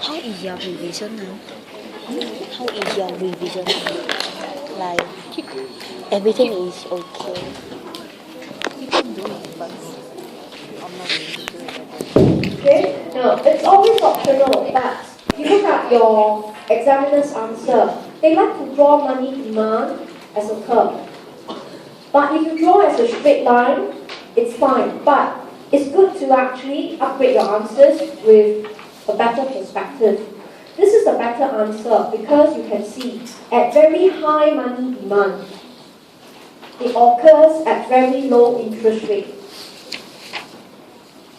How is your revision now? How is your revision? Like everything is okay. You can do it, but I'm not going to do it. Okay? Now, it's always optional, but you look at your examiner's answer. They like to draw money demand as a curve. But if you draw as a straight line, it's fine. But it's good to actually upgrade your answers with a better perspective. This is a better answer because you can see at very high money demand, it occurs at very low interest rate.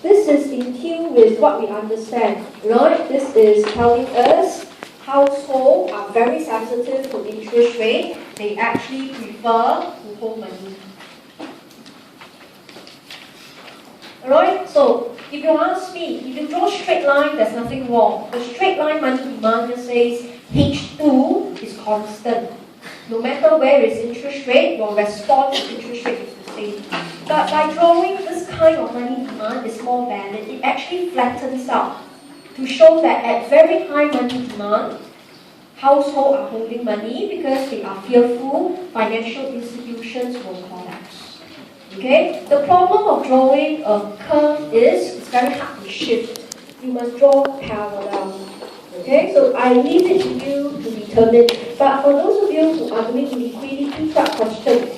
This is in tune with what we understand, right? This is telling us households are very sensitive to interest rate. They actually prefer to hold money. Alright, so if you ask me, if you draw a straight line, there's nothing wrong. The straight line money demand just says H2 is constant. No matter where is interest rate, your response to interest rate is the same. But by drawing this kind of money demand is more valid. It actually flattens out to show that at very high money demand, households are holding money because they are fearful financial institutions will collapse. Okay? The problem of drawing a curve is it's very hard to shift. You must draw parallel. Okay? So I leave it to you to determine. But for those of you who are doing liquidity type questions,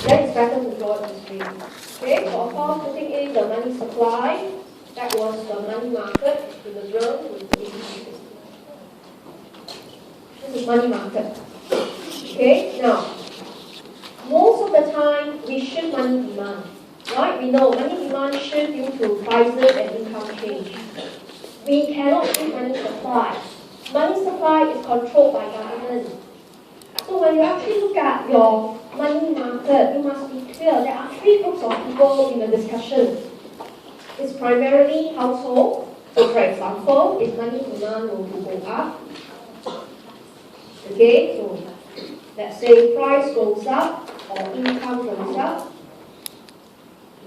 then it's better to draw it this way. Okay? So of course, putting in the money supply, that was the money market in the drum with the liquidity. This is money market. Okay? Now, most of the time, we shift money demand. Right? We know money demand shift due to prices and income change. We cannot shift money supply. Money supply is controlled by government. So when you actually look at your money market, you must be clear there are three groups of people in the discussion. It's primarily household. So for example, if money demand will go up, okay, so let's say price goes up or income goes up.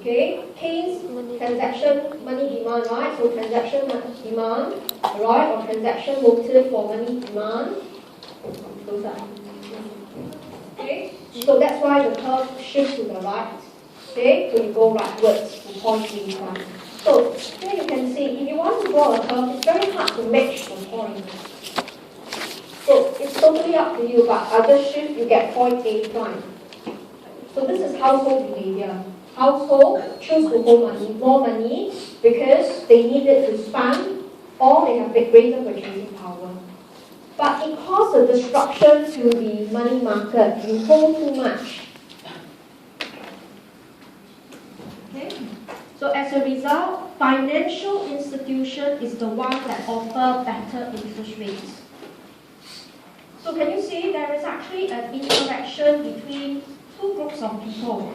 Okay, case transaction money demand, right? So transaction demand, right? Or transaction motive for money demand goes up. Okay, so that's why the curve shifts to the right. Okay, so you go rightwards to point A1. So here you can see, if you want to draw a curve, it's very hard to match the point. So it's totally up to you, but other shift you get point A prime. So this is household behavior. Household choose to hold money, more money, because they need it to spend or they have greater purchasing power. But it causes a disruption to the money market. You hold too much. Okay? So as a result, financial institution is the one that offer better interest rates. So can you see there is actually an interaction between two groups of people?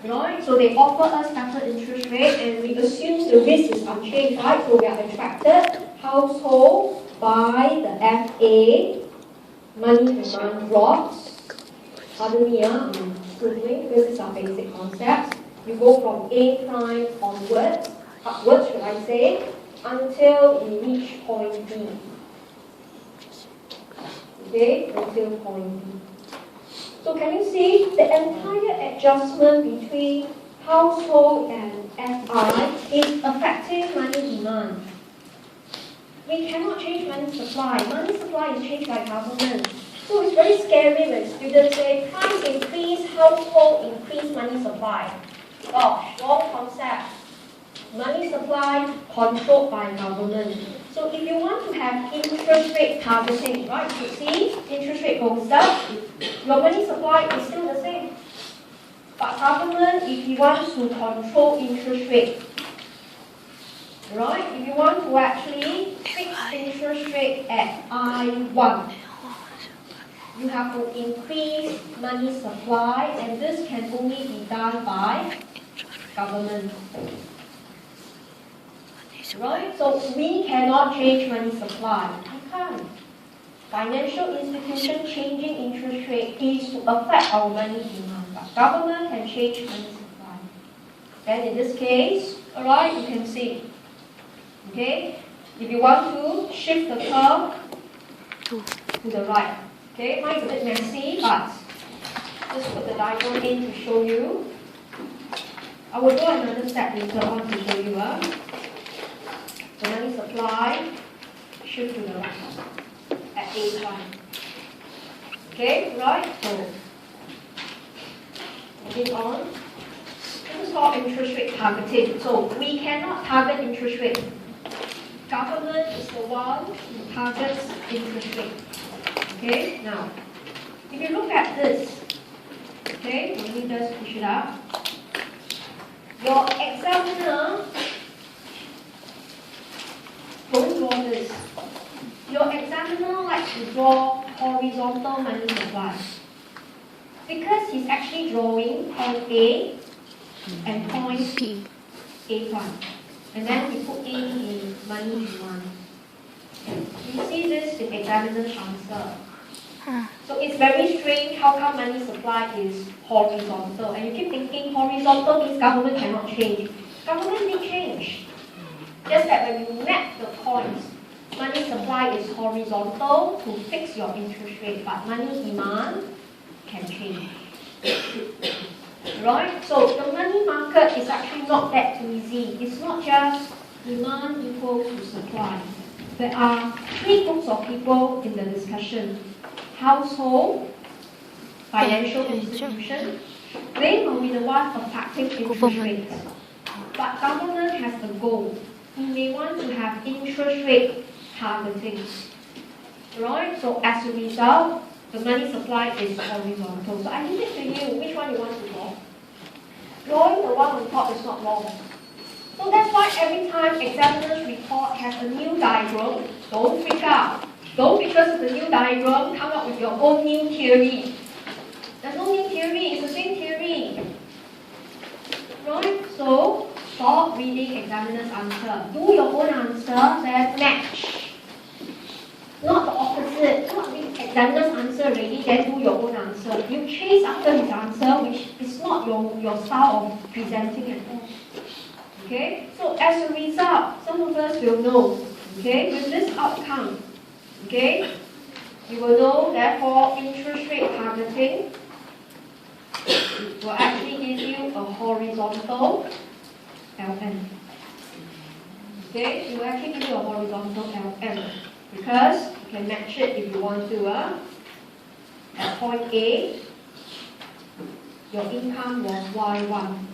Right? So they offer us better interest rate and we assume the risk is unchanged, right? So we are attracted. Household buy the FA, money demand drops. Pardon me, I'm scribbling, this is our basic concept. You go from A prime onwards, upwards should I say, until you reach point B. Okay, until point B. So can you see the entire adjustment between household and FI is affecting money demand. We cannot change money supply. Money supply is changed by government. So it's very scary when students say price increase, household increase money supply. Gosh, wrong concept. Money supply controlled by government. So if you want to have interest rate targeting, right, you see interest rate goes up, your money supply is still the same. But government, if you want to control interest rate, right, if you want to actually fix interest rate at I1, you have to increase money supply, and this can only be done by government. Right? So we cannot change money supply. We can't. Financial institution changing interest rate is to affect our money demand. But government can change money supply. And in this case, alright, you can see. Okay? If you want to shift the curve to the right. Okay, mine's a bit messy, but just put the diagram in to show you. I will do another step later on to show you. The money supply shift to the right at A prime. Okay, right? So, moving on. This is called interest rate targeting. So, we cannot target interest rate. Government is the one who targets interest rate. Okay, now, if you look at this, okay, let me just push it up. Your examiner, don't draw this. Your examiner likes to draw horizontal money supply because he's actually drawing point A and point P. A prime. And then he put in money demand. You see this in examiner's answer. So it's very strange how come money supply is horizontal. And you keep thinking horizontal means government cannot change. Government may change. Just that when you map the points, money supply is horizontal to fix your interest rate, but money demand can change. Right? So the money market is actually not that easy. It's not just demand equals to supply. There are three groups of people in the discussion. Household, financial institution, they will be the one affecting interest rates. But government has the goal. We may want to have interest rate targeting. Right? So as a result, the money supply is horizontal. So I leave it to you. Which one you want to draw? Drawing the one on top is not wrong. So that's why every time examiner's report has a new diagram, don't freak out. Don't, because of the new diagram, come up with your own new theory. There's no new theory, it's the same theory. Right? So, stop reading examiner's answer. Do your own answer, then match. Not the opposite. Not read examiner's answer already, then do your own answer. You chase after his answer, which is not your style of presenting at all. Okay? So, as a result, some of us will know, okay, with this outcome, okay, you will know, therefore, interest rate targeting will actually give you a horizontal LN. Okay, it will actually give you a horizontal LN because you can match it if you want to. At point A, your income was Y1.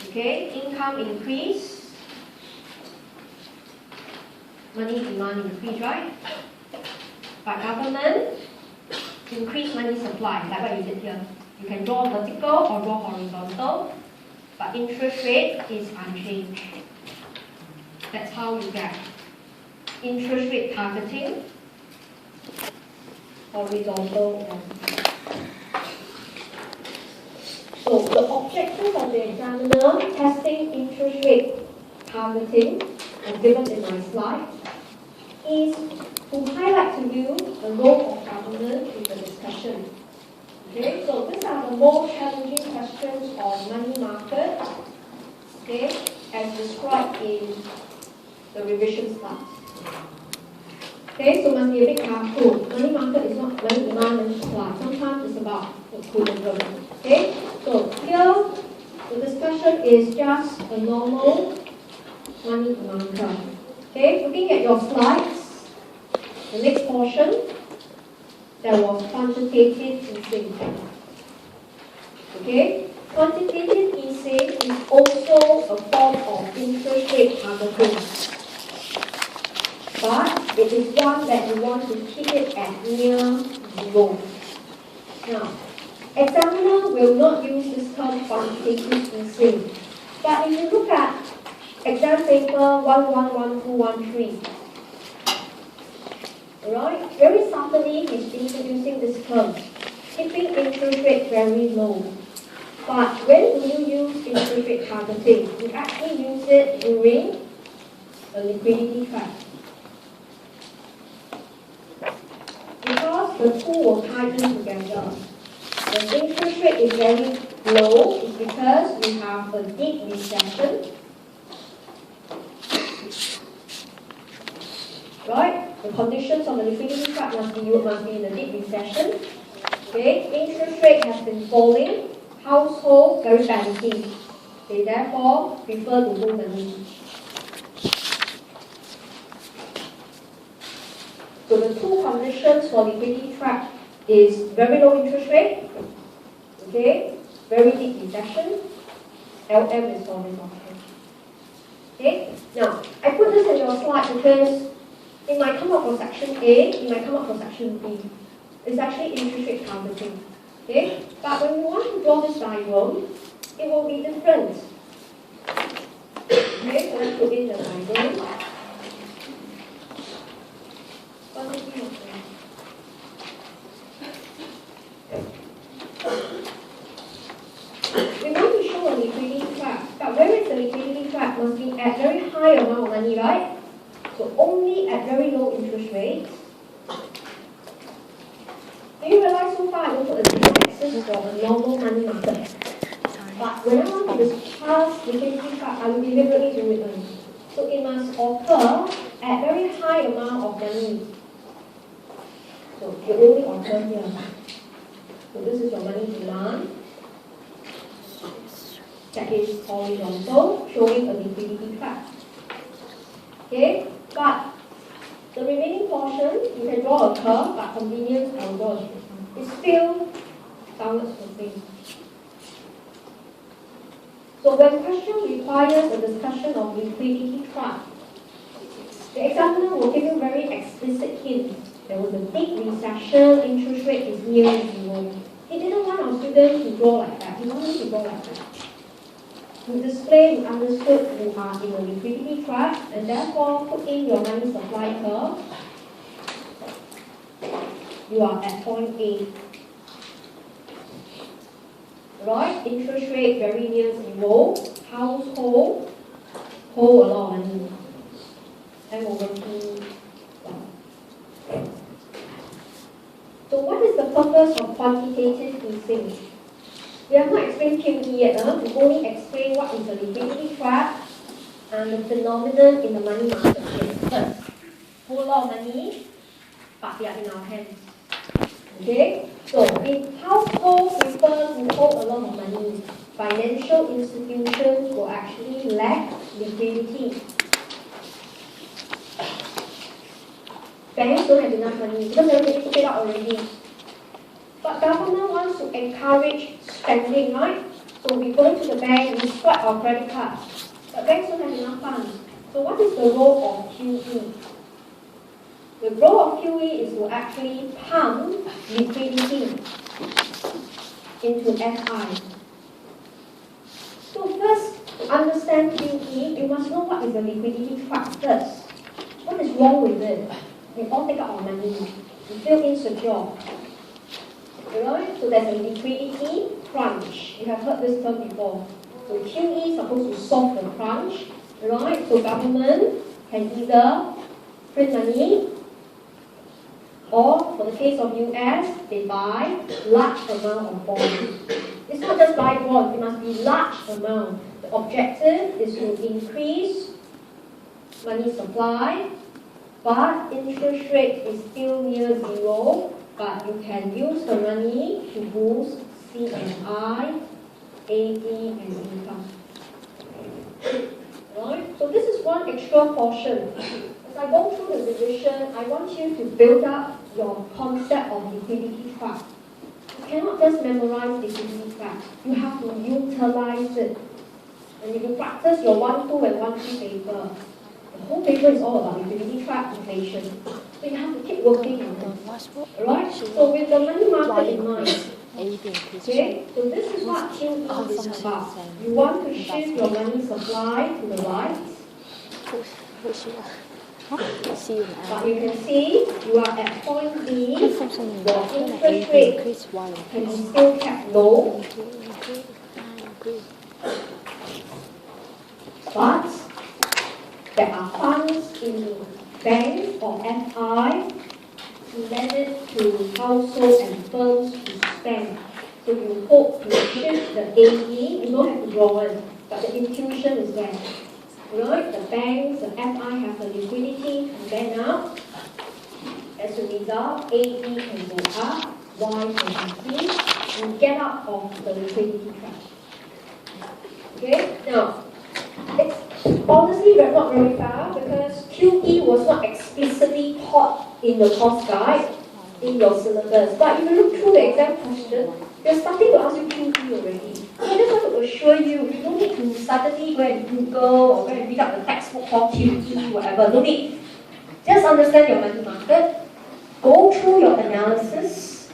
Okay, income increase, money demand increase, right? But government increase money supply, like what you did here. You can draw vertical or draw horizontal, but interest rate is unchanged. That's how you get interest rate targeting, horizontal. So the objective of the examiner testing interest rate targeting, as given in my slide, is to highlight to you the role of government in the discussion. Okay, so these are the more challenging questions on money market, okay, as described in the revision slide. Okay, so must be a bit careful. Money market is not money demand and supply. Sometimes it's about equilibrium. Okay, so here the discussion is just a normal money demand curve. Okay, looking at your slides, the next portion, there was quantitative easing. Okay, quantitative easing is also a form of interest rate targeting. But it is one that you want to keep it at near zero. Now, examiner will not use this term quantitative easing. But if you look at exam paper 111213, alright, very subtly he's introducing this term, keeping interest rate very low. But when do you use interest rate targeting? You actually use it during a liquidity trap. Because the two will tie in together. The interest rate is very low is because we have a deep recession. right? The conditions of the liquidity trap must be in a deep recession. Okay, interest rate has been falling, household very panicking. They therefore prefer to hold money. So the two conditions for liquidity trap is very low interest rate, okay, very deep recession, LM is falling off. Okay, now I put this in your slide because it might come up for section A, it might come up for section B. It's actually interest rate targeting. Okay, but when you want to draw this diagram, it will be different. Okay, so let's put in the diagram. We want to show a liquidity trap, but where is the liquidity trap? Must be at very high amount of money, right? So only at very low interest rates. Do you realize so far I don't put a zero axis for a normal money market? But when I want to discuss liquidity trap, I will deliberately do it. So it must occur at very high amount of money. So it only occur here. So this is your money demand. That is horizontal, showing a liquidity trap. Okay, but the remaining portion, you can draw a curve, but convenience, I will draw a straight line. It's still downward sloping. So when question requires a discussion of liquidity trap, the examiner will give you very explicit hint. There was a big recession, interest rate is near zero. He didn't want our students to draw like that. He wanted to draw like that. To display, we understood you are in a liquidity trap, and therefore put in your money supply curve. You are at point A. Right? Interest rate very near zero. Household hold a lot of money. M over P. So what is the purpose of quantitative easing? We have not explained QE yet. We've only explained what is the liquidity trap and the phenomenon in the money market first. Hold a lot of money, but they are in our hands. Okay? So if households prefer to hold a lot of money, financial institutions will actually lack liquidity. Banks don't have enough money because everybody took it out already. But government wants to encourage spending, right? So we go to the bank, we swipe our credit card. But banks don't have enough funds. So what is the role of QE? The role of QE is to actually pump liquidity into FI. So first, to understand QE, you must know what is the liquidity trap first. What is wrong with it? We all take out our money. We feel insecure. Right? So there's a liquidity crunch. You have heard this term before. So QE is supposed to solve the crunch. Right? So government can either print money, or for the case of US, they buy large amount of bonds. It's not just buy bonds, it must be large amount. The objective is to increase money supply, but interest rate is still near zero, but you can use the money to boost CNI, AD, and income. Right? So this is one extra portion. As I go through the division, I want you to build up your concept of liquidity trap. You cannot just memorize liquidity trap. You have to utilize it. And if you practice your 1, 2, and 1, 3 paper, the whole paper is all about liquidity trap inflation. So you have to keep working on it. Right? So with the money market in mind, okay, so this is what QE is about. You want to shift your money supply to the right. But you can see you are at point B, your interest rate can be still kept low. But there are funds in banks or FI to lend it to households and firms to spend. So you hope to shift the AE, you don't have to draw it, but the intuition is there. Right? The banks, the FI have the liquidity to fan out. As a result, AE can go up, Y can increase, and get out of the liquidity trap. Okay, now, it's honestly we're not very far because QE was not explicitly taught in the course guide, in your syllabus. But if you look through the exam question, they're starting to ask you QE already. So I just want to assure you, you don't need to suddenly go and Google or go and read up the textbook for QE, whatever. No need. Just understand your money market, go through your analysis,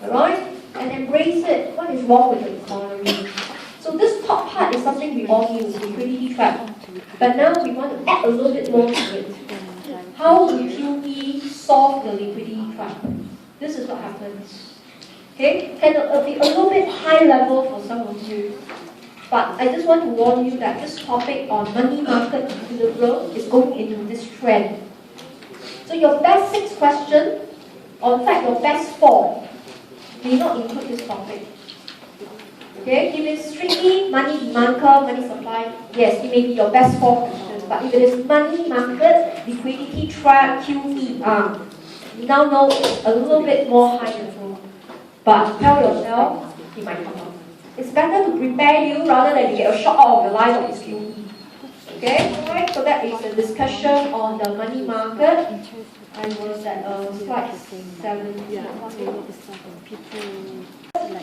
alright, and embrace it. What is wrong with the economy? So this top part is something we all knew, liquidity trap. But now we want to add a little bit more to it. How will QE solve the liquidity trap? This is what happens. Okay, and a little bit high level for some of you. But I just want to warn you that this topic on money market equilibrium is going into this trend. So your best 6 questions, or in fact your best 4, may not include this topic. Okay, if it's strictly money demand curve, money supply, yes, it may be your best 4 questions. But if it is money market, liquidity trap, QE, you now know a little bit more high level. But tell yourself, it might come up. It's better to prepare you rather than you get a shock out of your life of this QE. Okay, alright, so that is a discussion on the money market. I was at slide 7.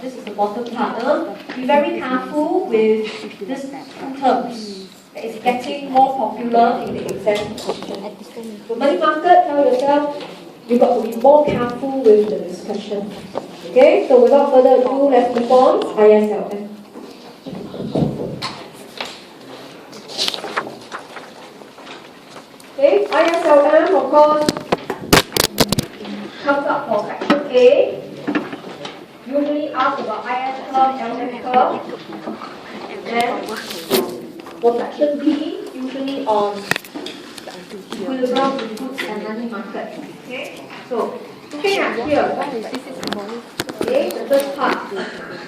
This is the bottom part. Be very careful with these 2 terms. It's getting more popular in the exam question. So money market, tell yourself, you've got to be more careful with the discussion. Okay, so without further ado, let's move on. ISLM. Okay, ISLM, of course, comes up for section A. Usually ask about IS curve, LM curve. And for section B, usually on equilibrium in goods and money market. Okay, so looking at here, okay, the first part.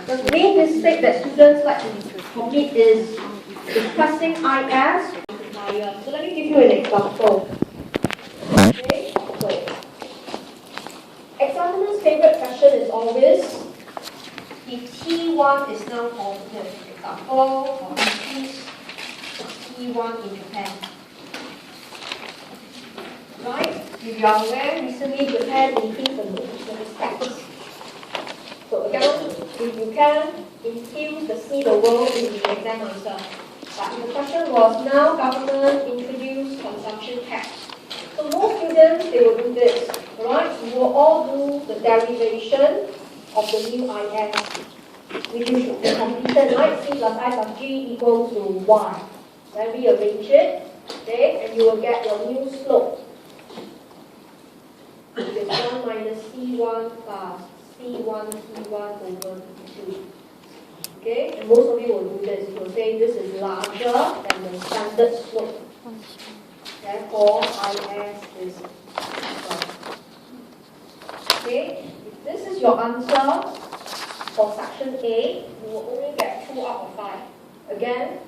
The main mistake that students like to commit is discussing IS multiplier. So let me give you an example. Okay, so examiner's favorite question is always if T1 is now positive. Example, for instance, T1 in Japan. Right? If you are aware, recently Japan increased the tax. So again, if you can, infuse the see the world in the exam answer. But if the question was now government introduced consumption tax. So most students, they will do this. Right? You will all do the derivation of the new IS, which you should be completed, right? C plus I plus G equals to Y. Then rearrange it, okay, and you will get your new slope. Which is 1 minus C1 plus C1 T1 over T2. Okay, and most of you will do this. You will say this is larger than the standard slope. Therefore, IS is equal. Okay, if this is your answer for section A, you will only get 2 out of 5. Again,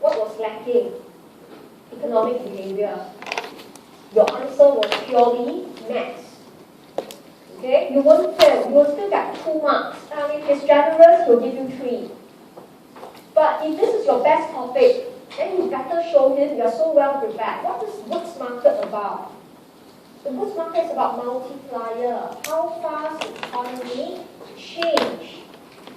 what was lacking? Economic behavior. Your answer was purely maths. Okay, you won't fail. You will still get 2 marks. And if it's generous, we'll give you 3. But if this is your best topic, then you better show him you're so well prepared. What is goods market about? The goods market is about multiplier. How fast the economy change.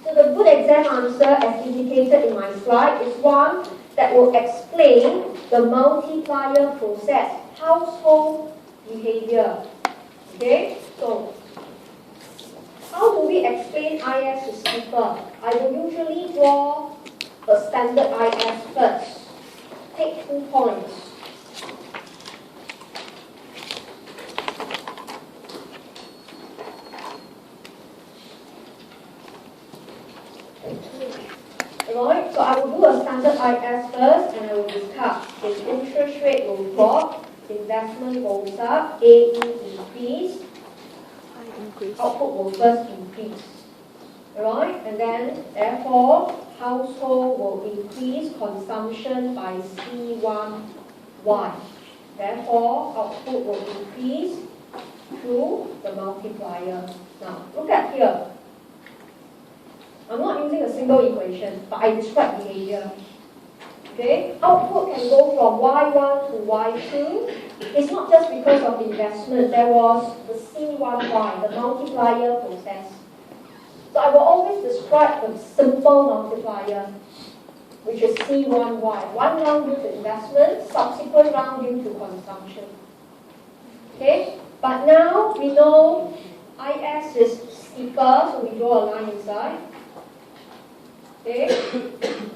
So the good exam answer, as indicated in my slide, is one that will explain the multiplier process, household behavior. Okay, so how do we explain IS to people? I will usually draw a standard IS first. Take 2 points. Alright, so I will do a standard IS first and I will discuss if interest rate will drop, investment goes up, AE increase, output will first increase. Alright, and then therefore household will increase consumption by C1Y. Therefore, output will increase through the multiplier. Now, look at here. I'm not using a single equation, but I describe behavior. Okay? Output can go from Y1 to Y2. It's not just because of the investment. There was the C1Y, the multiplier process. So I will always describe the simple multiplier, which is C1Y. One round due to investment, subsequent round due to consumption. Okay? But now we know IS is steeper, so we draw a line inside. Okay?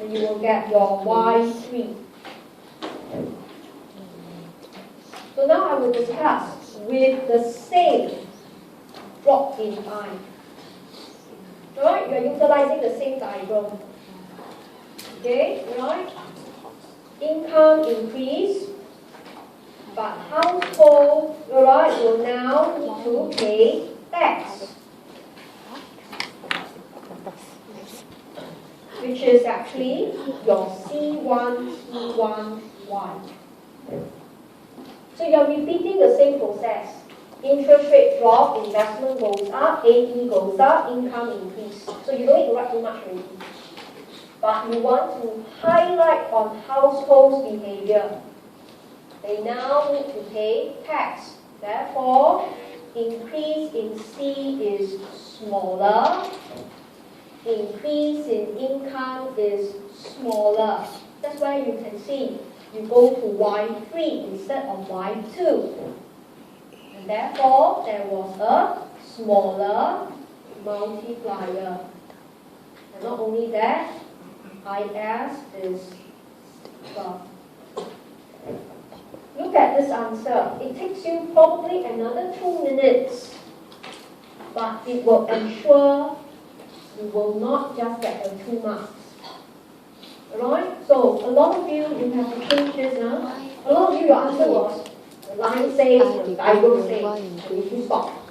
And you will get your Y3. So now I will discuss with the same drop in time. Alright, you are utilizing the same diagram. Okay, right? Income increase, but household, alright, will now need to pay tax, which is actually your C1, T1, Y. So you're repeating the same process. Interest rate drop, investment goes up, AE goes up, income increase. So you don't need to write too much already. But you want to highlight on households' behavior. They now need to pay tax. Therefore, increase in C is smaller. Increase in income is smaller. That's why you can see you go to Y3 instead of Y2. And therefore, there was a smaller multiplier. And not only that, IS is steeper. Look at this answer. It takes you probably another 2 minutes, but it will ensure you will not just get the 2 marks. Alright? So, a lot of you have to change this now. A lot of you, your answer was the line says, the diagram says, and you stop.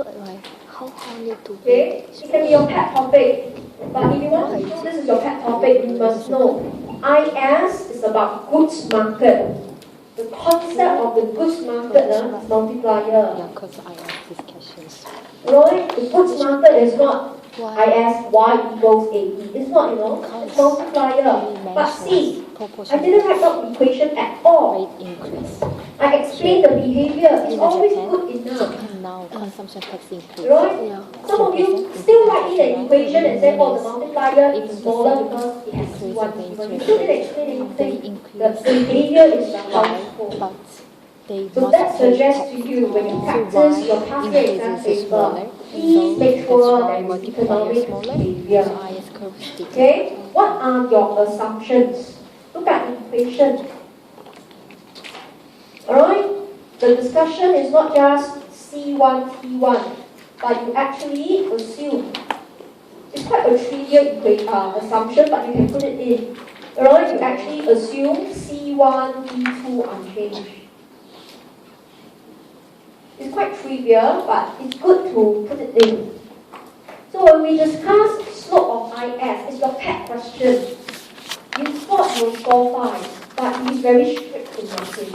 Okay? It can be your pet topic. But if you want to know this is your pet topic, you must know IS is about goods market. The concept of the goods market is multiplier. Yeah, because I asked these questions. Right? The goods market is not IS Y equals AE. It's not, it's multiplier. But see, I didn't write out the equation at all. Rate increase. I explained the behavior. It's always good enough. Japan now, consumption tax increase. Right? Yeah. Some of you still write in an equation and say, oh, the multiplier is smaller because it has C1, T1. You still didn't explain anything. The behavior is the household. So that suggests to you, when you practice your past year exam paper, please make sure that it's economic behavior. Okay? What are your assumptions? Look at the equation. Alright? The discussion is not just C1, T1, but you actually assume. It's quite a trivial assumption, but you can put it in. Alright? You actually assume C1, T2 unchanged. It's quite trivial, but it's good to put it in. So when we discuss slope of IS, it's your pet question. You thought you'll score 5, but he's very strict in marking.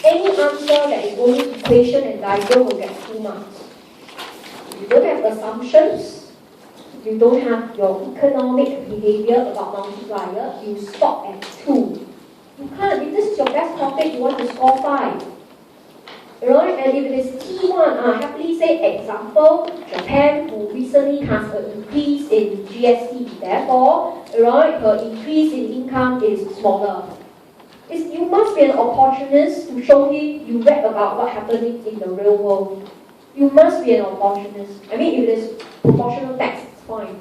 Any answer that is only equation and diagram will get 2 marks. You don't have assumptions, you don't have your economic behavior about multiplier, you stop at 2. You can't, if this is your best topic, you want to score 5. Right? And if it is T1, happily say example, Japan, who recently has an increase in GST, therefore, right, her increase in income is smaller. You must be an opportunist to show him you read about what's happening in the real world. You must be an opportunist. I mean, if it is proportional tax, it's fine.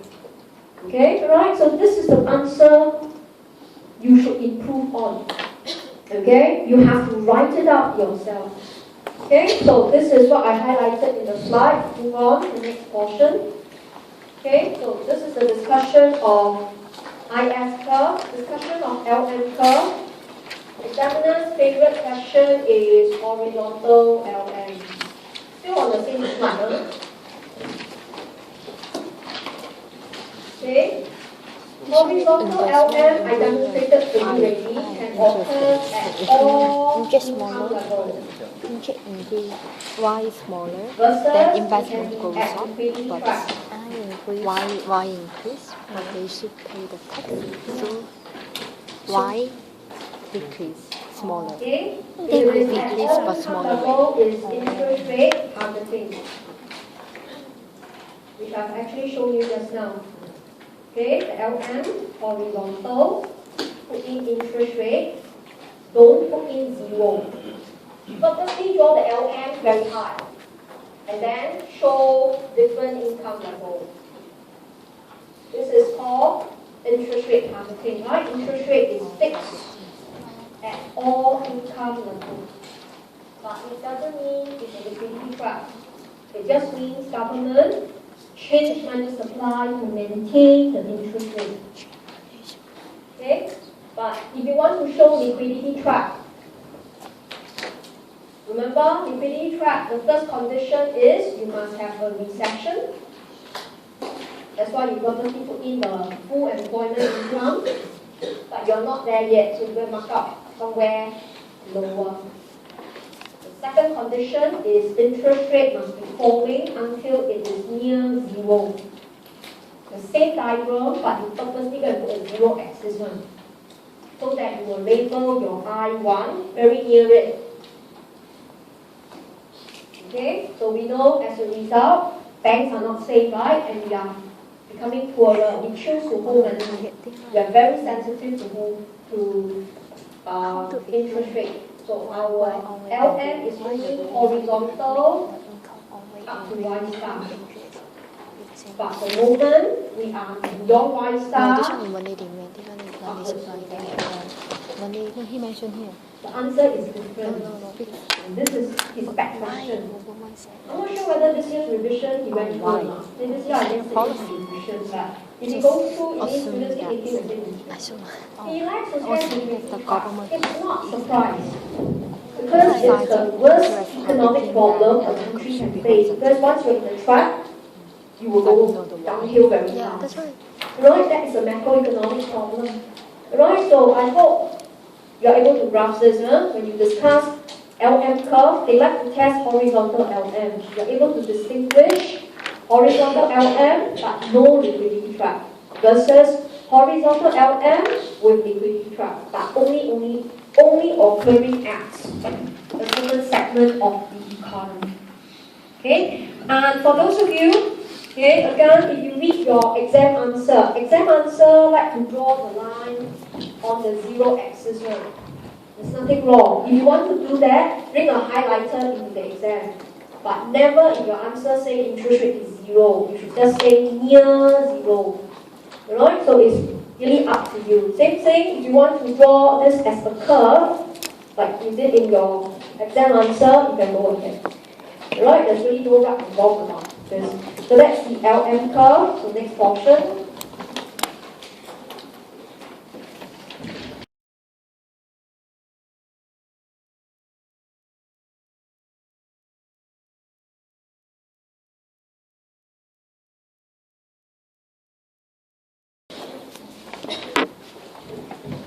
Okay, right? So this is the answer you should improve on. Okay, you have to write it out yourself. Okay, so this is what I highlighted in the slide. Move on to the next portion. Okay, so this is the discussion of IS curve, discussion of LM curve. Examiner's favorite question is horizontal LM. Still on the same slide. Okay, Horizontal LM, I demonstrated for you already, can occur at all income levels. Interest increase, Y smaller, then Versus investment you goes can add up, liquidity but trap. I increase, Y increase, but they should pay the tax, so Y decrease, smaller. Okay? They If will it is at decrease all but income smaller level, rate. is interest rate targeting, which I've actually shown you just now. Okay, the LM, horizontal, put in interest rate, don't put in zero. Purposely draw the LM very high, and then show different income levels. This is called interest rate targeting, right? Interest rate is fixed at all income levels. But it doesn't mean it's a liquidity trap. It just means government change money supply to maintain the interest rate. Okay? But if you want to show liquidity trap, remember liquidity trap, the first condition is you must have a recession. That's why you purposely put in the full employment income, but you're not there yet, so you will mark up somewhere lower. The second condition is interest rate must be falling until it is near zero. The same diagram, but you purposely going to put a zero axis one, so that you will label your I1 very near it. Okay, so we know as a result, banks are not safe, right? And we are becoming poorer. We choose to hold money. We are very sensitive to interest rate. So our LM is only horizontal up to Y star. But the moment we are beyond Y star, This one is money demand, this one is money supply. Money, no, he mentioned here. the answer is different. No. And this is his back question. I'm not sure Why? whether this year's revision he went through or not. Then this year I didn't say his revision, but if he goes through, it means students get 18 the same revision. He likes to say it's not surprise. Because it's the worst economic problem a country can face. Because once you're in the trap, you will go downhill very fast. Yeah, that's right. Right, that is a macroeconomic problem. Right, so I hope you're able to grasp this. When you discuss LM curve, they like to test horizontal LM. You're able to distinguish horizontal LM but no liquidity trap versus horizontal LM with liquidity trap, but only occurring at a certain segment of the economy. Okay, and for those of you, okay, again, if you read your exam answer like to draw the line on the zero axis one. There's nothing wrong. If you want to do that, bring a highlighter into the exam. But never if your answer say interest rate is zero. You should just say near zero. Right? So it's really up to you. Same thing, if you want to draw this as a curve, like you did in your exam answer, you can go ahead. Right? There's really no right and wrong about this. So that's the LM curve. So next portion.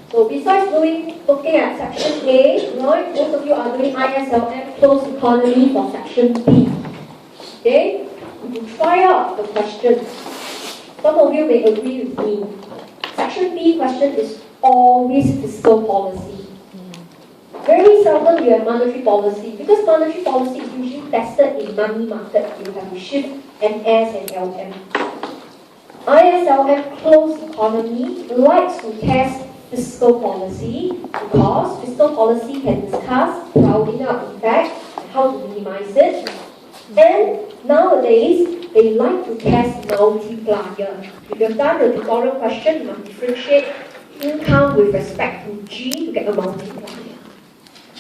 So besides looking at section A, right, most of you are doing ISLM closed economy for section B. Okay? You can try out the questions. Some of you may agree with me. Section B question is always fiscal policy. Very seldom you have monetary policy because monetary policy is usually tested in money market. You have to shift NS and LM. ISLM closed economy likes to test fiscal policy because fiscal policy can discuss crowding out effect, how to minimize it. And nowadays, they like to test multiplier. If you've done the tutorial question, you must differentiate income with respect to G to get a multiplier.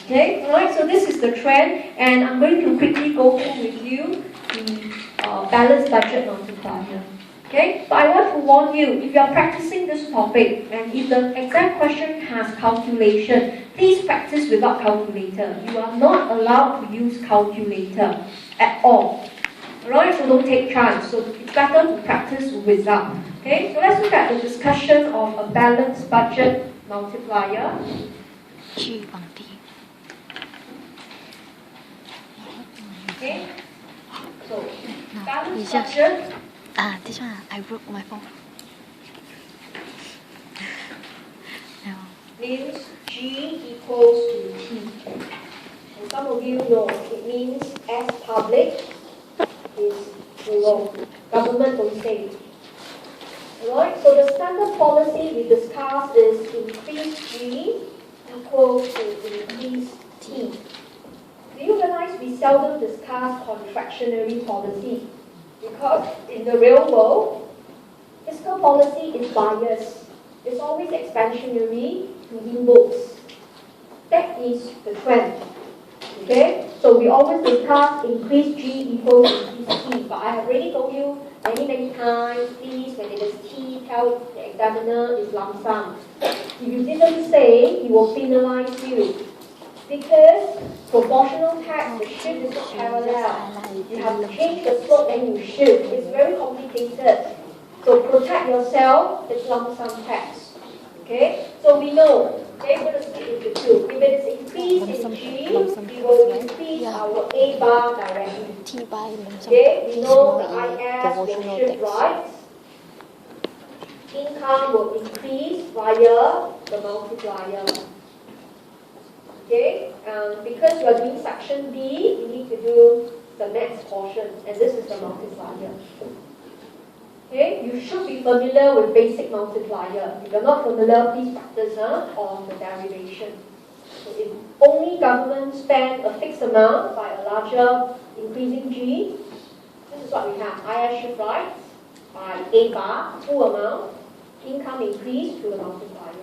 Okay, alright, so this is the trend, and I'm going to quickly go through with you the balanced budget multiplier. Okay, but I want to warn you, if you are practicing this topic and if the exam question has calculation, please practice without calculator. You are not allowed to use calculator at all. Alright, so don't take chance. So it's better to practice without. Okay, so let's look at the discussion of a balanced budget multiplier. 去绑定。 Okay, so No, balanced it's just- budget. This one I broke my phone. No. Means G equals to T. And some of you know it means as public is below. Government don't say it. Alright, so the standard policy we discussed is increase G equals to increase T. Do you realize we seldom discuss contractionary policy? Because in the real world, fiscal policy is biased. It's always expansionary to inbox. That is the trend. Okay? So we always discuss increase G equals increase T. But I have already told you many times, please, when it is T, tell the examiner is lump sum. If you didn't say, he will penalize you. Because proportional tax, the shift is not parallel. You have to change the slope and you shift. It's very complicated. So protect yourself, it's lump sum tax. Okay? So we know, okay, we're going to split into two. If it is increased in G, we will increase our A bar directly. T by Okay? We know the IS will shift right. Income will increase via the multiplier. Okay, because you are doing section B, you need to do the next portion, and this is the multiplier. Okay, you should be familiar with basic multiplier. If you're not familiar, please practice on the derivation. So if only government spend a fixed amount by a larger increasing G, this is what we have. IS shift right by A bar, full amount, income increase to the multiplier.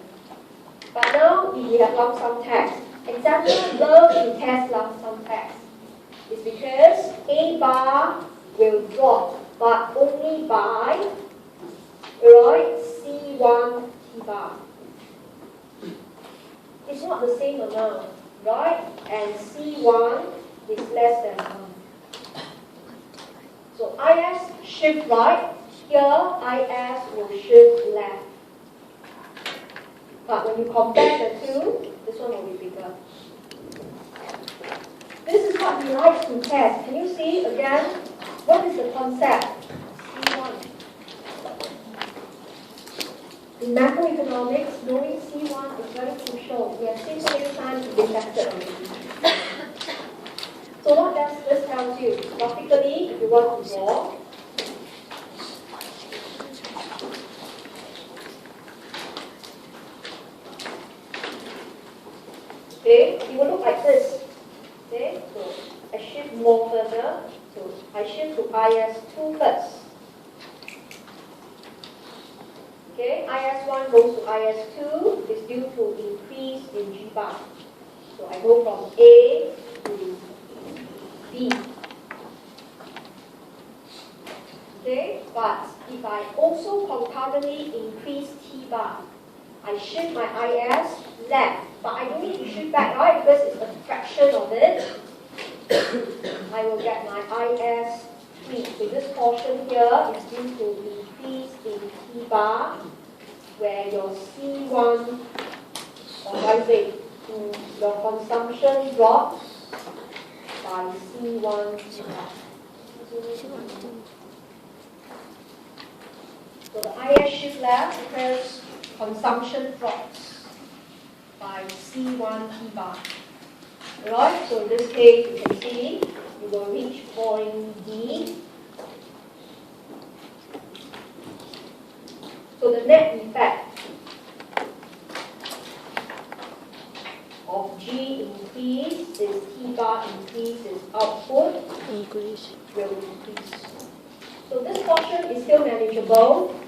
But now, if we have lump sum tax, examiners love to test lump sum tax. It's because A bar will drop, but only by, right, C1 T bar. It's not the same amount, right? And C1 is less than 1. So IS shift right, here IS will shift left. But when you compare the two, this one will be bigger. This is what he likes to test. Can you see again? What is the concept? C1. In macroeconomics, knowing C1 is very crucial. We have seen so many times to be tested already. So what does this tell you? Graphically, if you want to draw, okay, it will look like this. Okay, so I shift more further. So I shift to IS2 first. Okay, IS1 goes to IS2 is due to increase in G bar. So I go from A to B. Okay, but if I also concurrently increase T bar, I shift my IS left, but I don't need to shift back, right? Because it's a fraction of it. I will get my IS 3. So this portion here is due to increase in T bar, where your C1, or I say, your consumption drops by C1 T bar. So the IS shift left because consumption drops by C1 T bar. Right, so in this case, you can see you will reach point D. So the net effect of G increase is T bar increase is output Increase. will increase. So this portion is still manageable.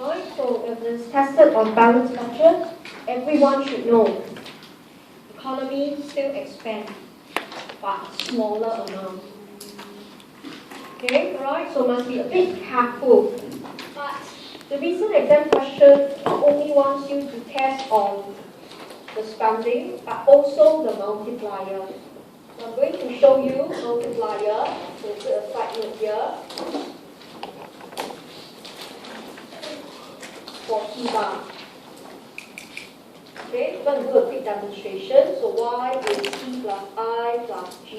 Right, so if it's tested on balanced budget, everyone should know economy still expand, but smaller amount. Okay, right, so must be a bit careful. But the recent exam question not only wants you to test on the spending, but also the multiplier. I'm going to show you multiplier. So put a side note here for T bar. Okay, we're going to do a quick demonstration. So y is c plus I plus g,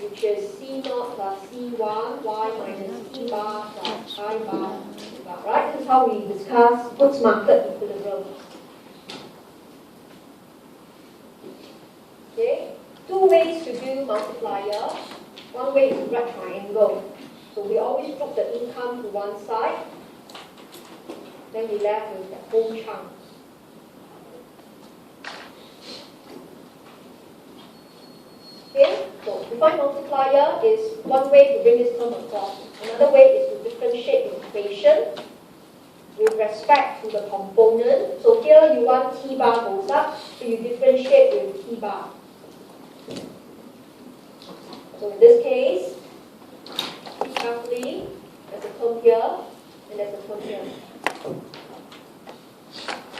which is c naught plus c1, y minus c bar plus I bar, c bar. Right? This is how we discuss what's market equilibrium. Okay, two ways to do multiplier. One way is to write triangle. So we always group the income to one side. Then we left with the whole chunk. Okay, so to find multiplier is one way to bring this term across. Another way is to differentiate the equation with respect to the component. So here you want T bar goes up, so you differentiate with T bar. So in this case, see carefully, there's a term here, and there's a term here. So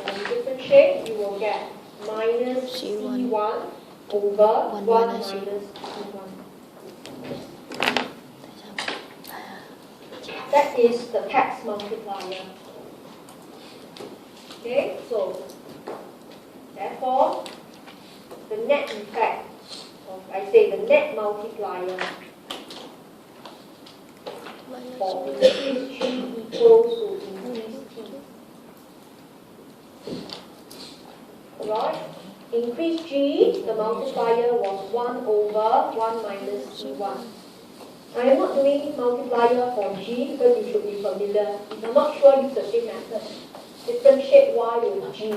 when you differentiate, you will get minus C1 over 1 minus C1. That is the tax multiplier. Okay, so therefore, the net effect, or I say the net multiplier for increase G equals to increase T. Right? Increase G, the multiplier was 1 over 1 minus C1. I am not doing multiplier for G because you should be familiar. If you're not sure, use the same method. Differentiate Y with G.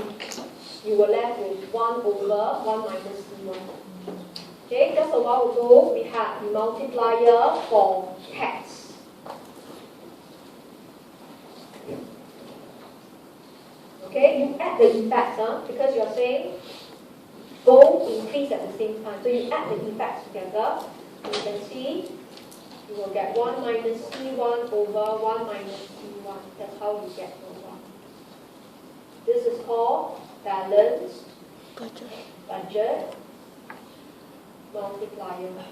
You will left with 1 over 1 minus C1. Okay, just a while ago, we had the multiplier for tax. Okay, you add the effects, because you're saying both increase at the same time. So you add the effects together, and you can see you will get 1 minus C1 over 1 minus C1. That's how you get the 1. This is called balanced budget multiplier.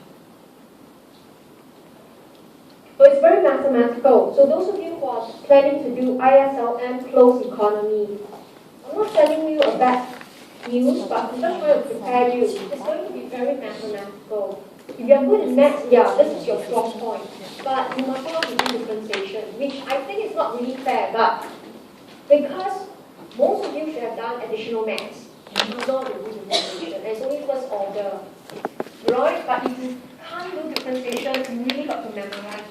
So it's very mathematical. So those of you who are planning to do ISLM closed economy, I'm not telling you a bad news, but I'm just trying to prepare you. It's going to be very mathematical. If you're good in maths, yeah, this is your strong point. But you must know how to do differentiation, which I think is not really fair, but because most of you should have done additional maths, you know to do differentiation, and it's only first order. Right? But if you can't do differentiation, you really got to memorize it.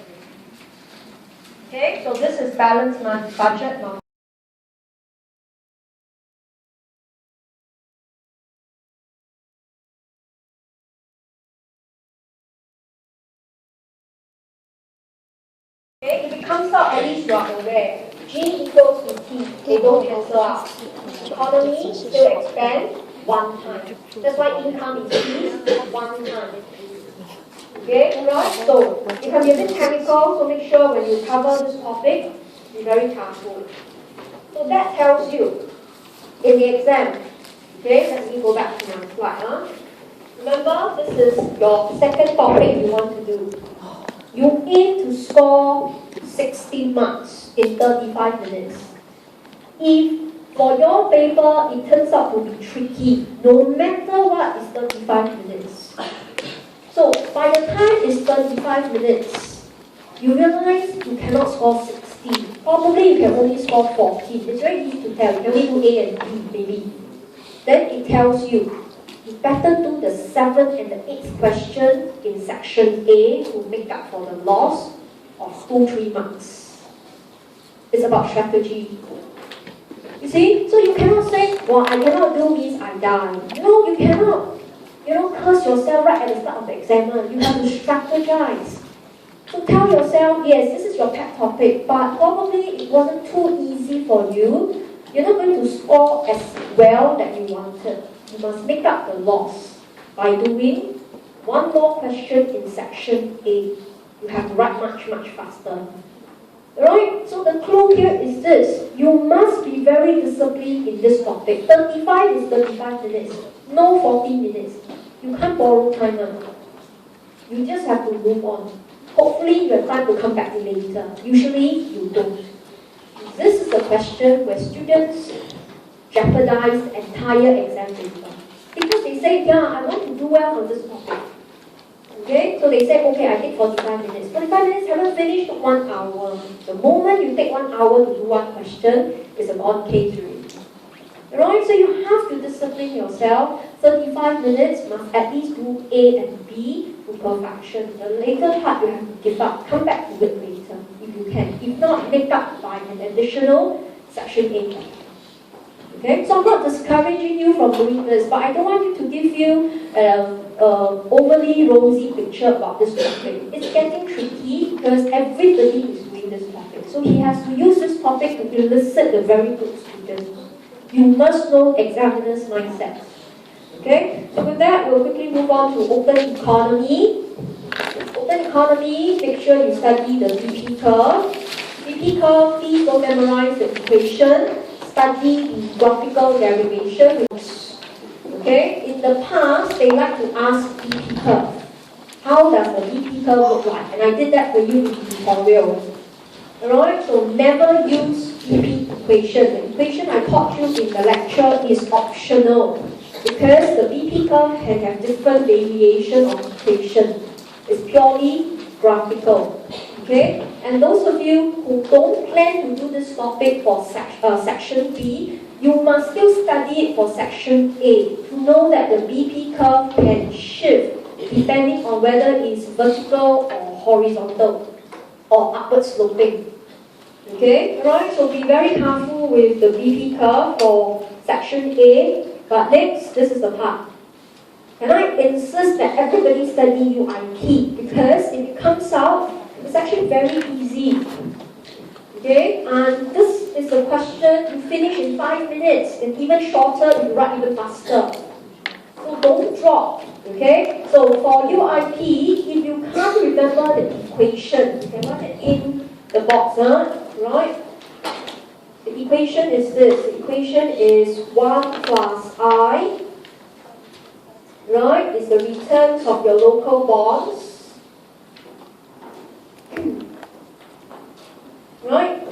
Okay, so this is balanced budget now. Okay, if it comes out, at least you are aware. G equals to T. They don't cancel out. Economy still expand one time. That's why income increase one time. Okay, right? So it can be a bit technical, so make sure when you cover this topic, be very careful. So that tells you in the exam. Okay, let me go back to my slide. Remember, this is your second topic you want to do. You aim to score 60 marks in 35 minutes. If for your paper it turns out to be tricky, no matter what, is 35 minutes. So by the time it's 35 minutes, you realize you cannot score 60. Probably you can only score 14. It's very easy to tell. You can only do A and B, maybe. Then it tells you, you better do the 7th and the 8th question in section A to make up for the loss of 2-3 marks. It's about strategy. You see? So you cannot say, well, I cannot do means I die. No, you cannot. You don't curse yourself right at the start of the exam. You have to strategize. So tell yourself, yes, this is your pet topic, but probably it wasn't too easy for you. You're not going to score as well that you wanted. You must make up the loss by doing one more question in section A. You have to write much, much faster. Right? So the clue here is this. You must be very disciplined in this topic. 35 is 35 minutes. No 40 minutes. You can't borrow time now. You just have to move on. Hopefully you have time to come back later. Usually you don't. This is the question where students jeopardize the entire exam paper. Because they say, yeah, I want to do well on this topic. Okay, so they say, okay, I take 45 minutes. 45 minutes haven't finished 1 hour. The moment you take 1 hour to do one question, it's a gone case already. Right, so you have to discipline yourself. 35 minutes must at least do A and B to perfection. The later part you have to give up. Come back to it later if you can. If not, make up by an additional section A. Okay, so I'm not discouraging you from doing this, but I don't want you to give you overly rosy picture about this topic. It's getting tricky because everybody is doing this topic. So he has to use this topic to elicit the very good students. You must know examiner's mindset. Okay, so with that, we'll quickly move on to open economy. Open economy, make sure you study the BP curve. BP curve, please don't memorize the equation. Study the graphical derivation. Okay, in the past, they like to ask BP curve. How does the BP curve look like? And I did that for you in the tutorial. Alright, so never use BP equation. The equation I taught you in the lecture is optional because the BP curve can have different variation of equation. It's purely graphical. Okay? And those of you who don't plan to do this topic for section B, you must still study it for section A to know that the BP curve can shift depending on whether it's vertical or horizontal or upward sloping. Okay, right? So be very careful with the BP curve for section A. But next, this is the part. And I insist that everybody study UIP because if it comes out, it's actually very easy. Okay, and this is the question you finish in 5 minutes, and even shorter if you write even faster. So don't drop. Okay, so for UIP, if you can't remember the equation, you can write it in the box, right? The equation is this. The equation is 1 plus I, right? Is the returns of your local bonds. Right?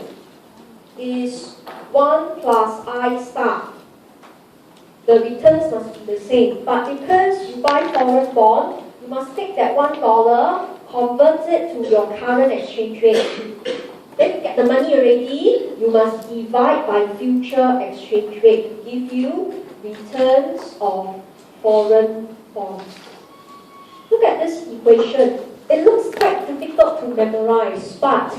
Is 1 plus I star. The returns must be the same. But because you buy foreign bond, you must take that $1, convert it to your current exchange rate. Then you get the money already, you must divide by future exchange rate to give you returns of foreign bonds. Look at this equation. It looks quite difficult to memorize, but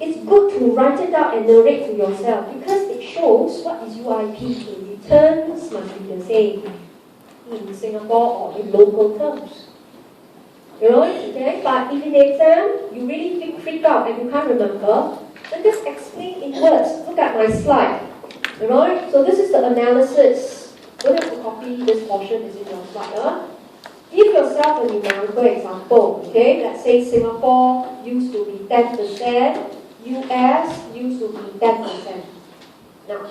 it's good to write it out and narrate to yourself because it shows what is UIP. The returns must be the same in Singapore or in local terms. You know, okay? But if in the exam you really freak out and you can't remember, then just explain in words. Look at my slide. Alright? So this is the analysis. Don't have to copy this portion, is in your slide. Give yourself a numerical example. Okay? Let's say Singapore used to be 10%, US used to be 10%. Now,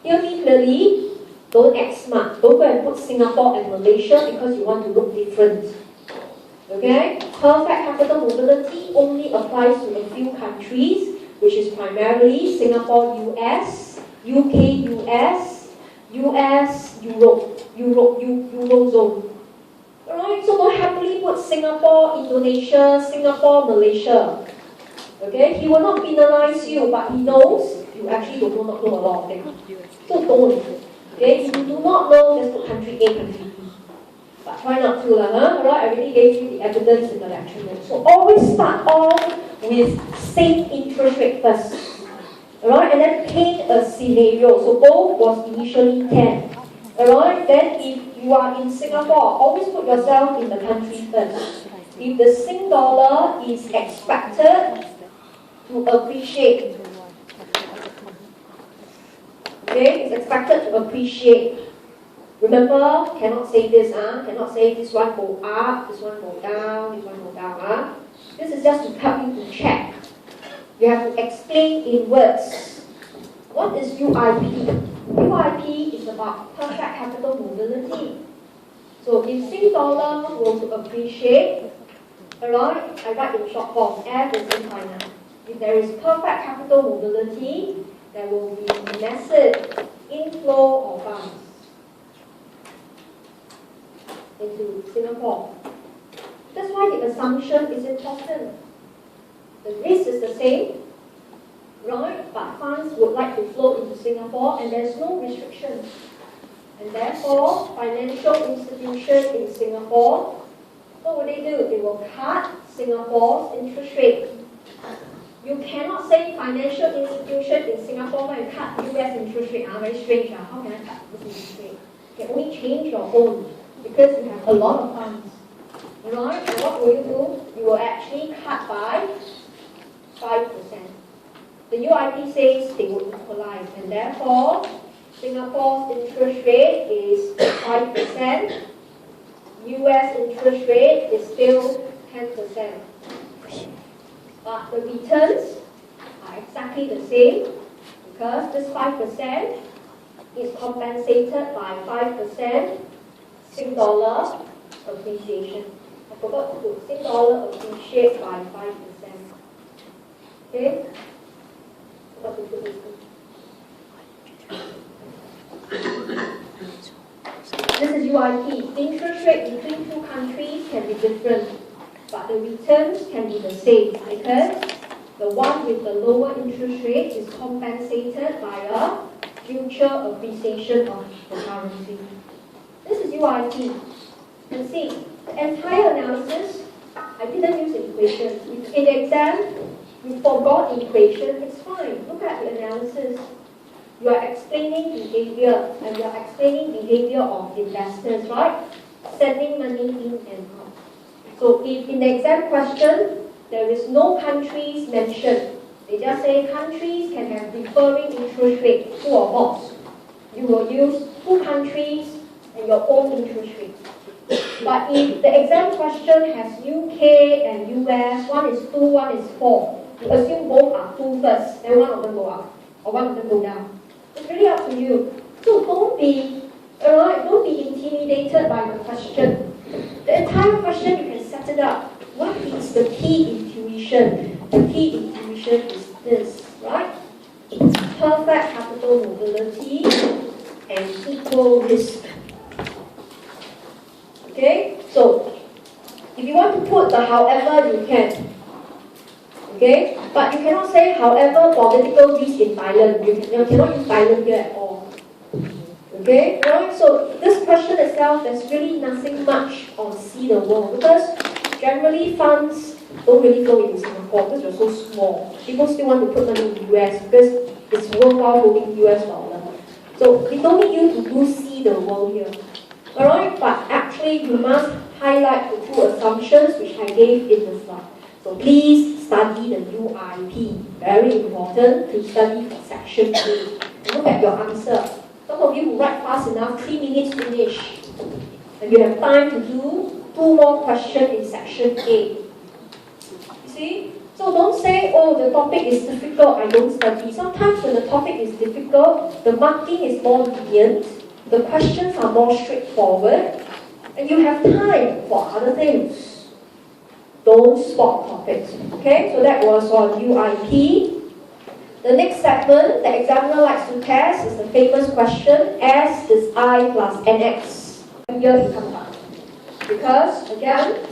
hear me clearly. Don't act smart. Don't go and put Singapore and Malaysia because you want to look different. Okay? Perfect capital mobility only applies to a few countries, which is primarily Singapore, US, UK, US, US, Europe, Eurozone. Alright? So don't happily put Singapore, Indonesia, Singapore, Malaysia. Okay? He will not penalize you, but he knows you actually do not know a lot of things. So don't. Okay, if you do not know, just put country A, country B. But try not to, Alright, I already gave you the evidence in the lecture notes. So always start off with safe interest rate first. Alright, and then paint a scenario. So both was initially 10. Alright, then if you are in Singapore, always put yourself in the country first. If the Sing dollar is expected to appreciate, okay, it's expected to appreciate. Remember, cannot say this, cannot say this one go up, this one go down, this one go down. This is just to help you to check. You have to explain in words. What is UIP? UIP is about perfect capital mobility. So if Sing dollar were to appreciate, alright, I write in short form, F is in China. If there is perfect capital mobility, there will be massive inflow of funds into Singapore. That's why the assumption is important. The risk is the same, right? But funds would like to flow into Singapore and there's no restriction. And therefore, financial institutions in Singapore, what will they do? They will cut Singapore's interest rate. You cannot say financial institution in Singapore and cut US interest rate. Very strange. How can I cut this interest rate? You can only change your own because you have a lot of funds. Alright, and what will you do? You will actually cut by 5%. The UIP says they will equalize, and therefore Singapore's interest rate is 5%. US interest rate is still 10%. But the returns are exactly the same because this 5% is compensated by 5% Sing dollar appreciation. I forgot to put Sing dollar appreciate by 5%. Okay? Forgot to put this in. This is UIP. Interest rate between two countries can be different, but the returns can be the same because the one with the lower interest rate is compensated by a future appreciation of the currency. This is UIP. And see, the entire analysis, I didn't use equations. In the exam, you forgot equation, it's fine. Look at the analysis. You are explaining behavior, and you are explaining behavior of investors, right? Sending money in and out. So if in the exam question, there is no countries mentioned, they just say countries can have differing interest rate, true or false. You will use two countries and your own interest rate. But if the exam question has UK and US, one is 2, one is 4, you assume both are 2 first, then one of them go up, or one of them go down. It's really up to you. So don't be intimidated by the question. The entire question, you can set it up. What is the key intuition? The key intuition is this, right? It's perfect capital mobility and equal risk. Okay? So, if you want to put the however, you can. Okay? But you cannot say however political risk in Thailand. You cannot use Thailand here at all. Okay? Right? So this question itself, there's really nothing much on see the world because generally funds don't really flow into Singapore because we're so small. People still want to put money in the US because it's worthwhile holding US dollar. So we don't need you to do see the world here. Alright? But actually you must highlight the two assumptions which I gave in the slide. So please study the UIP. Very important to study for section A. And look at your answer. Some of you who write fast enough, 3 minutes finish. And you have time to do 2 more questions in section A. You see? So don't say, oh, the topic is difficult, I don't study. Sometimes when the topic is difficult, the marking is more lenient, the questions are more straightforward, and you have time for other things. Don't spot topics. Okay, so that was on UIP. The next segment, the examiner likes to test, is the famous question, S is I plus NX. Here it comes up. Because, again,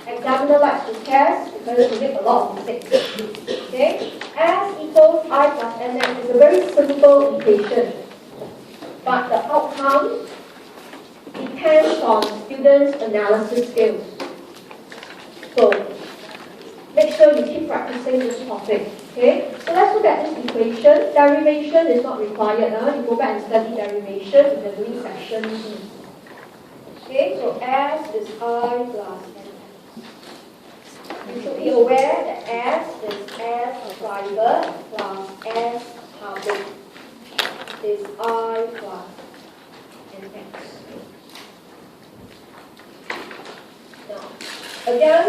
examiner likes to test because you make a lot of mistakes. Okay, S equals I plus NX is a very simple equation. But the outcome depends on students' analysis skills. So, make sure you keep practicing this topic. Okay? So let's look at this equation. Derivation is not required. You go back and study derivation if you're doing section B. Okay, so S is I plus NX. You should be aware that S is S private plus S public is I plus NX. Now, again,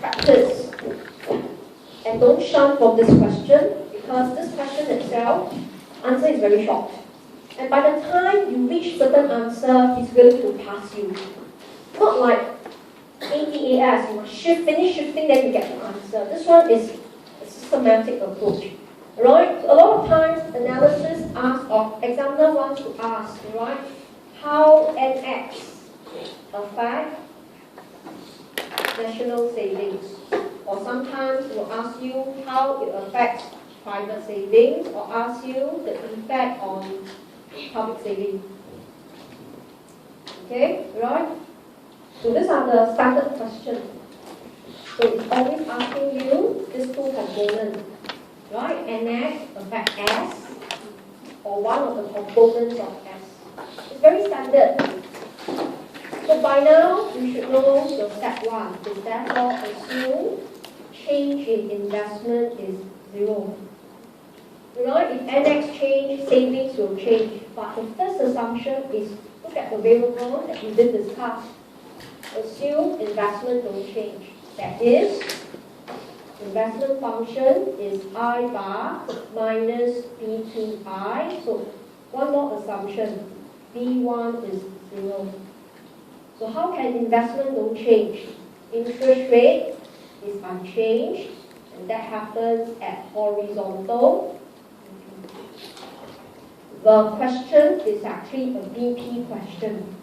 practice. And don't shun from this question because this question itself answer is very short. And by the time you reach certain answer, he's going to pass you. Not like ATAS, you must finish shifting, then you get the answer. This one is a systematic approach. Right? So a lot of times, analysis asks, or examiner wants to ask, right, how NX affect national savings. Or sometimes it will ask you how it affects private savings, or ask you the effect on public savings. Okay, right? So these are the standard questions. So it's always asking you these two components, right? NX affect S, or one of the components of S. It's very standard. So by now, you should know your step 1 is therefore assume change in investment is 0. Right? If NX change, savings will change. But the first assumption is look at the variable that we did discuss. Assume investment don't change. That is, investment function is I bar minus B2I. So one more assumption. B1 is 0. So how can investment don't change? Interest rate is unchanged, and that happens at horizontal. The question is actually a BP question.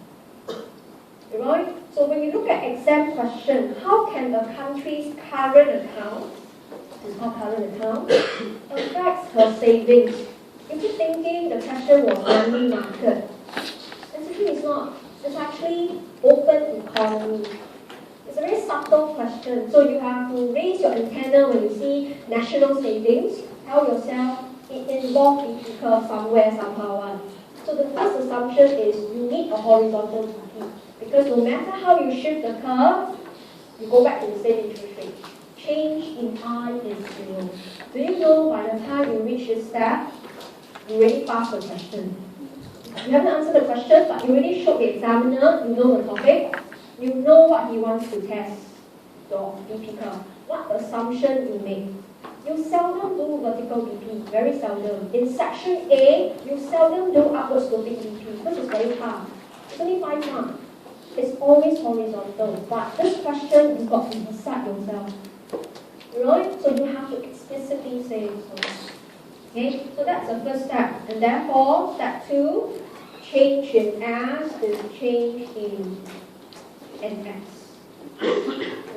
Right? So when you look at exam question, how can a country's current account, it's called current account, affect her savings? You keep thinking the question was money market. Actually it's not. It's actually open economy. It's a very subtle question. So you have to raise your antenna when you see national savings. Tell yourself it involves BP curve somewhere, somehow. So the first assumption is you need a horizontal BP. Because no matter how you shift the curve, you go back to the same interest rate. Change in I is 0. Do you know by the time you reach this step, you already passed the question? You haven't answered the question, but you already showed the examiner, you know the topic, you know what he wants to test, your BP curve. What assumption you make? You seldom do vertical BP, very seldom. In section A, you seldom do upward sloping BP because it's very hard. It's only 5 marks. It's always horizontal. But this question, you've got to decide yourself. Right? So you have to explicitly say so. Okay? So that's the first step. And therefore, step 2, change in S is change in NS.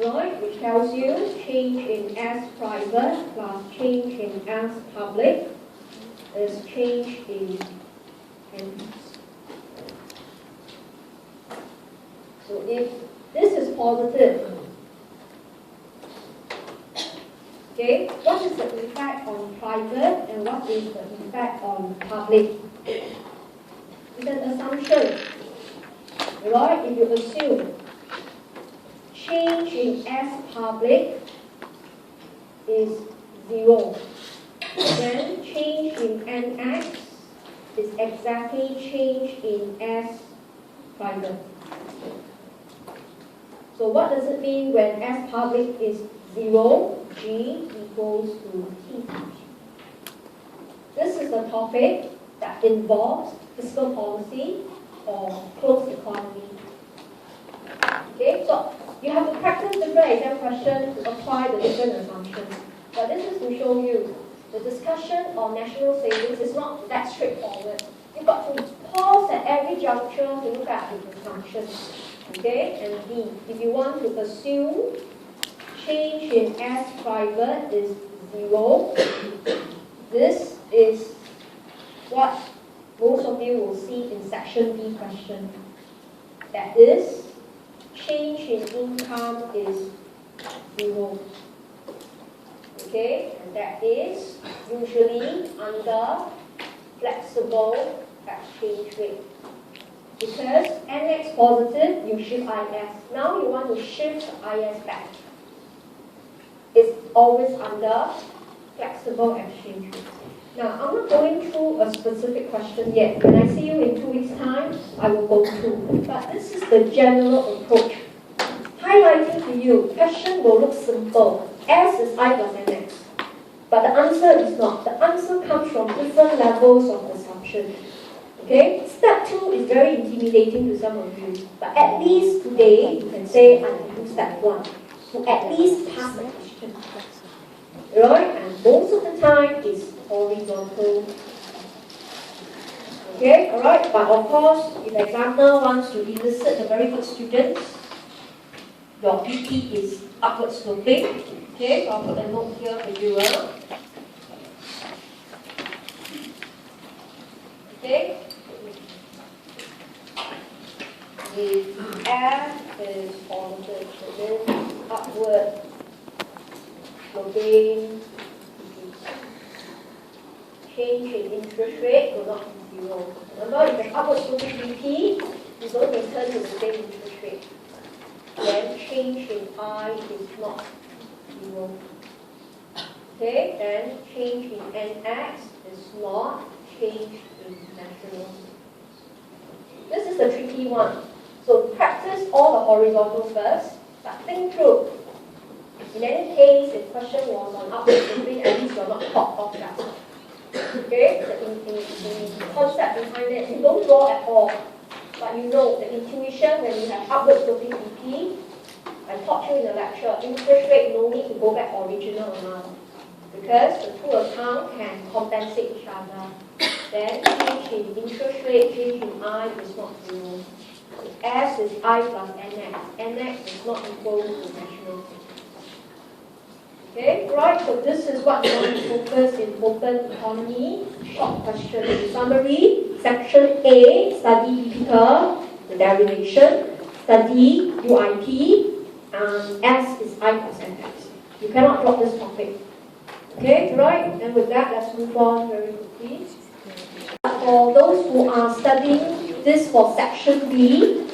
Right? Which tells you change in S private plus change in S public is change in NS. So if this is positive, okay, what is the effect on private and what is the effect on public? It's an assumption, right? If you assume change in S public is 0, then change in NX is exactly change in S private. So what does it mean when S public is 0? G equals to T. This is the topic that involves fiscal policy or closed economy. Okay, so you have to practice different exam questions to apply the different assumptions. But this is to show you the discussion on national savings is not that straightforward. You've got to pause at every juncture to look at the assumptions. Okay, and B, if you want to assume change in S private is 0, this is what most of you will see in section B question. That is, change in income is 0. Okay, and that is usually under flexible exchange rate. Because NX positive, you shift IS. Now you want to shift IS back. It's always under flexible exchange rate. Now, I'm not going through a specific question yet. When I see you in 2 weeks' time, I will go through. But this is the general approach. Highlighting to you, question will look simple. S is I plus NX. But the answer is not. The answer comes from different levels of assumption. Okay? Step 2 is very intimidating to some of you. But at least today, you can say, I can do step 1. To at least pass the question. Right? And most of the time, it's horizontal. Okay? Alright? But of course, if the examiner wants to elicit the very good students, your BP is upward sloping. Okay? So I'll put a note here for you. Okay? If F is on the upward sloping, change in interest rate will not be zero. Remember, if an upward sloping BP, you don't return to the same interest rate. Then change in I is not zero. Okay, then change in NX is not change in national. This is the tricky one. So practice all the horizontal first, but think through. In any case, if the question was on upward sloping, at least you're not caught off guard. Okay, the concept behind it, you don't draw at all. But you know the intuition when you have upward sloping BP, I taught you in the lecture, interest rate no need to go back original amount. Because the two accounts can compensate each other. Then change in interest rate, change in I is not zero. S is I plus NX. NX is not equal to national. Okay, right, so this is what we want to focus in open economy. Short question. In summary, section A, study BP curve, the derivation, study UIP, and S is I plus NX. You cannot drop this topic. Okay, right, and with that, let's move on very quickly. For those who are studying this for section B,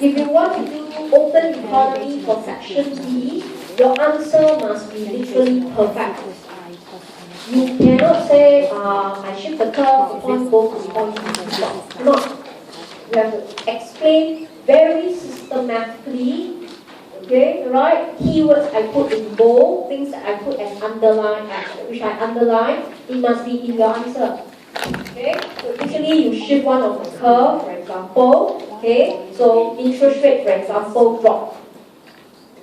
if you want to do open economy for section B, your answer must be literally perfect. You cannot say, I shift the curve, the point goes to point B. No. You have to explain very systematically. Okay, right? Keywords I put in bold, things that I put as underline, which I underline, it must be in your answer. Okay, so literally you shift one of the curve, for example. Okay, so interest rate, for example, drop.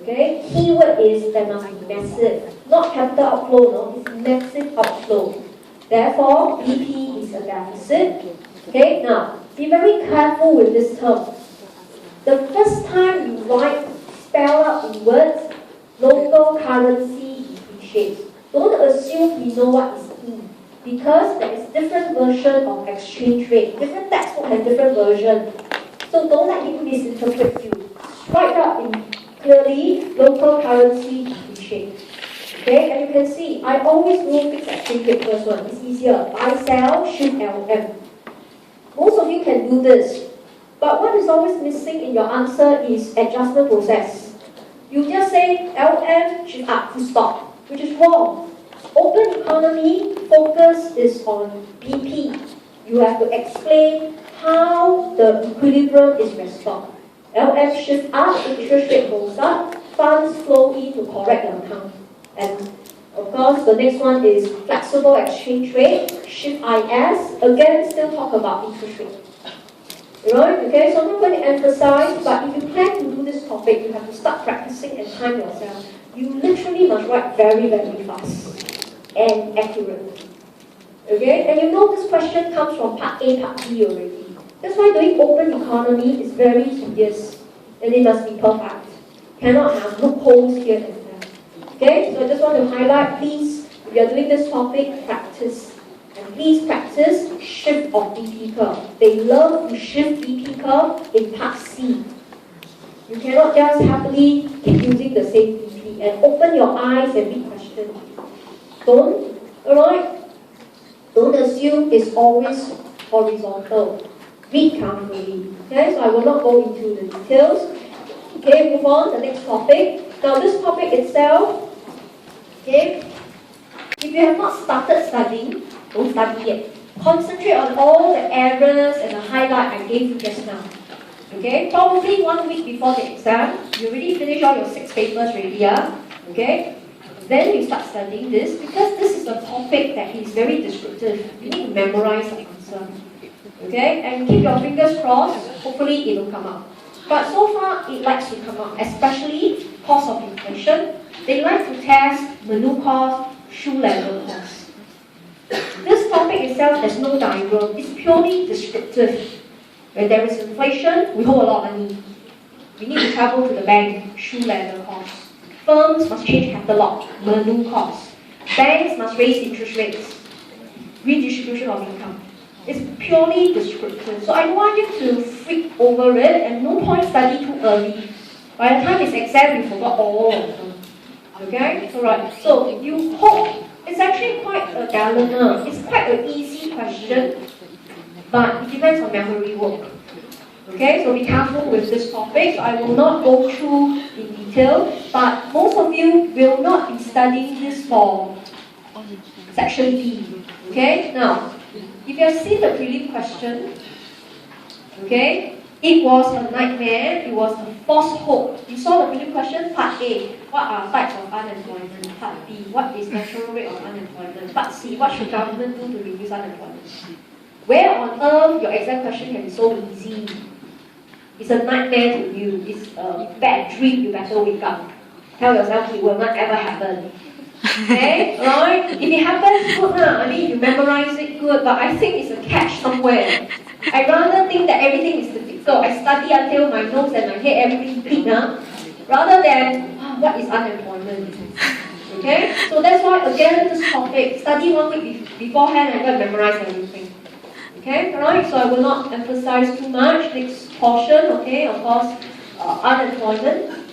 Okay, keyword is there must be massive, not capital outflow, no, it's massive outflow. Therefore, BP is a deficit. Okay, now be very careful with this term. The first time you write, spell out in words, local currency depreciates. Don't assume we know what is E, because there is different version of exchange rate. Different textbook has different version. So don't let people misinterpret you. Write out in clearly local currency depreciate. Okay, and you can see I always do fixed exchange rate first one. It's easier. Buy, sell, shift LM. Most of you can do this. But what is always missing in your answer is adjustment process. You just say LM shift up, full stop, which is wrong. Open economy focus is on BP. You have to explain how the equilibrium is restored. LM shift up, interest rate goes up, funds flow in to correct the account. And of course, the next one is flexible exchange rate, shift IS, again, still talk about interest rate. Right? Okay, so I'm not going to emphasize, but if you plan to do this topic, you have to start practicing and time yourself. You literally must write very, very fast and accurate. Okay, and you know this question comes from part A, part B already. That's why doing open economy is very tedious, and it must be perfect. Cannot have loopholes here and there. Okay, so I just want to highlight, please, if you are doing this topic, practice. And please practice shift of BP curve. They love to shift BP curve in part C. You cannot just happily keep using the same BP and open your eyes and read questions. Don't, alright? Don't assume it's always horizontal. Read carefully. Okay, so I will not go into the details. Okay, move on to the next topic. Now this topic itself, okay, if you have not started studying, don't study yet. Concentrate on all the errors and the highlight I gave you just now. Okay, probably 1 week before the exam, you already finish all your 6 papers already, yeah? Okay? Then you start studying this because this is a topic that is very descriptive. You need to memorize the answer. Okay? And keep your fingers crossed, hopefully it will come out. But so far, it likes to come out, especially cost of inflation. They like to test menu cost, shoe leather cost. This topic itself, there's no diagram. It's purely descriptive. When there is inflation, we hold a lot of money. We need to travel to the bank, shoe leather cost. Firms must change catalog, menu cost. Banks must raise interest rates, redistribution of income. It's purely descriptive. So I don't want you to freak over it, and no point study too early. By the time it's exam, you forgot all of them. Okay? Alright. So you hope it's actually quite a gallener. It's quite an easy question, but it depends on memory work. Okay, so be careful with this topic. So I will not go through in detail, but most of you will not be studying this for section B. Okay, now, if you have seen the prelim question, okay, it was a nightmare, it was a false hope. You saw the prelim question, part A, what are types of unemployment? Part B, what is natural rate of unemployment? Part C, what should government do to reduce unemployment? Where on earth your exam question can be so easy? It's a nightmare to you. It's a bad dream. You better wake up. Tell yourself it will not ever happen. Okay? Alright? If it happens, good lah. I mean, you memorize it, good. But I think it's a catch somewhere. I rather think that everything is difficult. I study until my nose and my head, everything bleed, rather than, what is unemployment? Okay? So that's why, again, this topic, study 1 week beforehand and go memorize everything. Okay, alright, so I will not emphasize too much. Next portion, okay, of course, unemployment.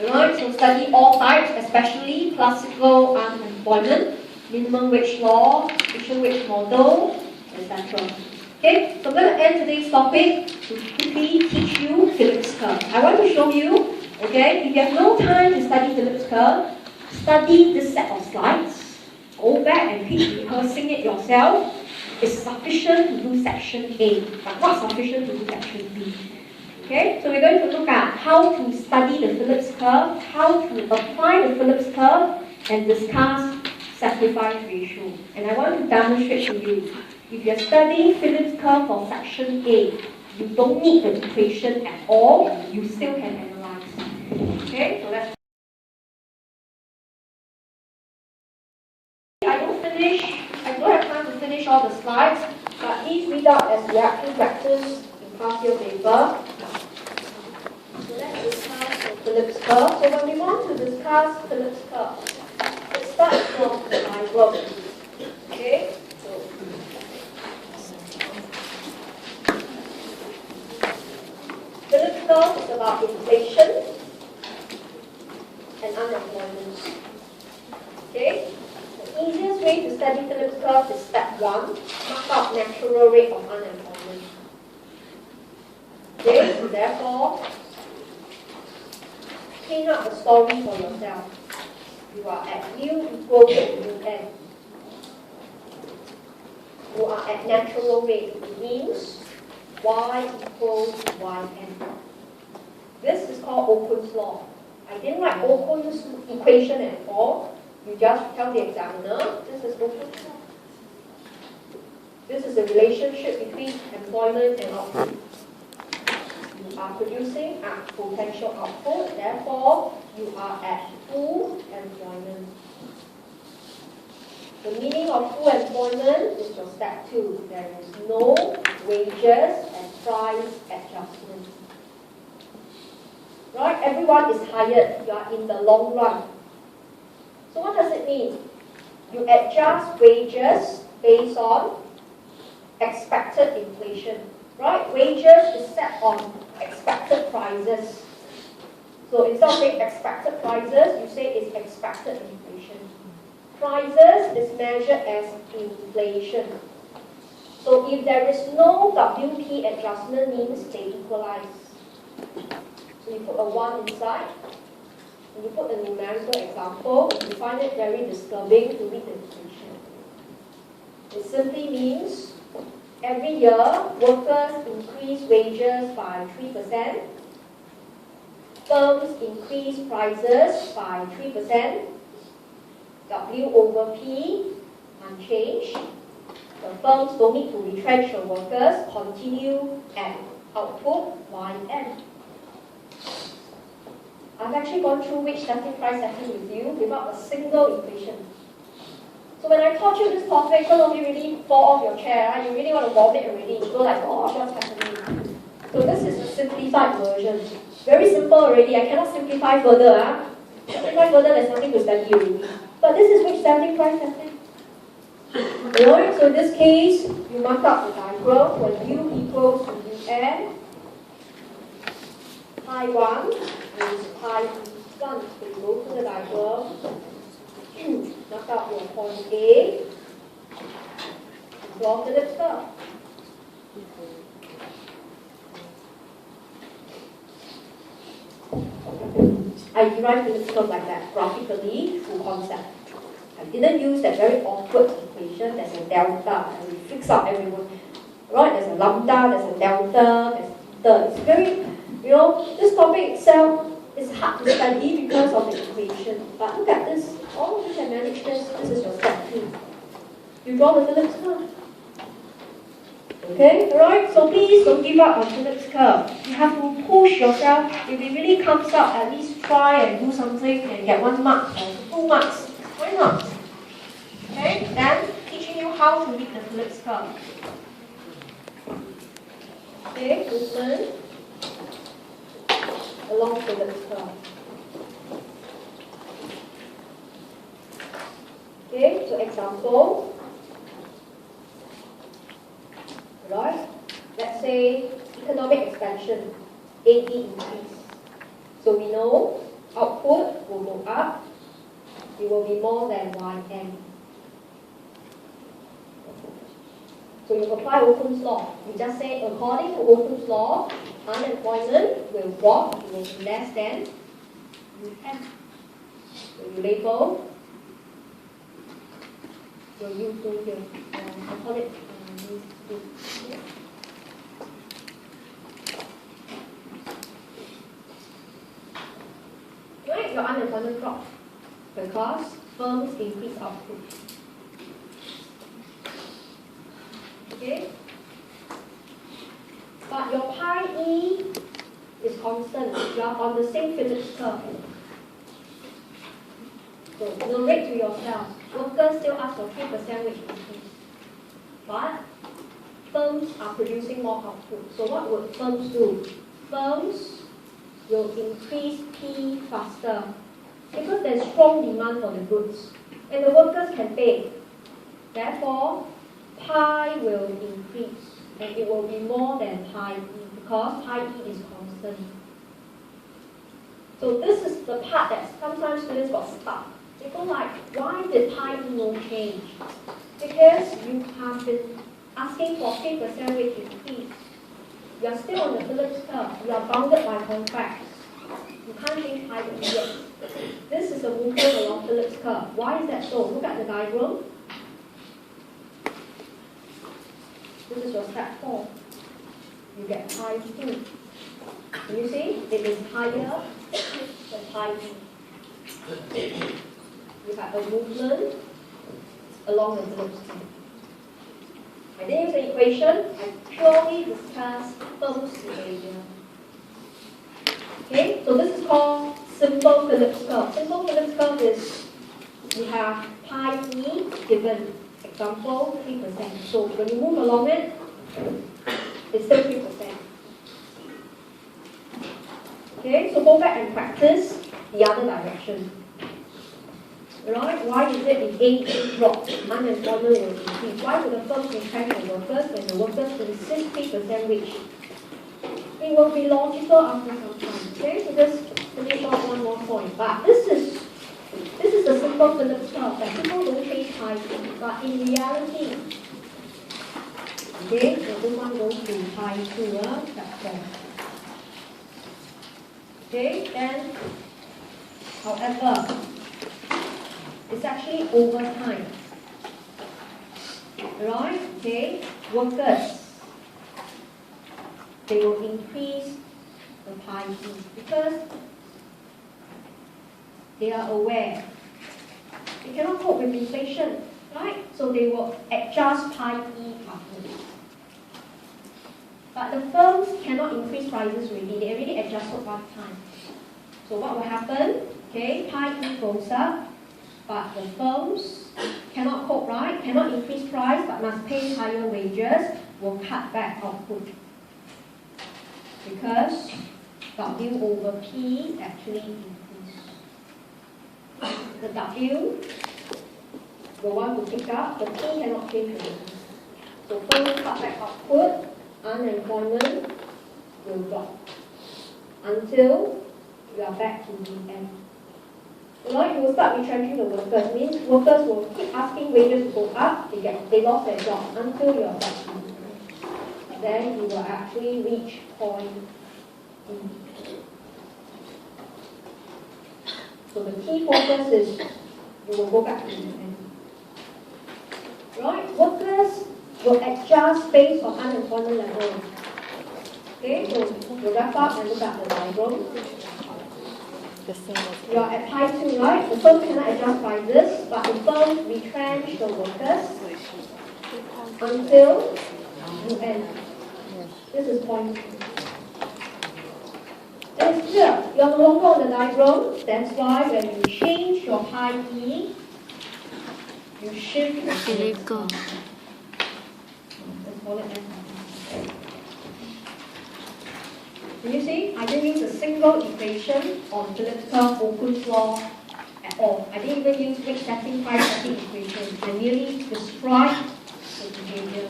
Alright, so study all types, especially classical unemployment, minimum wage law, official wage model, etc. Okay, so I'm going to end today's topic to quickly teach you Phillips curve. I want to show you, okay, if you have no time to study Phillips curve, study this set of slides, go back and keep rehearsing it yourself. It's sufficient to do section A, but not sufficient to do section B. Okay, so we're going to look at how to study the Phillips curve, how to apply the Phillips curve, and discuss sacrifice ratio. And I want to demonstrate to you, if you're studying Phillips curve for section A, you don't need the equation at all, you still can analyze. Okay, so let's I don't have time to finish all the slides, but please read out as we actually practice in past year paper. So let's discuss the Phillips curve. So when we want to discuss Phillips curve, it starts from the diagram. Okay? So Phillips curve is about inflation and unemployment. Okay? The easiest way to study Phillips curve is step 1, mark out natural rate of unemployment. Okay, so therefore, clean up the story for yourself. You are at U equal to UN. You are at natural rate. It means Y equals YN. This is called Okun's law. I didn't write Okun's equation at all. You just tell the examiner, this is Okun's law. This is the relationship between employment and output. You are producing at potential output, therefore you are at full employment. The meaning of full employment is your step 2. There is no wages and price adjustment. Right? Everyone is hired. You are in the long run. So what does it mean? You adjust wages based on expected inflation. Right? Wages is set on expected prices. So instead of saying expected prices, you say it's expected inflation. Prices is measured as inflation. So if there is no WP adjustment, means they equalize. So you put a 1 inside, and you put a numerical example, if you find it very disturbing to read the equation. It simply means Every year, workers increase wages by 3%. Firms increase prices by 3%. W over P, unchanged. The firms don't need to retrench the workers, continue at output YN. I've actually gone through wage starting price setting with you without a single equation. So when I taught you this topic, not only really fall off your chair, right? You really want to vomit already. You go like, oh, what's happening? So this is the simplified version. Very simple already. I cannot simplify further. Simplify further, there's nothing to study already. But this is wage starting price setting. Alright, so in this case, you mark up the diagram when U equals to UN. Pi 1 is pi 1. So you go to the diagram. Mark out your point A, draw the ellipse curve. I derived the ellipse curve like that, graphically, through concept. I didn't use that very awkward equation, there's a delta, and we fix out everyone. Right, there's a lambda, there's a delta, there's theta. It's very, this topic itself is hard to study because of the equation. But look at this. All of you can manage this. This is your step 2. You draw the Phillips curve. Okay, alright? So please don't give up on Phillips curve. You have to push yourself. If it really comes up, at least try and do something and get 1 mark or 2 marks. Why not? Okay, then teaching you how to read the Phillips curve. Okay, movement along Phillips curve. Okay, so example. Right? Let's say economic expansion, AE increase. So we know output will go up, it will be more than YN. So you apply Occam's law. We just say according to Occam's law, unemployment will drop, it will be less than UN. So you label your U2 here. I call it U2. Right, your unemployment drops because firms increase output. Okay? But your pi E is constant. You are on the same Phillips curve. So narrate to yourself. Workers still ask for 3% wage increase. But firms are producing more output. So what would firms do? Firms will increase P faster because there's strong demand for the goods. And the workers can pay. Therefore, pi will increase. And it will be more than pi E because pi E is constant. So this is the part that sometimes students got stuck. They go like, why did pi E no change? Because you have been asking for 3% wage increase. You are still on the Phillips curve. You are bounded by contracts. You can't change pi E yet. This is a movement along Phillips curve. Why is that so? Look at the diagram. This is your step 4. You get pi 2. You see, it is higher than pi E. You have a movement along the Phillips curve. I didn't use the equation, I purely discuss firm's behavior. Okay, so this is called simple Phillips curve. Simple Phillips curve is we have pi E given, example 3%. So when you move along it, it's still 3%. Okay, so go back and practice the other direction. Right? Why is it if AE drops, unemployment will increase? Why would the firms retrench the workers when the workers insist 3% wage? It will be logical after some time. Okay, so just finish off one more point. But this is a simple Phillips curve that people don't change pi E, but in reality, okay, so this one goes to pi 2, platform. Okay, then, however, it's actually over time. Right? Okay? workers, they will increase the pi e because they are aware they cannot cope with inflation, right? So they will adjust pi e upward. But the firms cannot increase prices already. They already adjusted one time. So what will happen? Okay, pi e goes up, but the firms cannot cope, right? Cannot increase price, but must pay higher wages, will cut back output. Because W over P actually increase. The W, the one who pick up, the P cannot change already. So firms cut back output, unemployment will drop until you are back to the end. Right, you will start retrenching the workers. Means workers will keep asking wages to go up. They lost their job until you are back to the end. Then you will actually reach point E. So the key focus is you will go back to the end. Right, workers will adjust based on unemployment level. Okay, so we'll wrap up and look at the diagram. The same as You are at pi 2, right? The firm cannot adjust prices, but the firm retrench the workers until you end. This is point 2. And it's clear, you are no longer on the diagram. That's why when you change your pi e, you shift the Philip go. Let's call it N. Do you see? I didn't use a single equation on Philip's curve Okun's law at all. I didn't even use rate setting, price setting equations. I merely described the behavior.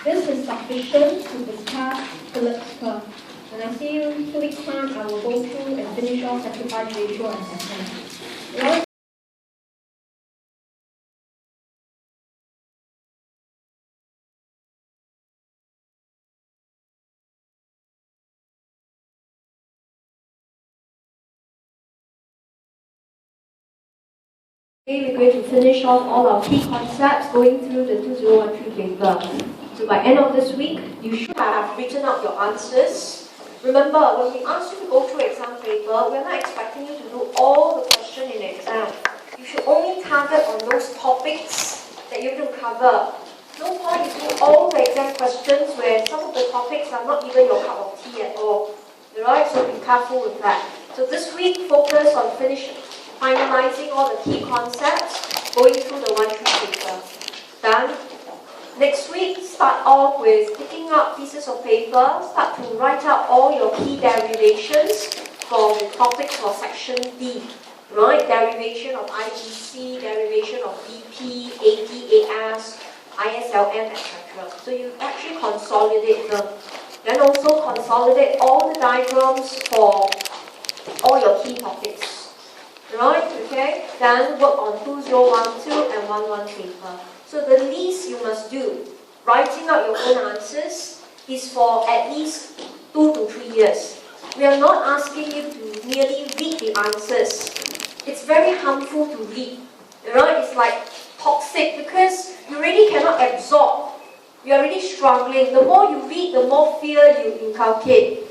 This is sufficient to discuss Philip's curve. When I see you 2 weeks' time, I will go through and finish off sacrifice ratio and assessment. Right? Today we're going to finish off all our key concepts going through the 2013 paper. So by end of this week, you should have written out your answers. Remember, when we ask you to go through exam paper, we're not expecting you to do all the question in exam. You should only target on those topics that you can cover. No point you do all the exam questions where some of the topics are not even your cup of tea at all. Alright, so be careful with that. So this week, focus on finalizing all the key concepts, going through the 1-3 paper. Done. Next week, start off with picking up pieces of paper, start to write out all your key derivations for the topics for section D. Right? Derivation of IBC, derivation of BP, ADAS, ISLM, etc. So you actually consolidate them. Then also consolidate all the diagrams for all your key topics. Right, okay? Then work on 2012 and 11 paper. So the least you must do, writing out your own answers, is for at least 2 to 3 years. We are not asking you to merely read the answers. It's very harmful to read. Right? It's like toxic because you really cannot absorb. You're already struggling. The more you read, the more fear you inculcate.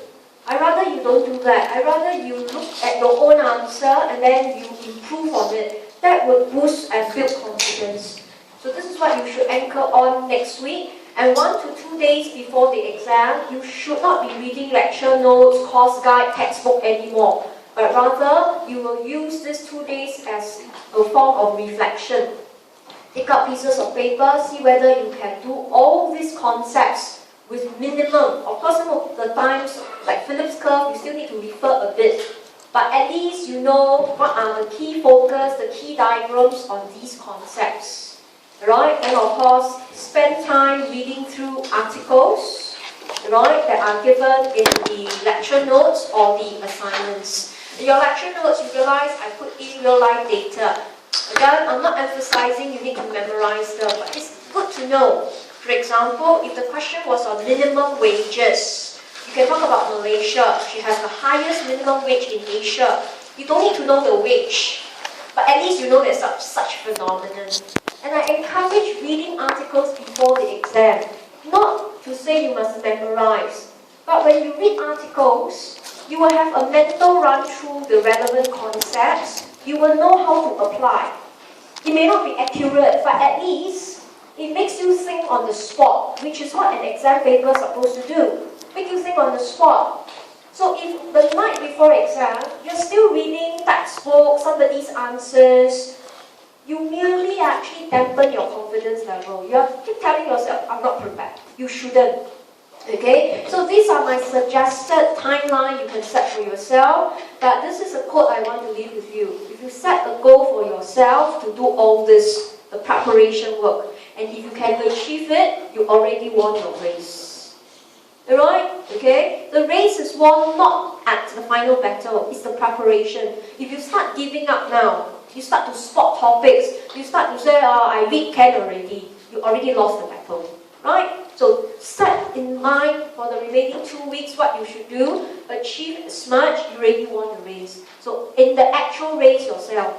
I'd rather you don't do that. I'd rather you look at your own answer and then you improve on it. That would boost and build confidence. So this is what you should anchor on next week. And 1 to 2 days before the exam, you should not be reading lecture notes, course guide, textbook anymore. But rather, you will use these 2 days as a form of reflection. Take out pieces of paper, see whether you can do all these concepts with minimum. Of course, some of the times, like Philip's curve, you still need to refer a bit. But at least you know what are the key focus, the key diagrams on these concepts. Right? And of course, spend time reading through articles, right, that are given in the lecture notes or the assignments. In your lecture notes, you realize I put in real-life data. Again, I'm not emphasizing you need to memorize them, but it's good to know. For example, if the question was on minimum wages, you can talk about Malaysia. She has the highest minimum wage in Asia. You don't need to know the wage, but at least you know there's such phenomenon. And I encourage reading articles before the exam. Not to say you must memorize, but when you read articles, you will have a mental run through the relevant concepts. You will know how to apply. It may not be accurate, but at least it makes you think on the spot, which is what an exam paper is supposed to do. Make you think on the spot. So if the night before exam, you're still reading textbook, somebody's answers, you merely actually dampen your confidence level. You keep telling yourself, I'm not prepared. You shouldn't. Okay? So these are my suggested timeline you can set for yourself. But this is a quote I want to leave with you. If you set a goal for yourself to do all this, the preparation work, and if you can achieve it, you already won your race. Alright? Okay? The race is won not at the final battle, it's the preparation. If you start giving up now, you start to spot topics, you start to say, I read 10 already, you already lost the battle. Right? So set in mind for the remaining 2 weeks what you should do, achieve as much, you already won the race. So in the actual race yourself,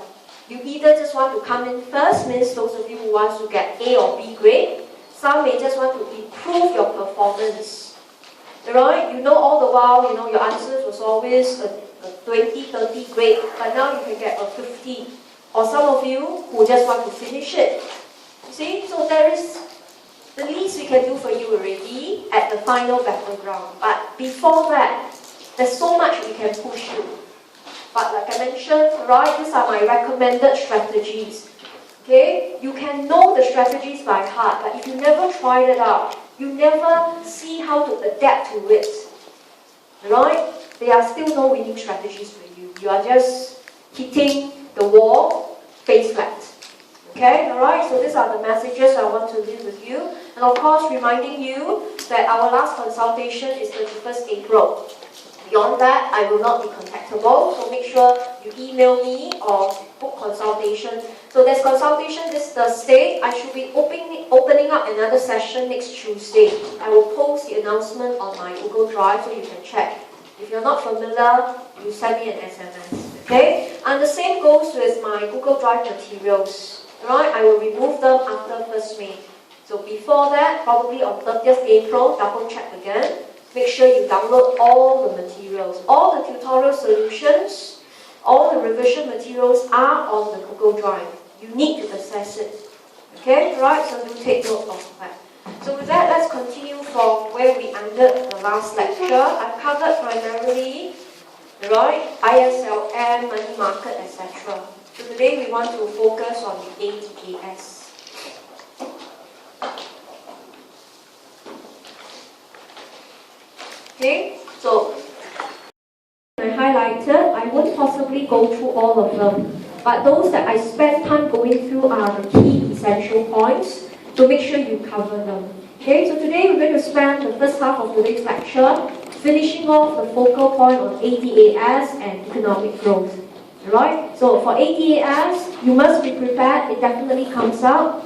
you either just want to come in first, means those of you who want to get A or B grade. Some may just want to improve your performance. Right? You know all the while, your answers was always a 20, 30 grade, but now you can get a 50. Or some of you who just want to finish it. You see? So there is the least we can do for you already at the final battleground. But before that, there's so much we can push you. But like I mentioned, right, these are my recommended strategies. Okay? You can know the strategies by heart, but if you never tried it out, you never see how to adapt to it. Right? There are still no winning strategies for you. You are just hitting the wall face flat. Okay, alright, so these are the messages I want to leave with you. And of course, reminding you that our last consultation is 31st April. Beyond that, I will not be contactable, so make sure you email me or book consultation. So there's consultation this Thursday. I should be opening up another session next Tuesday. I will post the announcement on my Google Drive so you can check. If you're not familiar, you send me an SMS. Okay? And the same goes with my Google Drive materials. Right? I will remove them after 1st May. So before that, probably on 30th April, double check again. Make sure you download all the materials. All the tutorial solutions, all the revision materials are on the Google Drive. You need to access it. Okay? Right? So do take note of that. So with that, let's continue from where we ended the last lecture. I've covered primarily, right, ISLM, money market, etc. So today we want to focus on the ADAS. Okay, so I highlighted, I won't possibly go through all of them, but those that I spend time going through are the key essential points, so make sure you cover them. Okay, so today we're going to spend the first half of today's lecture finishing off the focal point on ADAS and economic growth. Right? So for ADAS, you must be prepared. It definitely comes out,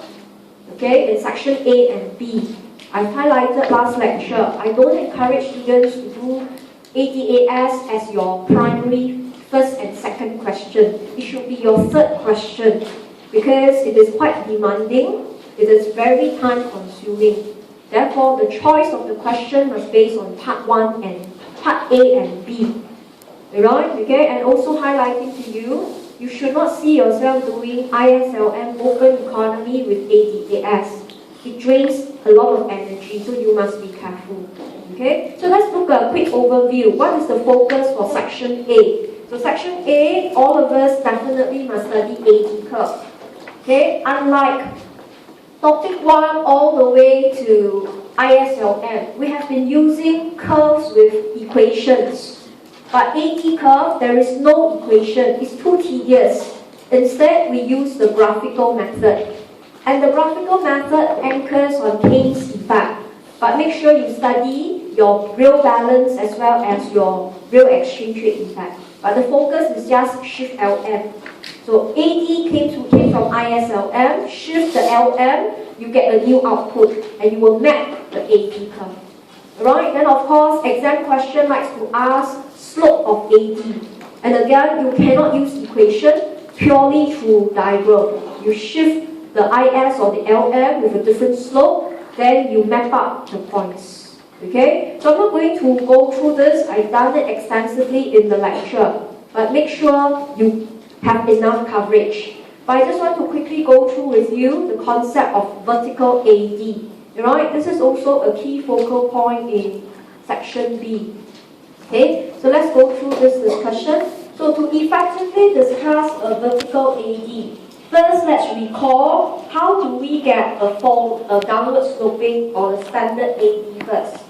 okay, in section A and B. I highlighted last lecture. I don't encourage students to do ADAS as your primary first and second question. It should be your third question because it is quite demanding. It is very time consuming. Therefore, the choice of the question must be based on part 1 and part A and B. Right? Okay, and also highlighting to you, you should not see yourself doing ISLM open economy with ADAS. It drains a lot of energy, so you must be careful. Okay, so let's look at a quick overview. What is the focus for section A? So section A, all of us definitely must study AD curve. Okay, unlike topic 1 all the way to ISLM, we have been using curves with equations. But AD curve, there is no equation. It's too tedious. Instead, we use the graphical method. And the graphical method anchors on Keynes' effect. But make sure you study your real balance as well as your real exchange rate effect. But the focus is just shift LM. So AD came from ISLM, shift the LM, you get a new output, and you will map the AD curve. Right? Then of course, exam question likes to ask slope of AD. And again, you cannot use equation purely through diagram. You shift the IS or the LM with a different slope, then you map out the points. Okay? So I'm not going to go through this. I've done it extensively in the lecture. But make sure you have enough coverage. But I just want to quickly go through with you the concept of vertical AD. Alright? This is also a key focal point in section B. Okay? So let's go through this discussion. So to effectively discuss a vertical AD, first let's recall how do we get a downward sloping or a standard AD first.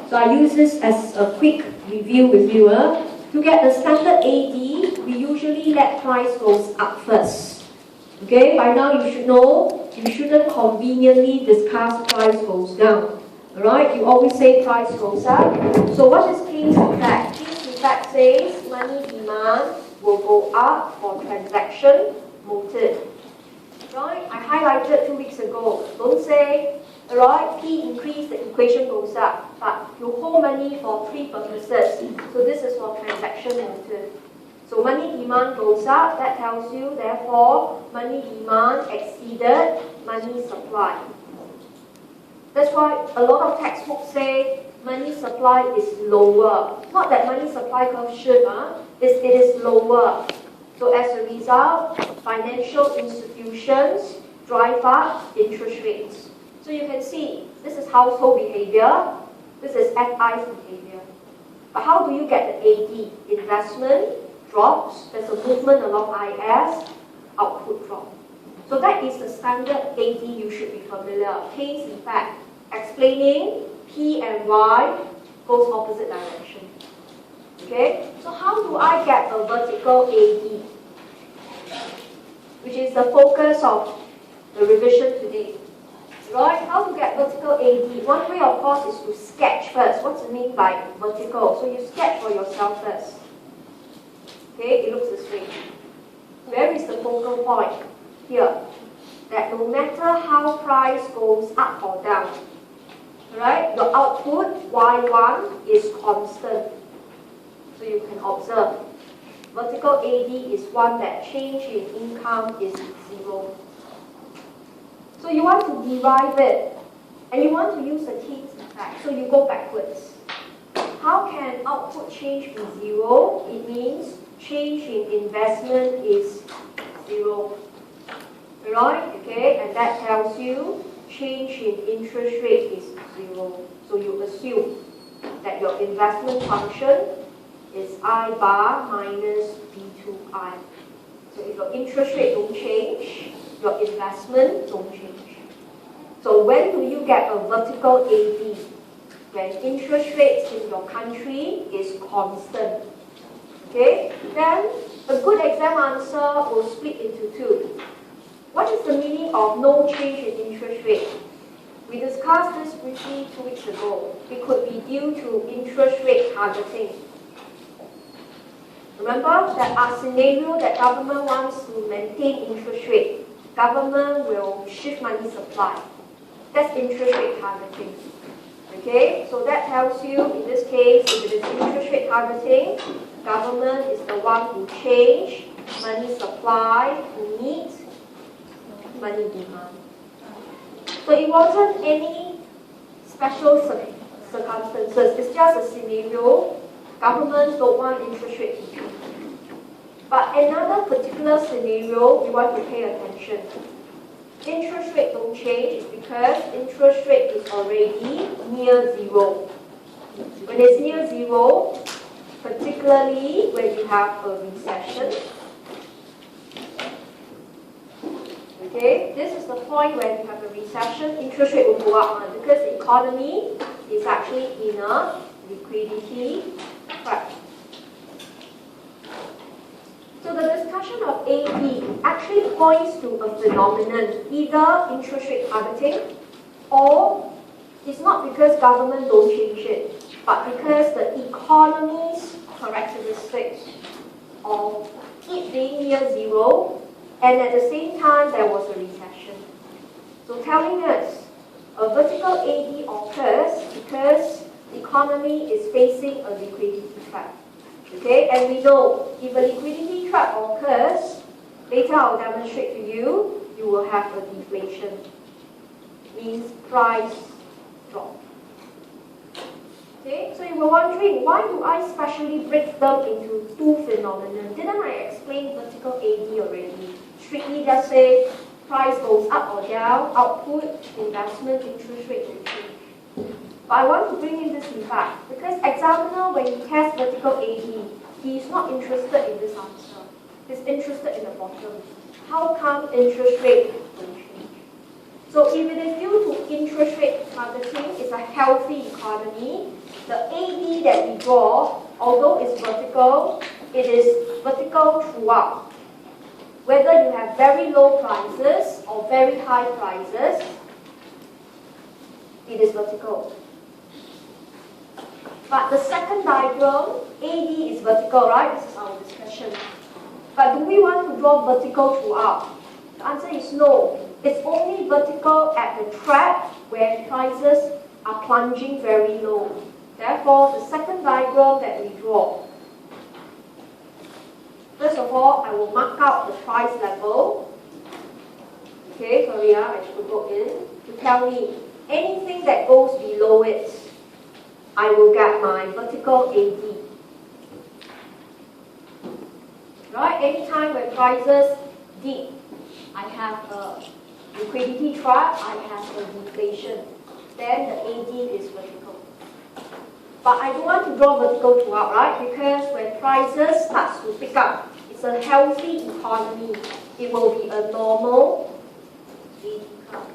So I use this as a quick review with you. To get the standard AD, we usually let price goes up first. Okay, by now you should know you shouldn't conveniently discuss price goes down. Alright, you always say price goes up. So what is Keynes effect? Keynes effect says money demand will go up for transaction motive. Right? I highlighted 2 weeks ago. Don't say, alright, P increase, the equation goes up. But you hold money for 3 purposes. So this is for transaction motive. So money demand goes up, that tells you, therefore, money demand exceeded money supply. That's why a lot of textbooks say money supply is lower. Not that money supply curve should, it is lower. So as a result, financial institutions drive up interest rates. So you can see, this is household behavior, this is FI's behavior. But how do you get the AD? Investment drops, there's a movement along IS, output drop. So that is the standard AD you should be familiar. Keynes effect, explaining P and Y goes opposite direction. Okay, so how do I get a vertical AD? Which is the focus of the revision today. Right, how to get vertical AD? One way, of course, is to sketch first. What's it mean by vertical? So you sketch for yourself first. Okay, it looks this way. Where is the focal point? Here. That no matter how price goes up or down, right, your output, Y1, is constant. So you can observe. Vertical AD is one that change in income is 0. So you want to derive it, and you want to use the Keynes effect, so you go backwards. How can output change be 0? It means change in investment is 0. Right? Okay, and that tells you change in interest rate is 0. So you assume that your investment function is I bar minus B2I. So if your interest rate don't change, your investment don't change. So when do you get a vertical AD? When interest rates in your country is constant. Okay? Then a good exam answer will split into 2. What is the meaning of no change in interest rate? We discussed this briefly 2 weeks ago. It could be due to interest rate targeting. Remember that our scenario that government wants to maintain interest rate. Government will shift money supply. That's interest rate targeting. Okay, so that tells you, in this case, if it is interest rate targeting, government is the one who change money supply to meet money demand. So it wasn't any special circumstances. It's just a scenario. Governments don't want interest rate to change. But another particular scenario we want to pay attention. Interest rate don't change because interest rate is already near 0. When it's near 0, particularly when you have a recession, okay, this is the point when you have a recession, interest rate will go up because the economy is actually in a liquidity trap. So the discussion of AD actually points to a phenomenon, either interest rate targeting, or it's not because government don't change it, but because the economy's characteristics of it being near 0, and at the same time there was a recession. So telling us a vertical AD occurs because the economy is facing a liquidity trap. Okay, and we know if a liquidity trap occurs, later I'll demonstrate to you, you will have a inflation. Means price drop. Okay, so you were wondering, why do I specially break them into two phenomena? Didn't I explain vertical AD already? Strictly just say price goes up or down, output, investment, interest rate will change. But I want to bring in this impact because examiner, when he tests vertical AD, he is not interested in this answer. He's interested in the bottom. How come interest rate will change? So if it is due to interest rate targeting, it's a healthy economy. The AD that we draw, although it's vertical, it is vertical throughout. Whether you have very low prices or very high prices, it is vertical. But the second diagram, AD is vertical, right? This is our discussion. But do we want to draw vertical throughout? The answer is no. It's only vertical at the trap where prices are plunging very low. Therefore, the second diagram that we draw. First of all, I will mark out the price level. Okay, sorry, I should go in to tell me anything that goes below it, I will get my vertical AD. Right? Anytime when prices dip, I have a liquidity trap, I have a deflation. Then the AD is vertical. But I don't want to draw vertical throughout, right? Because when prices starts to pick up, it's a healthy economy. It will be a normal AD curve.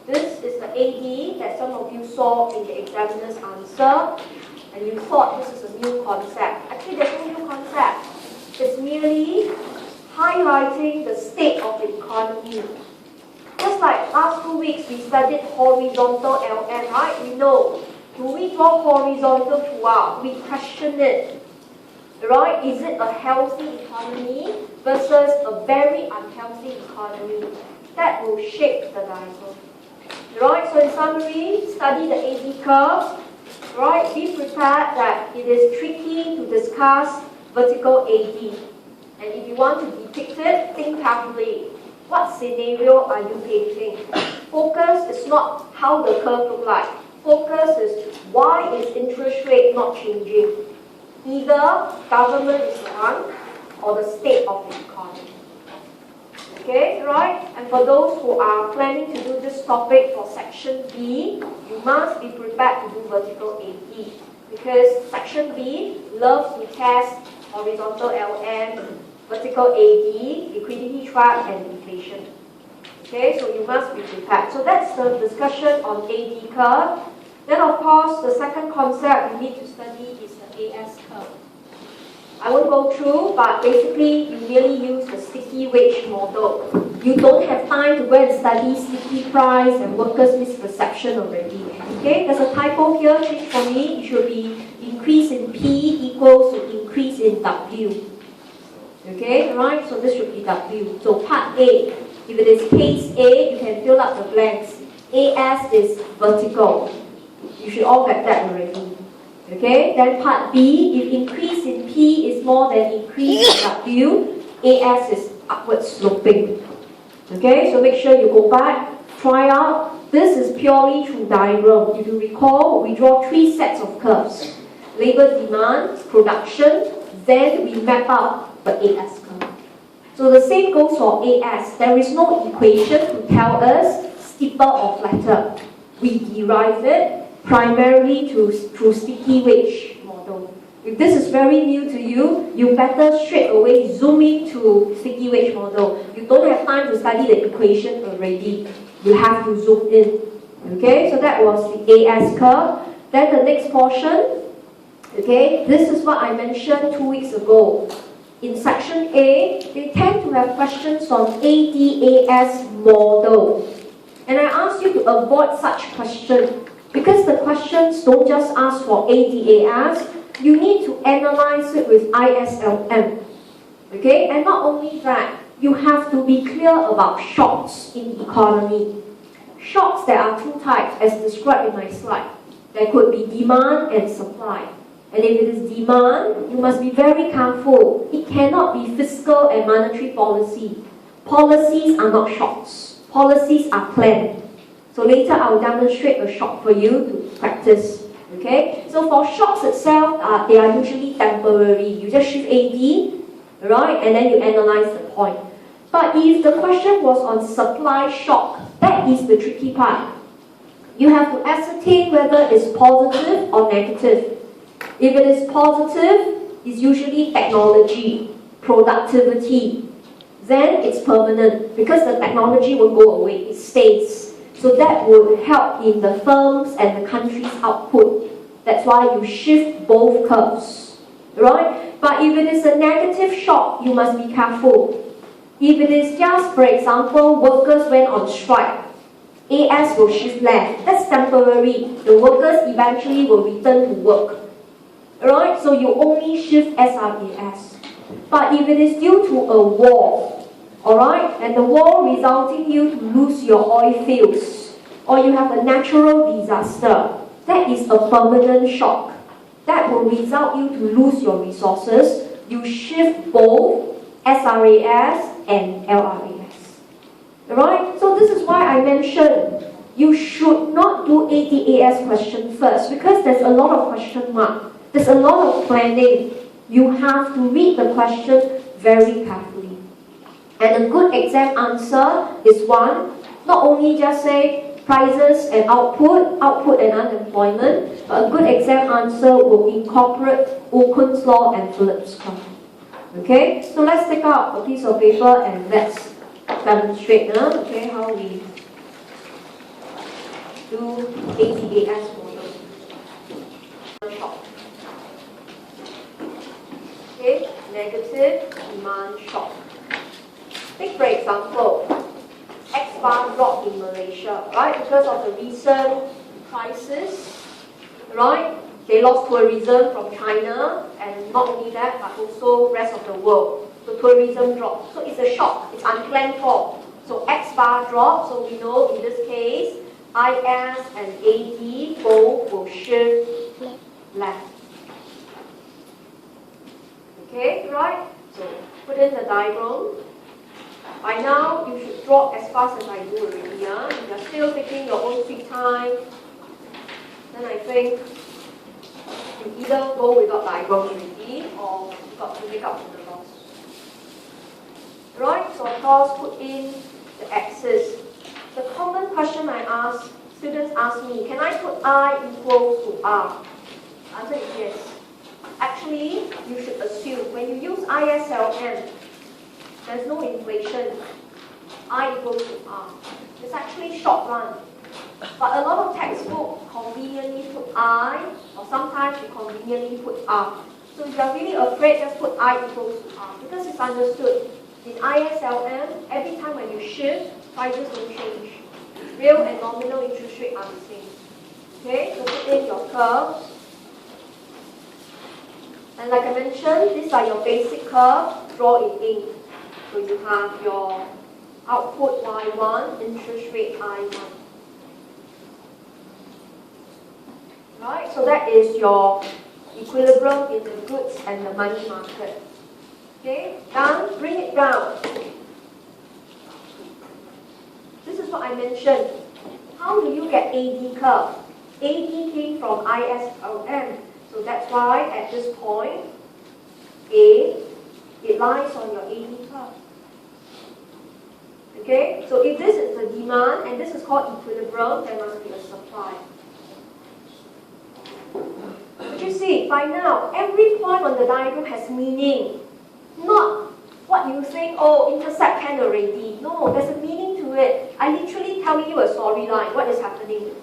This is the AD that some of you saw in the examiner's answer, and you thought this is a new concept. Actually, there's no new concept. It's merely highlighting the state of the economy. Just like last 2 weeks, we studied horizontal LM, right? We know, do we draw horizontal throughout? We question it, right? Is it a healthy economy versus a very unhealthy economy? That will shape the diagram. Right, so in summary, study the AD curve. Right, be prepared that it is tricky to discuss vertical AD. And if you want to depict it, think carefully. What scenario are you painting? Focus is not how the curve looks like. Focus is why is interest rate not changing? Either government is wrong or the state of the economy. Okay, right? And for those who are planning to do this topic for section B, you must be prepared to do vertical AD. Because section B loves to test horizontal LM, vertical AD, liquidity trap, and inflation. Okay, so you must be prepared. So that's the discussion on AD curve. Then of course, the second concept you need to study is the AS curve. I won't go through, but basically you really use the sticky wage model. You don't have time to go and study sticky price and workers' misperception already. Okay, there's a typo here, change for me. It should be increase in P equals to increase in W. Okay, right? So this should be W. So part A, if it is case A, you can fill up the blanks. AS is vertical. You should all get that already. Okay, then part B, if increase in P is more than increase in W, AS is upward sloping. Okay, so make sure you go back, try out. This is purely through diagram. If you recall, we draw 3 sets of curves. Labor demand, production, then we map out the AS curve. So the same goes for AS. There is no equation to tell us steeper or flatter. We derive it primarily through sticky wage model. If this is very new to you, you better straight away zoom into sticky wage model. You don't have time to study the equation already. You have to zoom in. Okay, so that was the AS curve. Then the next portion, okay, this is what I mentioned 2 weeks ago. In section A, they tend to have questions on ADAS model. And I asked you to avoid such questions. Because the questions don't just ask for ADAS, you need to analyze it with ISLM. Okay, and not only that, you have to be clear about shocks in the economy. Shocks, there are 2 types as described in my slide. There could be demand and supply. And if it is demand, you must be very careful. It cannot be fiscal and monetary policy. Policies are not shocks. Policies are planned. So later I'll demonstrate a shock for you to practice. Okay? So for shocks itself, they are usually temporary. You just shift AD, right? And then you analyze the point. But if the question was on supply shock, that is the tricky part. You have to ascertain whether it's positive or negative. If it is positive, it's usually technology, productivity. Then it's permanent because the technology will go away, it stays. So that would help in the firms and the country's output. That's why you shift both curves, right? But if it is a negative shock, you must be careful. If it is just, for example, workers went on strike, AS will shift left. That's temporary. The workers eventually will return to work. Alright, so you only shift SRAS. But if it is due to a war, alright, and the war resulting you to lose your oil fields, or you have a natural disaster, that is a permanent shock. That will result you to lose your resources. You shift both SRAS and LRAS. Alright? So this is why I mentioned you should not do ATAS question first because there's a lot of question mark. There's a lot of planning. You have to read the question very carefully. And a good exam answer is one, not only just say prices and output and unemployment, but a good exam answer will incorporate Okun's law and Phillips curve. Okay? So let's take out a piece of paper and let's demonstrate okay, how we do ATAS model. Shock. Okay, negative demand shock. Take for example, X bar drop in Malaysia, right? Because of the recent crisis, right? They lost tourism from China, and not only that, but also rest of the world. So tourism dropped. So it's a shock. It's unplanned for. So X bar drops. So we know in this case, IS and AD both will shift left. Okay, right? So put in the diagram. By now, you should drop as fast as I do already. Yeah? If you're still taking your own sweet time, then I think you either go without diagrams already or you've got to make up for the loss. Right, so of course put in the axis. The common question I ask, students ask me, can I put I equals to R? Answer is yes. Actually, you should assume when you use ISLM, there's no inflation. I equals to R. It's actually short run. But a lot of textbooks conveniently put I, or sometimes you conveniently put R. So if you're really afraid, just put I equals to R. Because it's understood. In ISLM, every time when you shift, prices don't change. Real and nominal interest rate are the same. Okay, so put in your curve. And like I mentioned, these are your basic curve, draw in ink. So you have your output Y1, interest rate I1. Right, so that is your equilibrium in the goods and the money market. Okay, done, bring it down. This is what I mentioned. How do you get AD curve? AD came from ISLM. So that's why at this point, A, it lies on your AD curve. Okay, so if this is the demand and this is called equilibrium, there must be a supply. But you see, by now, every point on the diagram has meaning. Not what you think, oh, intercept can already. No, there's a meaning to it. I literally telling you a storyline, what is happening.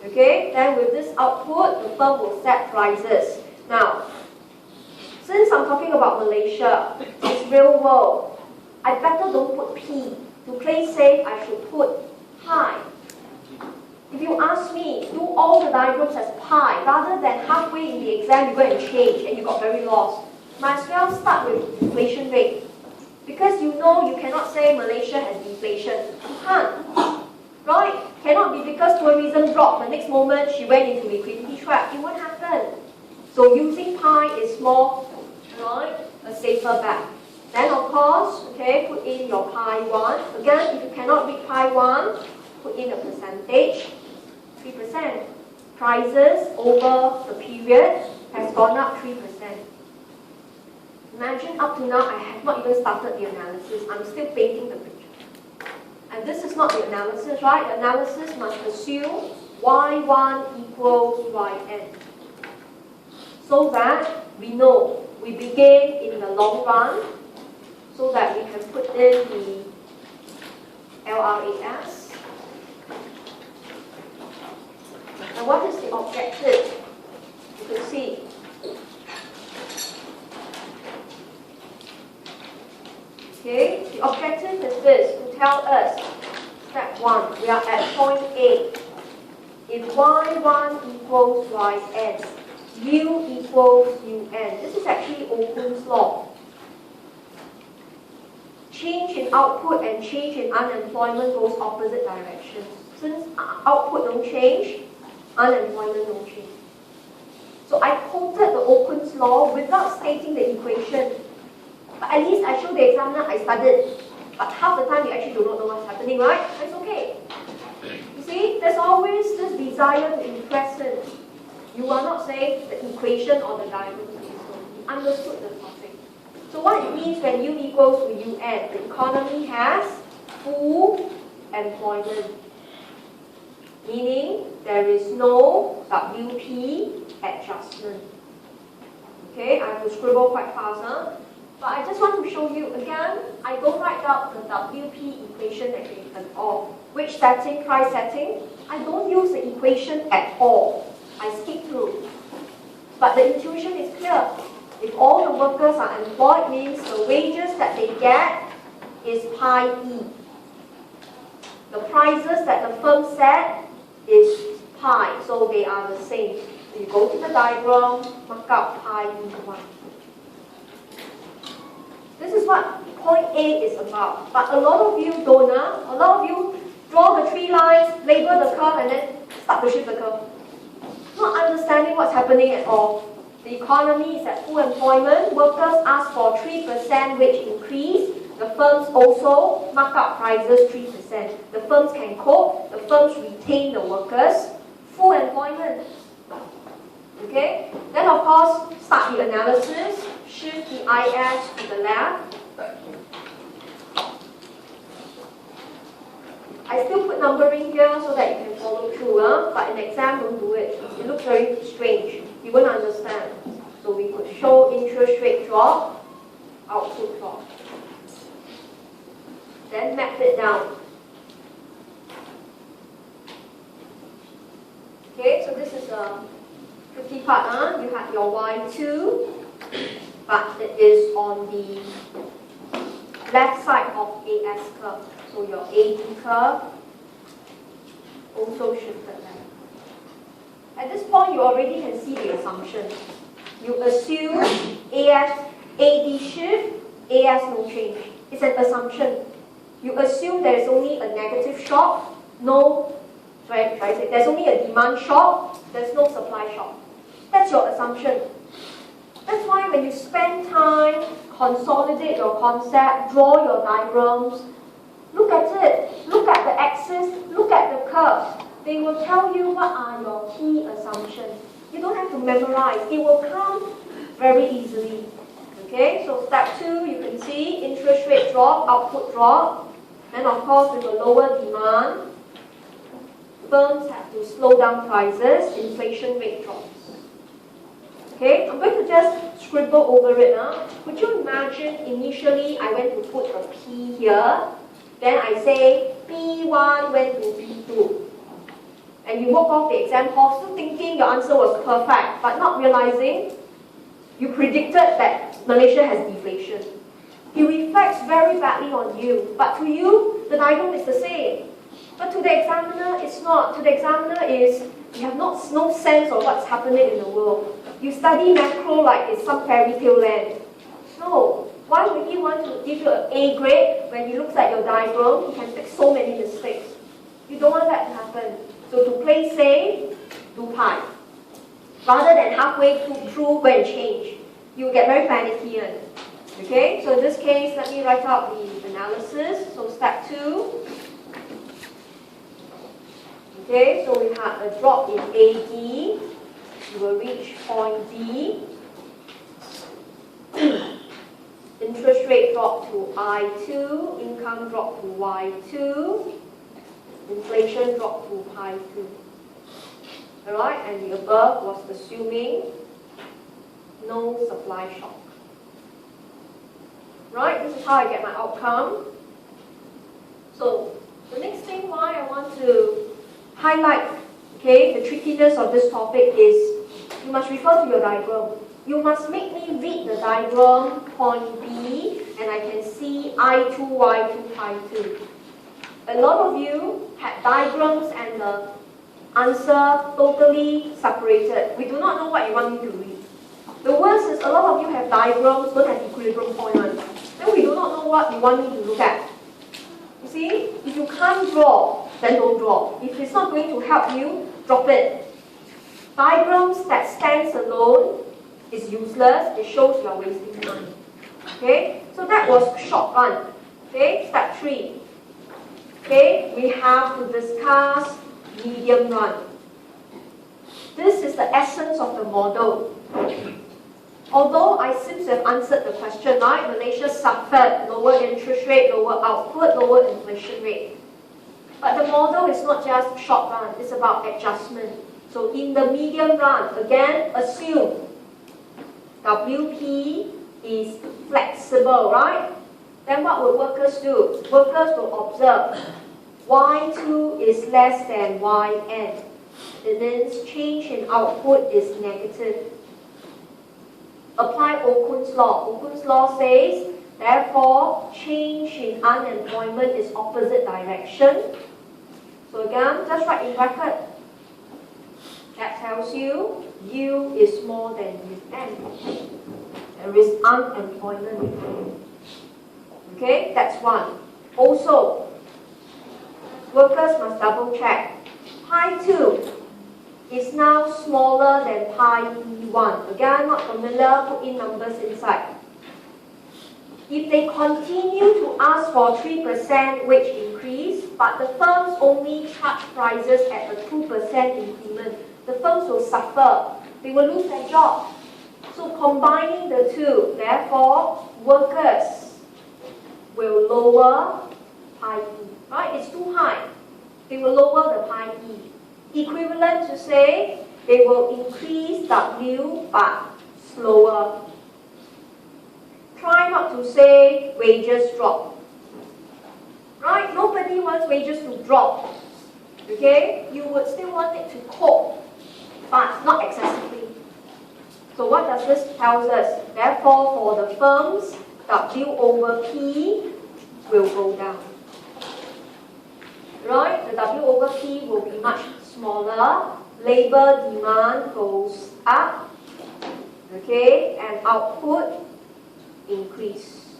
Okay, then with this output, the firm will set prices. Now, since I'm talking about Malaysia, it's real world, I better don't put P. To play safe, I should put pi. If you ask me, do all the diagrams as pi, rather than halfway in the exam you go and change and you got very lost. Might as well start with inflation rate. Because you know you cannot say Malaysia has deflation. You can't. Right? Cannot be because tourism dropped, the next moment she went into liquidity trap. It won't happen. So using pi is more, right, a safer bet. Then of course, okay, put in your pi 1. Again, if you cannot read pi 1, put in a percentage, 3%. Prices over the period has gone up 3%. Imagine up to now, I have not even started the analysis. I'm still painting the picture. And this is not the analysis, right? The analysis must assume y1 equals yn. So that we know we begin in the long run, so that we can put in the LRAS. And what is the objective? You can see. Okay, the objective is this, to tell us, step 1, we are at point A. If y1 equals yn, u equals un. This is actually Okun's law. Change in output and change in unemployment goes opposite directions. Since output don't change, unemployment don't change. So I quoted the Okun's law without stating the equation. But at least I showed the examiner I studied. But half the time you actually do not know what's happening, right? That's okay. You see, there's always this desire to impress him. You are not saying the equation or the diagram. You understood the topic. So what it means when U equals to UN, the economy has full employment. Meaning there is no WP adjustment. Okay, I have to scribble quite fast, huh? But I just want to show you again, I don't write out the WP equation again at all. Which setting, price setting? I don't use the equation at all. I skip through. But the intuition is clear. If all the workers are employed, means the wages that they get is pi E. The prices that the firm set is pi, so they are the same. So you go to the diagram, mark out pi E1. This is what point A is about. But a lot of you don't know. A lot of you draw the 3 lines, label the curve, and then start to shift the curve. Not understanding what's happening at all. The economy is at full employment. Workers ask for 3% wage increase. The firms also mark up prices 3%. The firms can cope. The firms retain the workers. Full employment. Okay? Then of course, start the analysis. Shift the IS to the left. I still put numbering here so that you can follow through, but in exam, don't do it. It looks very strange. You won't understand. So we could show interest rate drop, output drop. Then map it down. Okay, so this is a tricky part. You have your Y2, but it is on the left side of AS curve. So your AD curve also shifted left. At this point, you already can see the assumption. You assume AD shift, AS no change. It's an assumption. You assume there is only a negative shock, there's only a demand shock, there's no supply shock. That's your assumption. That's why when you spend time, consolidate your concept, draw your diagrams, look at it, look at the axis, look at the curve. They will tell you what are your key assumptions. You don't have to memorize. It will come very easily. Okay, so step 2, you can see interest rate drop, output drop. And of course, with a lower demand, firms have to slow down prices, inflation rate drops. Okay, I'm going to just scribble over it. Could you imagine initially I went to put a P here, then I say P1 went to P2. And you walk off the exam hall still thinking your answer was perfect, but not realizing you predicted that Malaysia has deflation. It reflects very badly on you, but to you, the diagram is the same. But to the examiner, it's not. To the examiner is, you have no sense of what's happening in the world. You study macro like it's some fairy tale land. No. Why would he want to give you an A grade when he looks at your diagram? He can make so many mistakes. You don't want that to happen. So to play safe, do pi. Rather than halfway through go and change. You will get very panicky. Okay, so in this case, let me write out the analysis. So step 2. Okay, so we had a drop in AD. You will reach point D. Interest rate dropped to I2. Income dropped to Y2. Inflation dropped to pi 2. Alright, and the above was assuming no supply shock. Right, this is how I get my outcome. So, the next thing why I want to highlight, okay, the trickiness of this topic is you must refer to your diagram. You must make me read the diagram, point B, and I can see I2, Y2, pi 2. A lot of you had diagrams and the answer totally separated. We do not know what you want me to read. The worst is a lot of you have diagrams, don't have equilibrium point one. Then we do not know what you want me to look at. You see, if you can't draw, then don't draw. If it's not going to help you, drop it. Diagrams that stands alone is useless. It shows you are wasting time. Okay, so that was short run. Okay, step 3. Okay, we have to discuss medium run. This is the essence of the model. Although I seem to have answered the question, right? Malaysia suffered lower interest rate, lower output, lower inflation rate. But the model is not just short run, it's about adjustment. So in the medium run, again, assume WP is flexible, right? Then what will workers do? Workers will observe Y2 is less than Yn. It means change in output is negative. Apply Okun's law. Okun's law says, therefore, change in unemployment is opposite direction. So again, just write in bracket. That tells you U is more than UN. There is unemployment. Okay, that's one. Also, workers must double check. Pi 2 is now smaller than pi E1. Again, not familiar, put in numbers inside. If they continue to ask for 3% wage increase, but the firms only charge prices at a 2% increment, the firms will suffer. They will lose their job. So combining the two, therefore, workers will lower pi E. Right? It's too high. They will lower the pi E. Equivalent to say, they will increase W but slower. Try not to say wages drop. Right? Nobody wants wages to drop. Okay? You would still want it to cope, but not excessively. So what does this tell us? Therefore, for the firms, W over P will go down. Right? The W over P will be much smaller. Labor demand goes up. Okay? And output increase.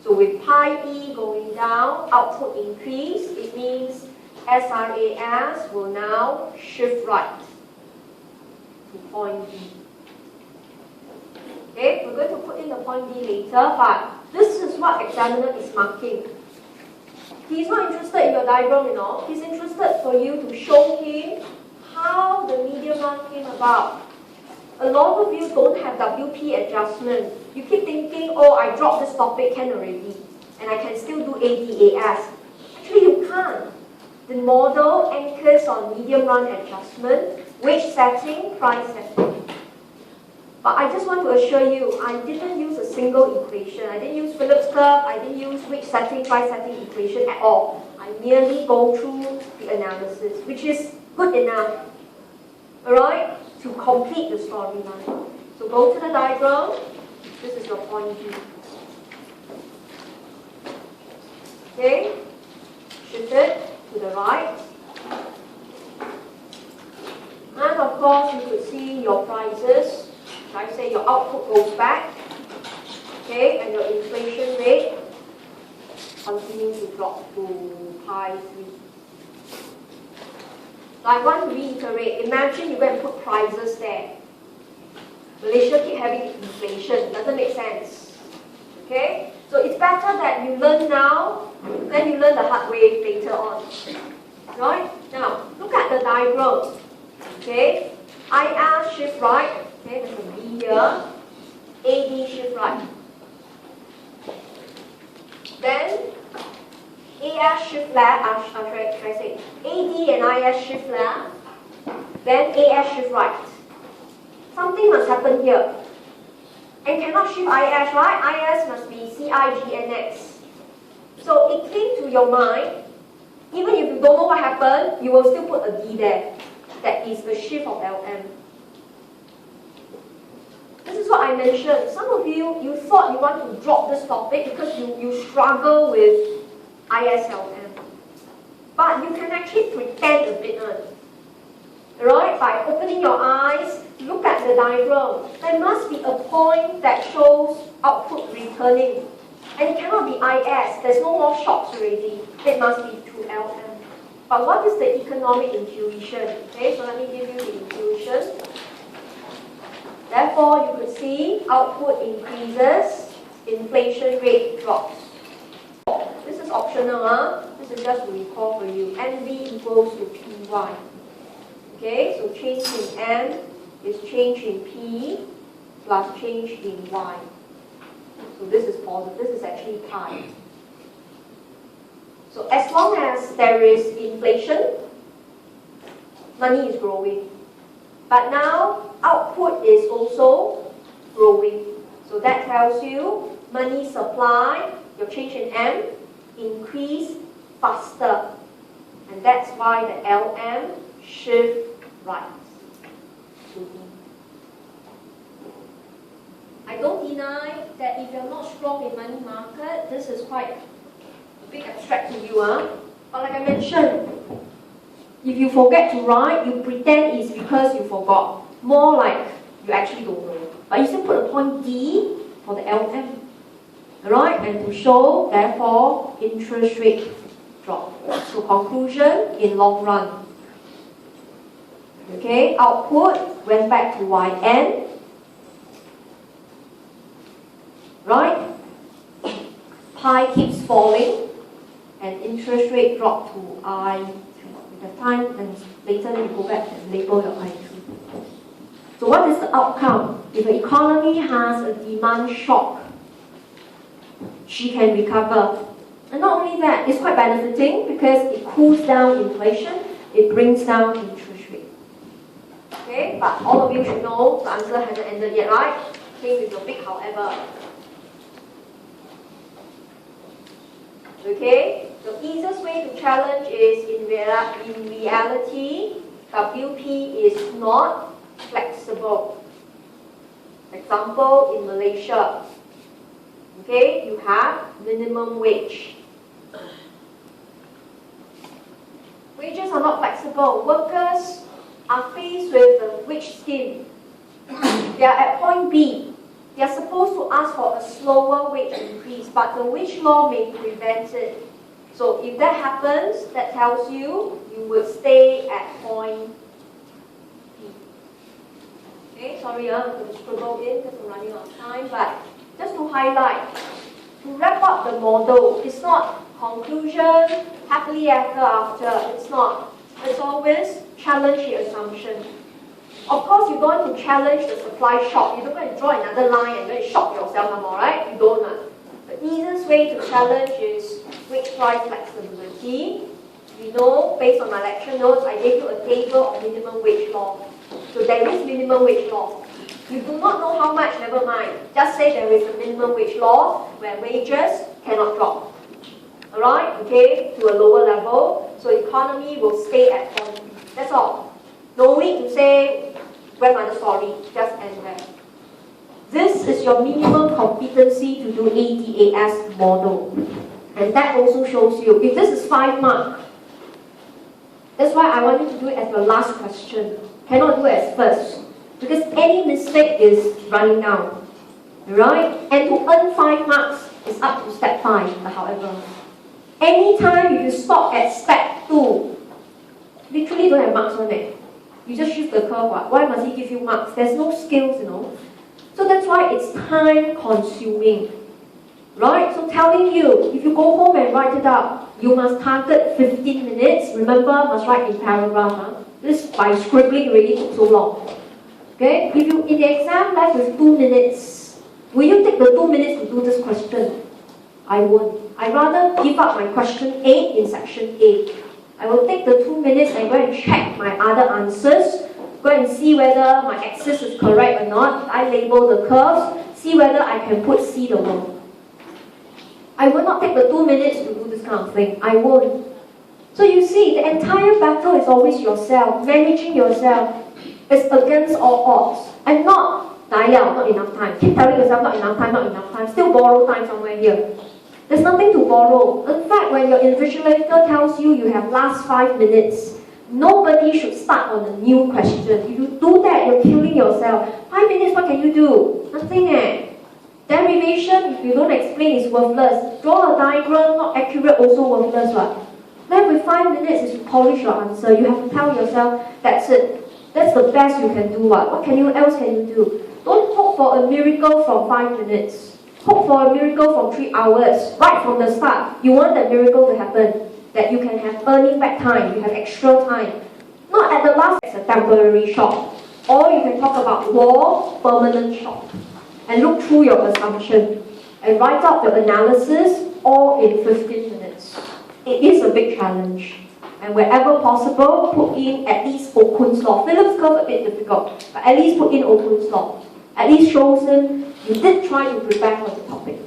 So with pi E going down, output increase, it means SRAS will now shift right to point D. Okay, we're going to put in the point D later, but this is what examiner is marking. He's not interested in your diagram, you know. He's interested for you to show him how the medium run came about. A lot of you don't have WP adjustment. You keep thinking, oh, I dropped this topic, can already, and I can still do ADAS. Actually, you can't. The model anchors on medium run adjustment, wage setting, price setting. But I just want to assure you, I didn't use a single equation. I didn't use Phillips curve. I didn't use wage setting, price setting equation at all. I merely go through the analysis, which is good enough, alright, to complete the storyline. So go to the diagram. This is your point D. Okay, shift it to the right. And of course, you could see your prices. I say your output goes back, okay, and your inflation rate continues to drop to pi 3. So I want to reiterate, imagine you go and put prices there. Malaysia keep having inflation, doesn't make sense. Okay? So it's better that you learn now than you learn the hard way later on. Right? Now, look at the diagram. Okay? IR shift right. Okay, there's a B here. AD shift right. Then AS shift left, should I say AD and IS shift left, then AS shift right. Something must happen here. And cannot shift IS, right? IS must be CIGNX. So it came to your mind, even if you don't know what happened, you will still put a D there. That is the shift of LM. This is what I mentioned. Some of you thought you want to drop this topic because you struggle with ISLM. But you can actually pretend a bit. Right? By opening your eyes, look at the diagram. There must be a point that shows output returning. And it cannot be IS. There's no more shocks already. It must be to LM. But what is the economic intuition? Okay, so let me give you the intuition. Therefore, you could see output increases, inflation rate drops. This is optional, This is just to recall for you. MV equals to PY. Okay, so change in M is change in P plus change in Y. So this is positive. This is actually pi. So as long as there is inflation, money is growing. But now output is also growing. So that tells you money supply, your change in M, increase faster. And that's why the LM shift right. I don't deny that if you're not strong in money market, this is quite a big abstract to you. But like I mentioned, if you forget to write, you pretend it's because you forgot. More like you actually don't know. But you still put a point D for the LM. Alright? And to show, therefore, interest rate drop. So conclusion, in long run. Okay, output went back to YN. Right? Pi keeps falling. And interest rate dropped to I. The time, and later you go back and label your I2. So what is the outcome? If the economy has a demand shock, she can recover. And not only that, it's quite benefiting because it cools down inflation, it brings down interest rate. Okay, but all of you should know the answer hasn't ended yet, right? Okay, with your big however. Okay, the easiest way to challenge is in reality, WP is not flexible. Example, in Malaysia, okay, you have minimum wage. Wages are not flexible. Workers are faced with the wage scheme. They are at point B. They are supposed to ask for a slower wage increase, but the wage law may prevent it. So if that happens, that tells you would stay at point P. Okay, sorry, I'm going to scribble in because I'm running out of time, but just to highlight, to wrap up the model, it's not conclusion, happily ever after, it's not. It's always challenge the assumption. Of course, you don't want to challenge the supply shock. You don't want to draw another line and then shock yourself no more, right? You don't. The easiest way to challenge is wage price flexibility. We know, based on my lecture notes, I gave you a table of minimum wage law. So there is minimum wage law. You do not know how much, never mind. Just say there is a minimum wage law where wages cannot drop. Alright? Okay? To a lower level. So economy will stay at point. That's all. No need to say grandmother story, just end there. This is your minimum competency to do ADAS model. And that also shows you, if this is 5 marks, that's why I want you to do it as your last question. Cannot do it as first. Because any mistake is running down. Right? And to earn 5 marks is up to step 5, however. Anytime you stop at step 2, literally don't have marks on it. You just shift the curve. Why must he give you marks? There's no skills, So that's why it's time consuming. Right? So telling you, if you go home and write it up, you must target 15 minutes. Remember, must write in paragraph. Huh? This by scribbling really took so long. Okay? If you in the exam left with 2 minutes, will you take the 2 minutes to do this question? I won't. I rather give up my question A in section A. I will take the 2 minutes and go and check my other answers, go and see whether my axis is correct or not. I label the curves, see whether I can put C the word. I will not take the 2 minutes to do this kind of thing. I won't. So you see, the entire battle is always yourself, managing yourself. It's against all odds. And not enough time. Keep telling yourself not enough time. Still borrow time somewhere here. There's nothing to borrow. In fact, when your invigilator tells you you have last 5 minutes, nobody should start on a new question. If you do that, you're killing yourself. 5 minutes, what can you do? Nothing Derivation, if you don't explain, is worthless. Draw a diagram, not accurate, also worthless. Right? Then with 5 minutes is to polish your answer. You have to tell yourself, that's it. That's the best you can do. What else can you do? Don't hope for a miracle from 5 minutes. Hope for a miracle from 3 hours. Right from the start, you want that miracle to happen. That you can have earning back time, you have extra time. Not at the last, it's a temporary shock. Or you can talk about war, permanent shock. And look through your assumption. And write up the analysis all in 15 minutes. It is a big challenge. And wherever possible, put in at least Okun's law. Phillips curve a bit difficult, but at least put in Okun's law. At least shows him you did try to prepare for the topic.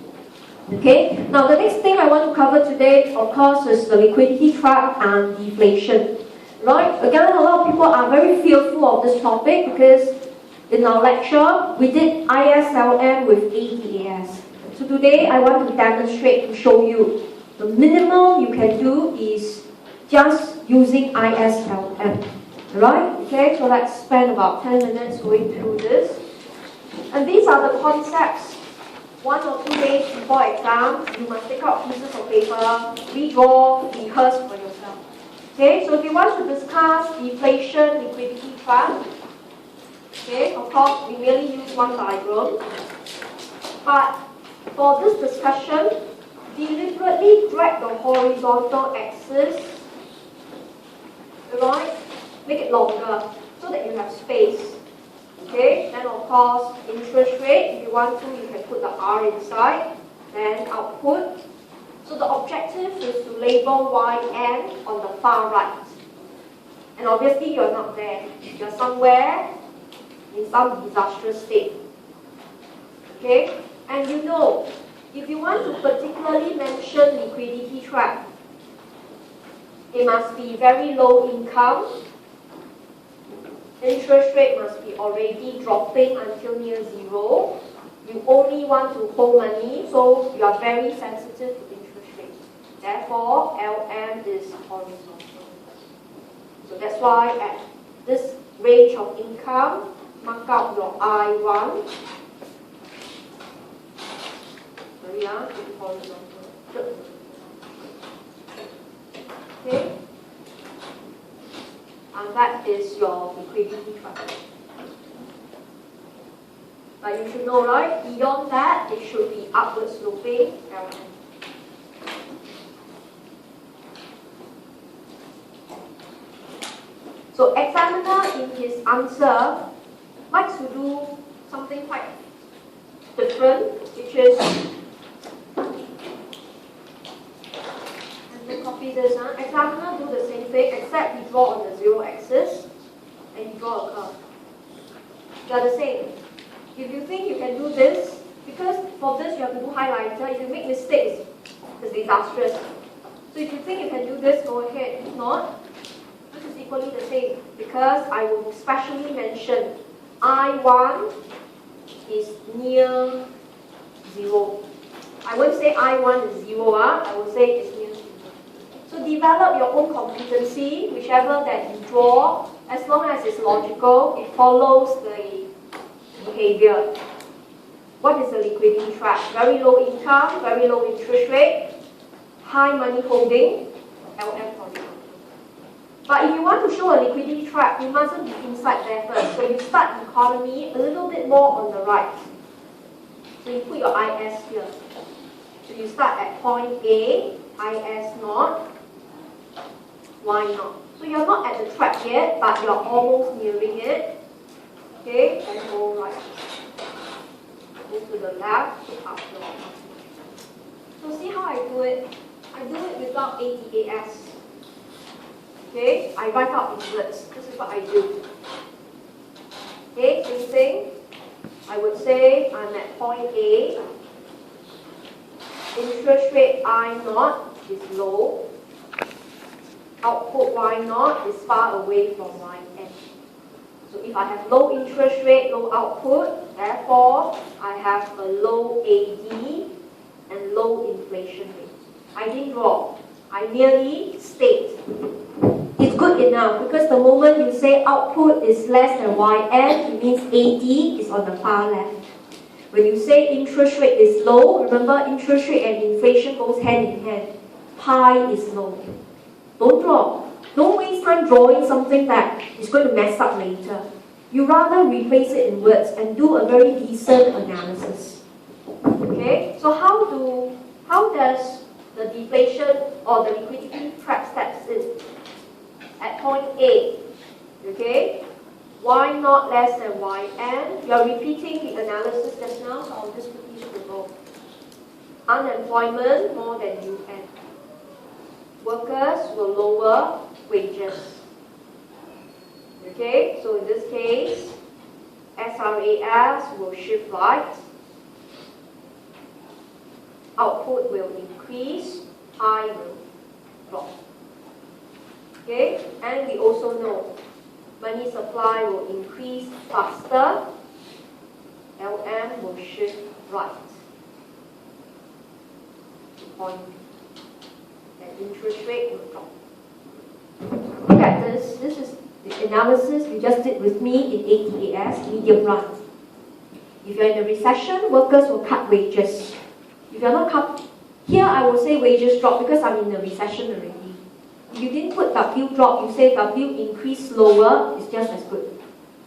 Okay? Now the next thing I want to cover today, of course, is the liquidity trap and deflation. Right? Again, a lot of people are very fearful of this topic because in our lecture, we did ISLM with ADAS. So today, I want to demonstrate to show you the minimum you can do is just using ISLM. Right? Okay, so let's spend about 10 minutes going through this. And these are the concepts. 1 or 2 days before exam, you must take out pieces of paper, redraw, rehearse for yourself. Okay, so if you want to discuss deflation, liquidity trap, okay, of course, we merely use one diagram. But for this discussion, deliberately drag the horizontal axis, right? Make it longer so that you have space. Okay, then of course, interest rate, if you want to, you can put the R inside, then output. So the objective is to label YN on the far right. And obviously, you're not there. You're somewhere in some disastrous state. Okay? And you know, if you want to particularly mention liquidity trap, it must be very low income, interest rate must be already dropping until near zero, you only want to hold money, so you are very sensitive to interest rate. Therefore, LM is horizontal. So that's why at this range of income, mark out your I1. Sorry, it's horizontal. Okay? And that is your liquidity trap. But you should know, right? Beyond that, it should be upward sloping LM. So examiner in his answer likes to do something quite different, which is, and then copy this, examiner do the same thing except he draw on the zero axis and he draw a curve. They are the same. If you think you can do this, because for this you have to do highlighter, if you make mistakes, it's disastrous. So if you think you can do this, go ahead. If not, this is equally the same, because I will specially mention I1 is near 0. I won't say I1 is 0, I will say it's near 0. So develop your own competency, whichever that you draw, as long as it's logical, it follows the behavior. What is the liquidity trap? Very low income, very low interest rate, high money holding, LM horizontal. But if you want to show a liquidity trap, you mustn't be inside there first. So you start economy a little bit more on the right. So you put your IS here. So you start at point A, IS naught, Y naught. So you're not at the track yet, but you're almost nearing it. Okay, and go right. Move to the left, up the right. So see how I do it? I do it without ADAS. Okay, I write out in words. This is what I do. Okay, same thing. I would say I'm at point A. Interest rate I naught is low. Output Y naught is far away from YN. So if I have low interest rate, low output, therefore I have a low AD and low inflation rate. I didn't draw. I merely state. It's good enough because the moment you say output is less than YN, it means AD is on the far left. When you say interest rate is low, remember interest rate and inflation goes hand in hand. Pi is low. Don't draw. Don't waste time drawing something that is going to mess up later. You rather replace it in words and do a very decent analysis. Okay? So how does the deflation or the liquidity trap steps in? At point A, okay? Y naught less than YN. You are repeating the analysis just now, so I'll just quickly scribble. Unemployment more than UN. Workers will lower wages. Okay, so in this case, SRAS will shift right. Output will increase, pi will drop. Okay, and we also know money supply will increase faster, LM will shift right to point B, and interest rate will drop. Look at this. This is the analysis you just did with me in ATAS, medium run. If you're in a recession, workers will cut wages. If you're not cut, here I will say wages drop because I'm in a recession already. If you didn't put W drop, you say W increase slower, it's just as good.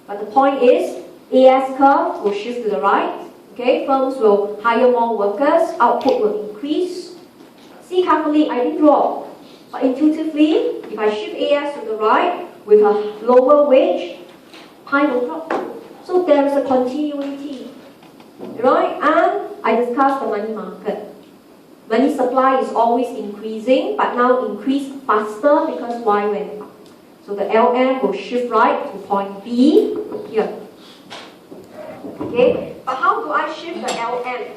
But the point is, AS curve will shift to the right. Okay, firms will hire more workers, output will increase. See carefully, I didn't draw. But intuitively, if I shift AS to the right with a lower wage, pi will drop. So there is a continuity. Right? And I discussed the money market. Money supply is always increasing, but now increase faster because Y went up. So the LM will shift right to point B here. Okay, but how do I shift the LM?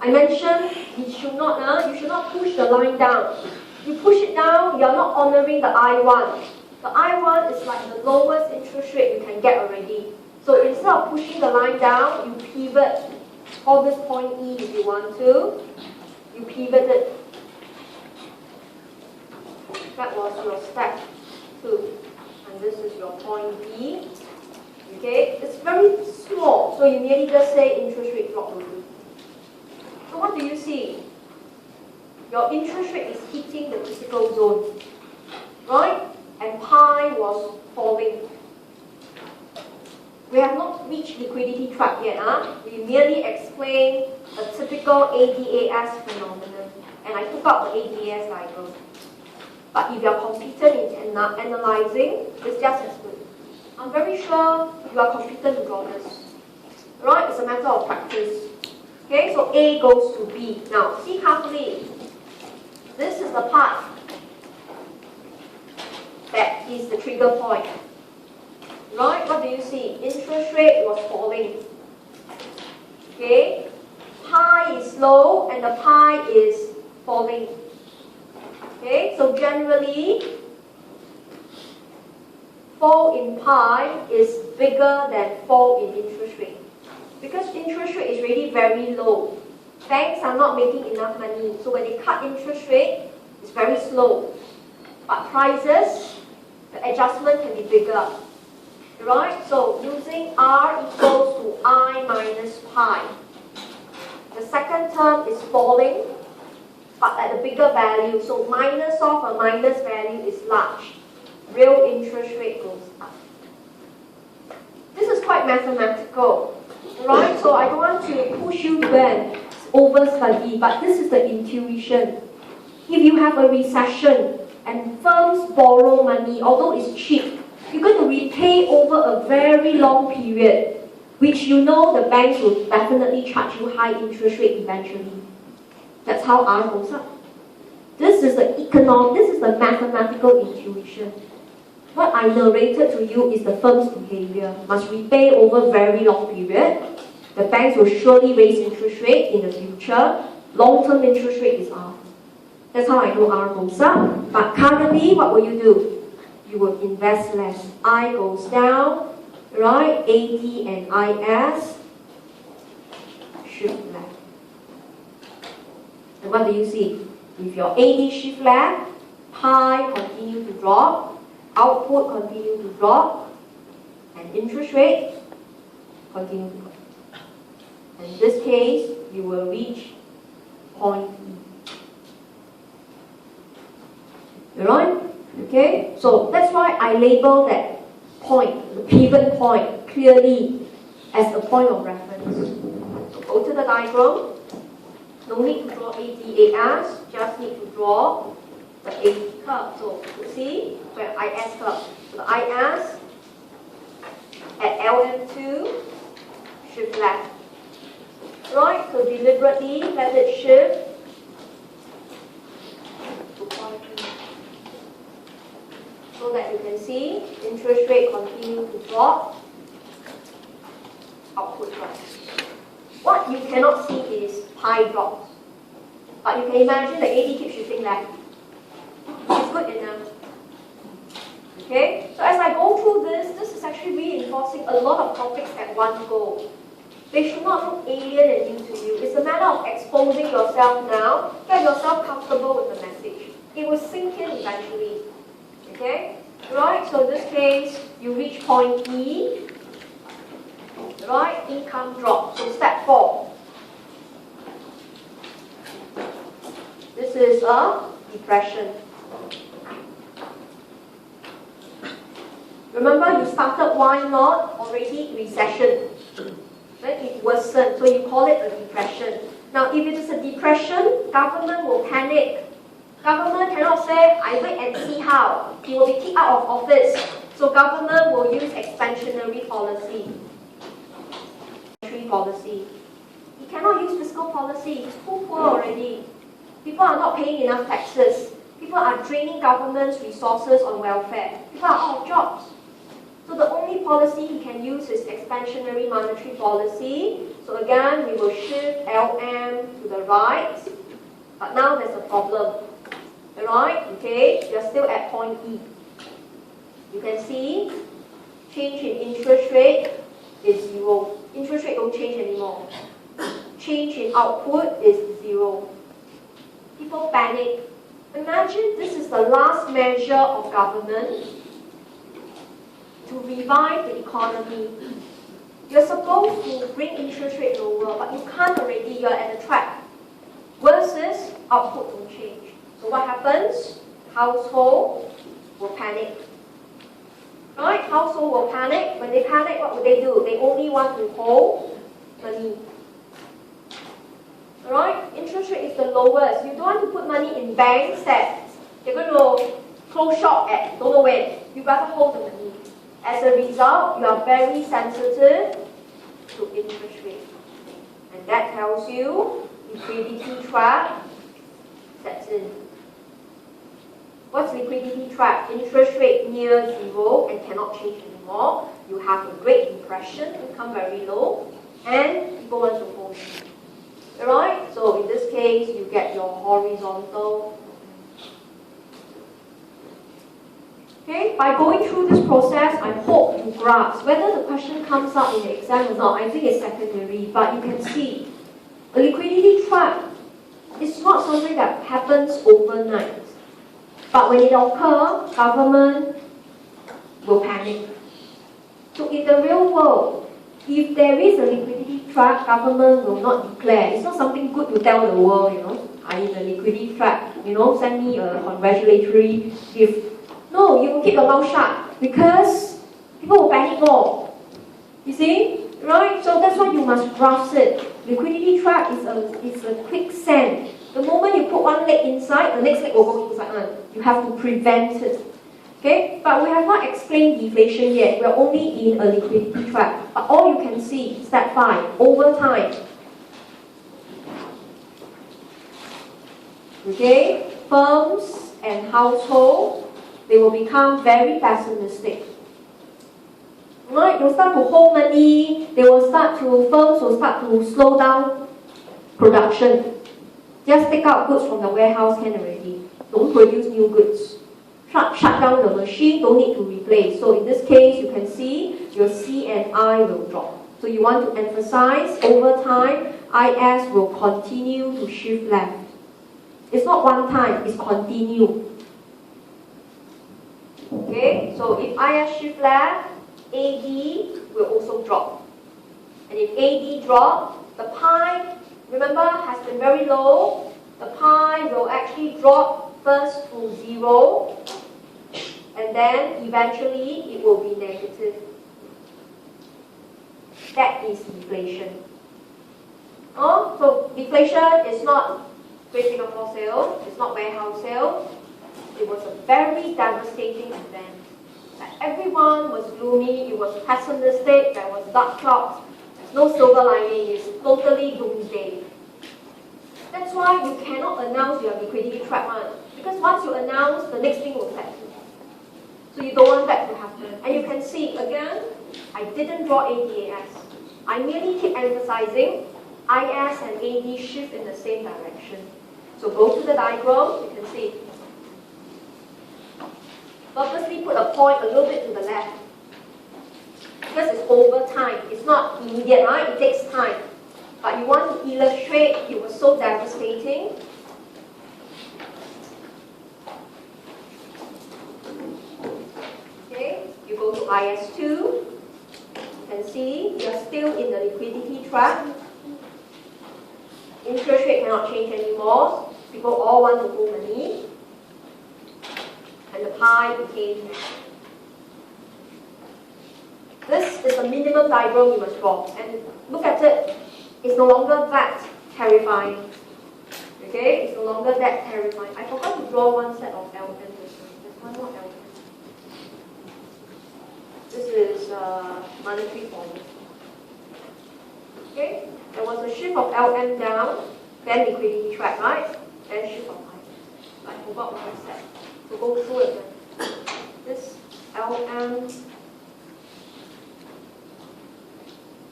I mentioned you should not push the line down. You push it down, you are not honoring the I1. The I1 is like the lowest interest rate you can get already. So instead of pushing the line down, you pivot. Call this point E if you want to. You pivoted. That was your step 2. And this is your point B. Okay? It's very small, so you merely just say interest rate drop will do. So what do you see? Your interest rate is hitting the critical zone. Right? And pi was falling. We have not reached liquidity trap yet. We merely explain a typical ADAS phenomenon. And I took out the ADAS diagram. But if you are competent in analyzing, it's just as good. I'm very sure you are competent to draw this. Right? It's a matter of practice. Okay, so A goes to B. Now, see carefully. This is the part that is the trigger point. Right? What do you see? Interest rate was falling. Okay? Pi is low and the pi is falling. Okay? So generally, fall in pi is bigger than fall in interest rate. Because interest rate is really very low. Banks are not making enough money. So when they cut interest rate, it's very slow. But prices, the adjustment can be bigger. Right? So using R equals to I minus pi. The second term is falling, but at a bigger value. So minus of a minus value is large. Real interest rate goes up. This is quite mathematical. Right? So I don't want to push you to go and overstudy, but this is the intuition. If you have a recession and firms borrow money, although it's cheap, you're going to repay over a very long period, which you know the banks will definitely charge you high interest rate eventually. That's how R goes up. This is the mathematical intuition. What I narrated to you is the firm's behavior. Must repay over very long period. The banks will surely raise interest rate in the future. Long-term interest rate is R. That's how I know R goes up. But currently, what will you do? You will invest less. I goes down, right? AD and IS shift left. And what do you see? If your AD shift left, pi continue to drop, output continue to drop, and interest rate continue to drop. And in this case, you will reach point E. Alright? Okay? So that's why I label that point, the pivot point, clearly as a point of reference. So go to the diagram. No need to draw ADAS, just need to draw the AD curve. So you see, where IS curve. So the IS at LM2 shift left. Right, so deliberately let it shift to point E. So that you can see interest rate continue to drop, output drops. What you cannot see is pi drops. But you can imagine the AD keeps shifting left. It's good enough. Okay? So as I go through this is actually reinforcing a lot of topics at one go. They should not look alien and new to you. It's a matter of exposing yourself now. Get yourself comfortable with the message. It will sink in eventually. Okay? Right? So in this case, you reach point E. Right? Income drop. So step 4. This is a depression. Remember, you started why not already recession. Then it worsened, so you call it a depression. Now, if it is a depression, government will panic. Government cannot say, I wait and see how. He will be kicked out of office. So government will use expansionary policy. He cannot use fiscal policy. He's too poor already. People are not paying enough taxes. People are draining government's resources on welfare. People are out of jobs. So the only policy he can use is expansionary monetary policy. So again, we will shift LM to the right. But now there's a problem. Alright, okay, you're still at point E. You can see change in interest rate is 0. Interest rate don't change anymore. Change in output is 0. People panic. Imagine this is the last measure of government to revive the economy. You're supposed to bring interest rate lower, but you can't already. You're at the trap. Worse is output will change. So what happens? Household will panic. Right? Household will panic. When they panic, what would they do? They only want to hold money. Alright? Interest rate is the lowest. You don't want to put money in banks that you're going to close shop at don't know when. You better hold the money. As a result, you are very sensitive to interest rate. And that tells you liquidity trap sets in. What's liquidity trap? Interest rate near 0 and cannot change anymore. You have a great depression, income very low, and people want to hold. Alright? So in this case, you get your horizontal. Okay? By going through this process, I hope you grasp. Whether the question comes up in the exam or not, I think it's secondary, but you can see a liquidity trap is not something that happens overnight. But when it occurs, government will panic. So in the real world, if there is a liquidity trap, government will not declare. It's not something good to tell the world, I'm in a liquidity trap, send me a congratulatory gift. No, you will keep your mouth shut because people will panic more. You see? Right? So that's why you must grasp it. Liquidity trap is a quicksand. The moment you put one leg inside, the next leg will go inside. You have to prevent it. Okay? But we have not explained deflation yet. We're only in a liquidity trap. But all you can see, step 5, over time. Okay? Firms and households, they will become very pessimistic. Right? They'll start to hold money. Firms will start to slow down production. Just take out goods from the warehouse can already. Don't produce new goods. Shut down the machine, don't need to replace. So in this case, you can see your C and I will drop. So you want to emphasize over time, IS will continue to shift left. It's not one time, it's continue. Okay, so if IS shift left, AD will also drop. And if AD drop, the pi, remember, has been very low. The pi will actually drop first to 0, and then eventually it will be negative. That is deflation. So deflation is not Great Singapore sale, it's not warehouse sale. It was a very devastating event. Everyone was gloomy, it was pessimistic, there was dark clouds, there's no silver lining, it's totally doomsday. That's why you cannot announce your liquidity trap one. Because once you announce, the next thing will happen. So you don't want that to happen. And you can see, again, I didn't draw ADAS. I merely keep emphasizing IS and AD shift in the same direction. So go to the diagram, you can see. Purposely put a point a little bit to the left. Because it's over time. It's not immediate, right? It takes time. But you want to illustrate it was so devastating. Okay, you go to IS2. You can see you're still in the liquidity trap. Interest rate cannot change anymore. People all want to hold money. And the pie became. This is the minimum diagram you must draw. And look at it. It's no longer that terrifying. Okay? It's no longer that terrifying. I forgot to draw one set of LM. There's one more LM. This is monetary policy. Okay? There was a shift of LM down, then liquidity trap, right? Then shift of I forgot what I said. So go through it then. This LM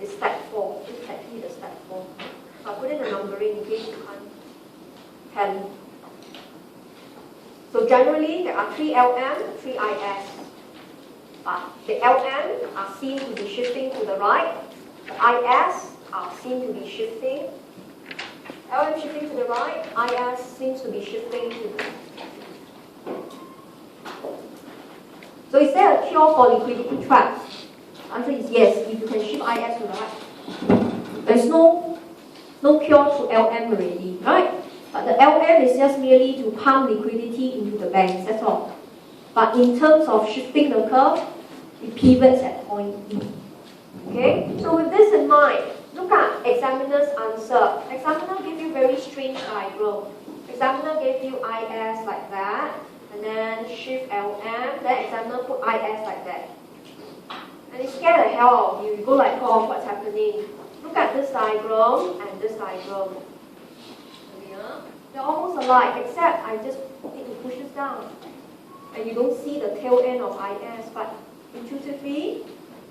is step 4. This is actually the step 4. So I put in a numbering in case you can't tally. So generally there are 3 LM, 3 IS. But the LM are seen to be shifting to the right. The IS are seen to be shifting. LM shifting to the right, IS seems to be shifting to the left. So is there a cure for liquidity traps? The answer is yes, if you can shift IS to the right. There's no cure to LM already, right? But the LM is just merely to pump liquidity into the banks, that's all. But in terms of shifting the curve, it pivots at point B. Okay? So with this in mind, look at examiner's answer. Examiner gave you very strange diagram. Examiner gave you IS like that, and then shift LM, then examiner put IS like that. And it scared the hell out of you. You go like, oh, what's happening? Look at this diagram and this diagram. Yeah. They're almost alike, except I just need to push this down. And you don't see the tail end of IS, but intuitively,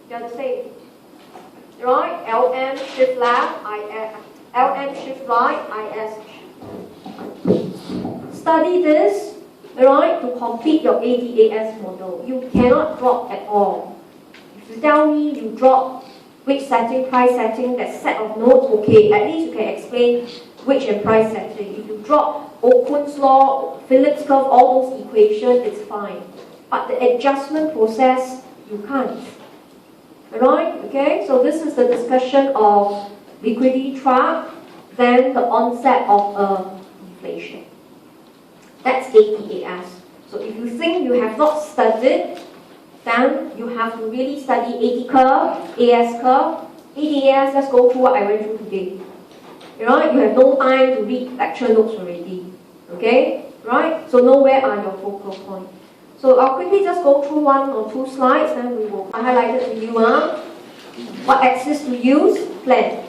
they're the same. Right? LM shift left, IS. LM shift right, IS shift. Study this, right, to complete your ADAS model. You cannot drop at all. If you tell me you drop which setting, price setting, that set of notes, okay, at least you can explain which and price setting. If you drop Oku's law, Phillips curve, all those equations, it's fine. But the adjustment process, you can't. Alright, okay, so this is the discussion of liquidity trap, then the onset of inflation. That's ADAS. So if you think you have not studied, then you have to really study AD curve, AS curve, ADAS, let's go through what I went through today. Right? You have no time to read lecture notes already. Okay? Right? So know where are your focal points. So I'll quickly just go through 1 or 2 slides, then we will highlight it to you. What axis to use? Plan.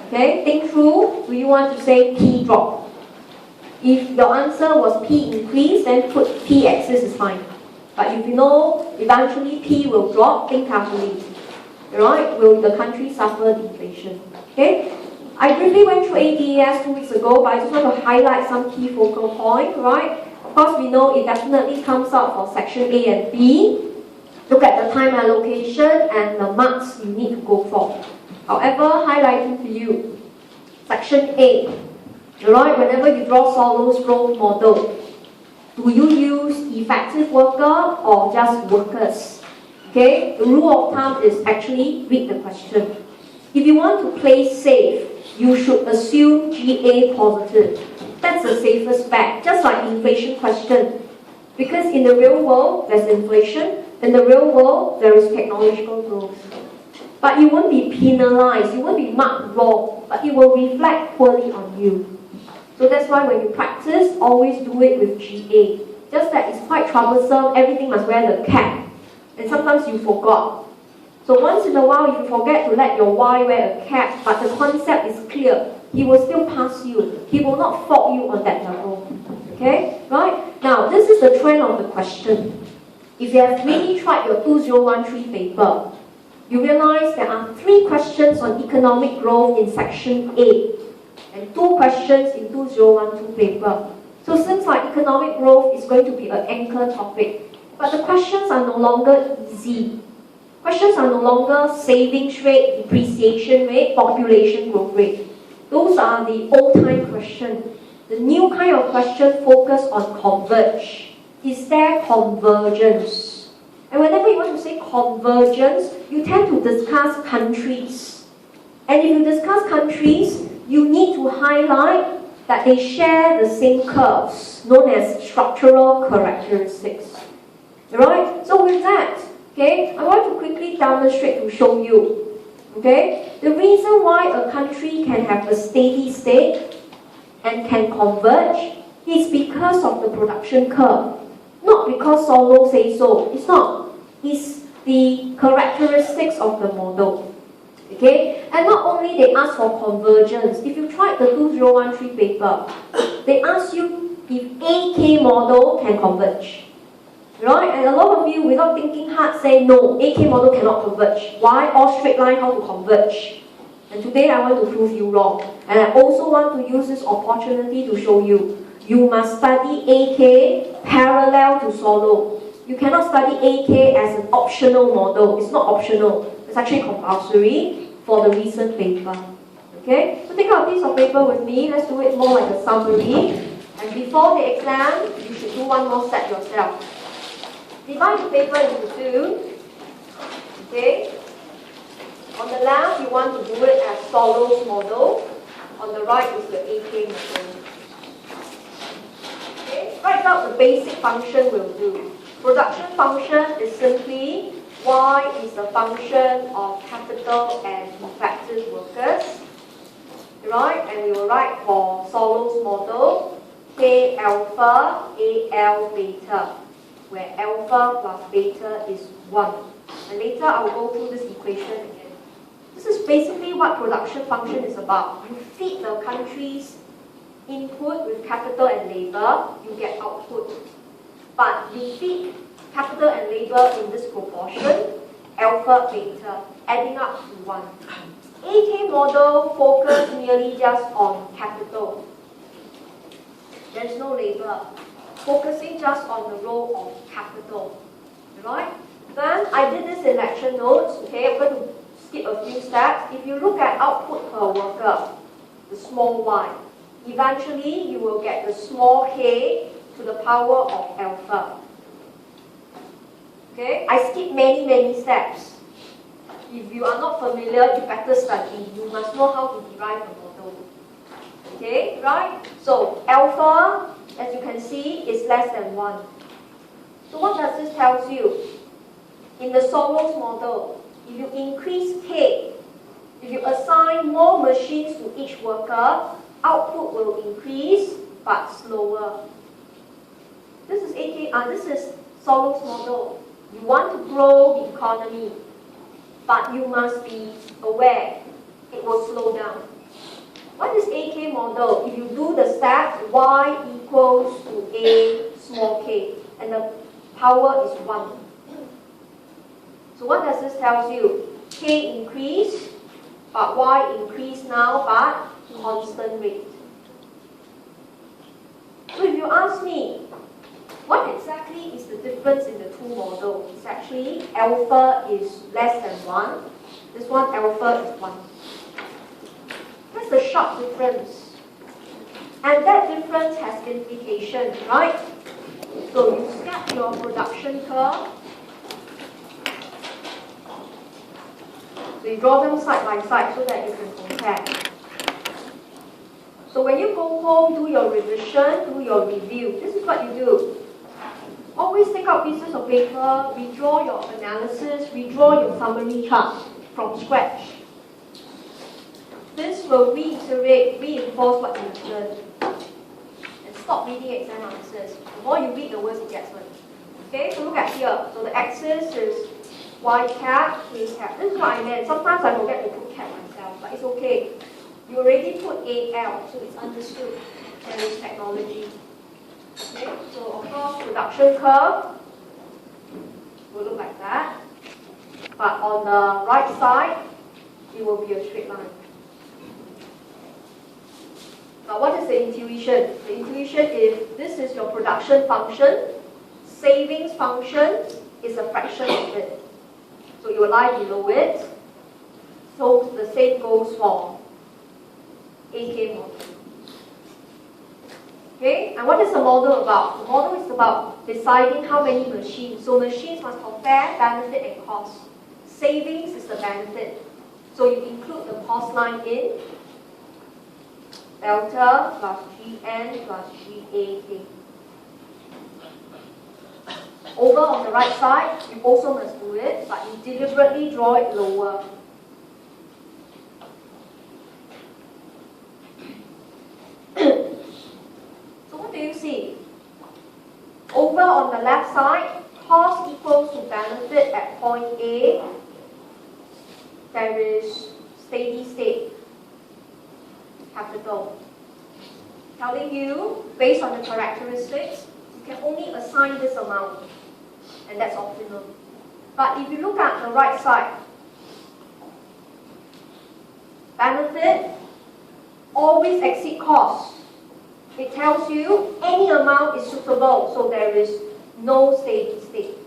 Okay? Think through, do you want to say P drop? If your answer was P increase, then put P axis is fine. But if you know eventually P will drop, think carefully. Right? Will the country suffer deflation? Okay? I briefly went through ADAS 2 weeks ago, but I just want to highlight some key focal points, right? Of course, we know it definitely comes out for section A and B. Look at the time allocation and the marks you need to go for. However, highlighting to you, section A, right? Whenever you draw Solo's growth model, do you use effective worker or just workers? Okay, the rule of thumb is actually read the question. If you want to play safe, you should assume GA positive. That's the safest bet, just like inflation question. Because in the real world, there's inflation. In the real world, there is technological growth. But you won't be penalized, you won't be marked wrong, but it will reflect poorly on you. So that's why when you practice, always do it with GA. Just that it's quite troublesome, everything must wear the cap. And sometimes you forgot. So once in a while, if you forget to let your Y wear a cap, but the concept is clear, he will still pass you. He will not fault you on that level. Okay? Right? Now, this is the trend of the question. If you have really tried your 2013 paper, you realize there are 3 questions on economic growth in section A and 2 questions in 2012 paper. So seems like economic growth is going to be an anchor topic. But the questions are no longer easy. Questions are no longer savings rate, depreciation rate, population growth rate. Those are the old-time questions. The new kind of question focus on converge. Is there convergence? And whenever you want to say convergence, you tend to discuss countries. And if you discuss countries, you need to highlight that they share the same curves, known as structural characteristics. Alright? So with that, okay, I want to quickly demonstrate to show you. Okay? The reason why a country can have a steady state and can converge is because of the production curve. Not because Solo says so. It's not. It's the characteristics of the model. Okay? And not only they ask for convergence. If you tried the 2013 paper, they ask you if AK model can converge. Right? And a lot of you, without thinking hard, say no, AK model cannot converge. Why? All straight line, how to converge? And today I want to prove you wrong. And I also want to use this opportunity to show you, you must study AK parallel to Solo. You cannot study AK as an optional model. It's not optional. It's actually compulsory for the recent paper. Okay? So take out a piece of paper with me. Let's do it more like a summary. And before the exam, you should do one more set yourself. Divide the paper into 2. Okay? On the left, you want to do it as Solo's model. On the right is the AK model. Okay? Write out the basic function we'll do. Production function is simply Y is the function of capital and effective workers. Right? And we will write for Solo's model K alpha AL beta, where alpha plus beta is 1. And later I will go through this equation again. This is basically what production function is about. You feed the country's input with capital and labor, you get output. But you feed capital and labor in this proportion, alpha, beta, adding up to 1. AK model focus merely just on capital. There's no labor. Focusing just on the role of capital. Right? Then I did this in lecture notes. Okay, I'm going to skip a few steps. If you look at output per worker, the small y, eventually you will get the small k to the power of alpha. Okay, I skip many steps. If you are not familiar, you better study. You must know how to derive the model. Okay, right? So alpha, as you can see, is less than 1. So what does this tell you? In the Solo's model, if you increase k, If you assign more machines to each worker, output will increase but slower. This is this is Solo's model. You want to grow the economy, but you must be aware it will slow down. What is AK model? If you do the steps, y equals to a small k, and the power is 1. So what does this tell you? K increase, but y increase now, but constant rate. So if you ask me, what exactly is the difference in the two models? It's actually alpha is less than 1. This one alpha is 1. That's the sharp difference. And that difference has implications, right? So you sketch your production curve. So you draw them side by side so that you can compare. So when you go home, do your revision, do your review. This is what you do. Always take out pieces of paper, redraw your analysis, redraw your summary chart from scratch. This will reinforce what you've learned. And stop reading exam answers. The more you read, the worse it gets. Okay, so look at here. So the axis is y cap, k cap. This is what I meant. Sometimes I forget to put cap myself, but it's okay. You already put AL, so it's understood. There is technology. Okay, so of course, production curve will look like that. But on the right side, it will be a straight line. Now, what is the intuition? The intuition is this is your production function. Savings function is a fraction of it. So you will lie below it. So the same goes for AK model. Okay, and what is the model about? The model is about deciding how many machines. So machines must compare benefit and cost. Savings is the benefit. So you include the cost line in delta plus GN plus GAK. Over on the right side, you also must do it, but you deliberately draw it lower. So what do you see? Over on the left side, cost equals to benefit at point A. There is steady state capital. Telling you, based on the characteristics, you can only assign this amount. And that's optimal. But if you look at the right side, benefit always exceed cost. It tells you any amount is suitable, so there is no steady state.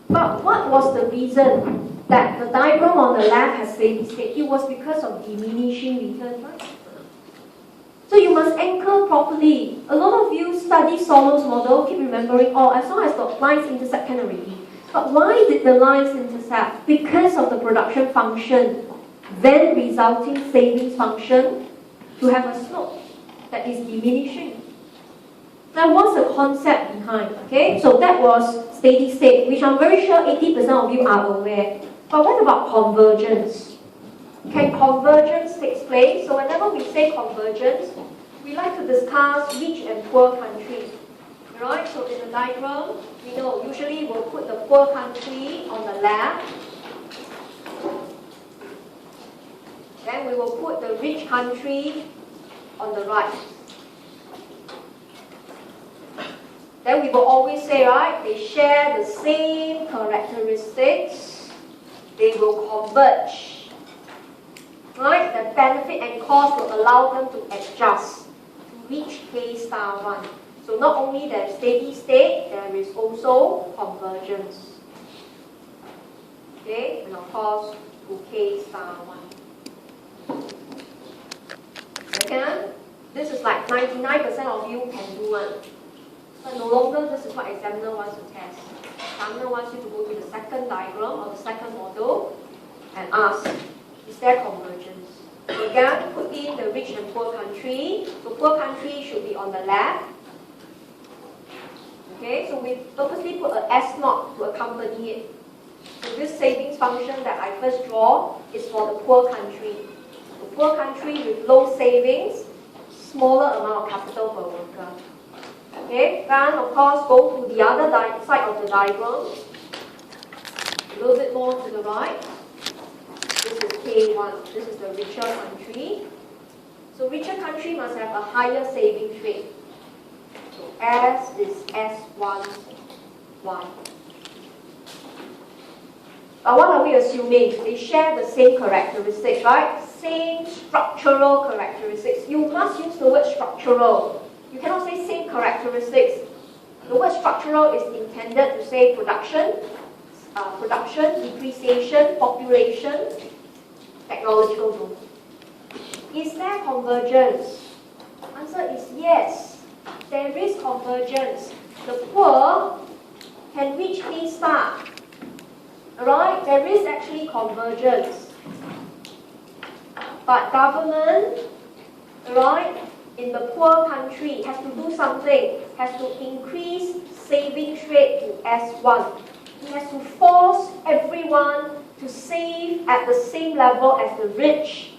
But what was the reason that the diagram on the left has steady state? It was because of diminishing returns, right? So you must anchor properly. A lot of you study Solo's model, keep remembering, oh, as long as the lines intersect can already. But why did the lines intersect? Because of the production function, then resulting savings function to have a slope that is diminishing. There was a concept behind, okay? So that was steady state, which I'm very sure 80% of you are aware. But what about convergence? Can convergence take place? So whenever we say convergence, we like to discuss rich and poor countries. Right? So in the diagram, we know usually we'll put the poor country on the left. Then we will put the rich country on the right. Then we will always say, right, they share the same characteristics. They will converge. Right? The benefit and cost will allow them to adjust to reach K star 1. So not only there is steady state, there is also convergence. Okay? And of course, to K star 1. Second, this is like 99% of you can do it. But no longer this is what examiner wants to test. Examiner wants you to go to the second diagram or the second model and ask, is there convergence? So again, put in the rich and poor country. So poor country should be on the left. Okay, so we purposely put an S naught to accompany it. So this savings function that I first draw is for the poor country. The poor country with low savings, smaller amount of capital per worker. Okay, then of course go to the other side of the diagram. A little bit more to the right. This is K1. This is the richer country. So richer country must have a higher savings rate. So S is S1, 1. But what are we assuming? They share the same characteristics, right? Same structural characteristics. You must use the word structural. You cannot say same characteristics. The word structural is intended to say production, depreciation, population, technological growth. Is there convergence? Answer is yes. There is convergence. The poor can reach A star. Alright, there is actually convergence. But government, alright, in the poor country has to do something, has to increase savings rate to S1. It has to force everyone to save at the same level as the rich,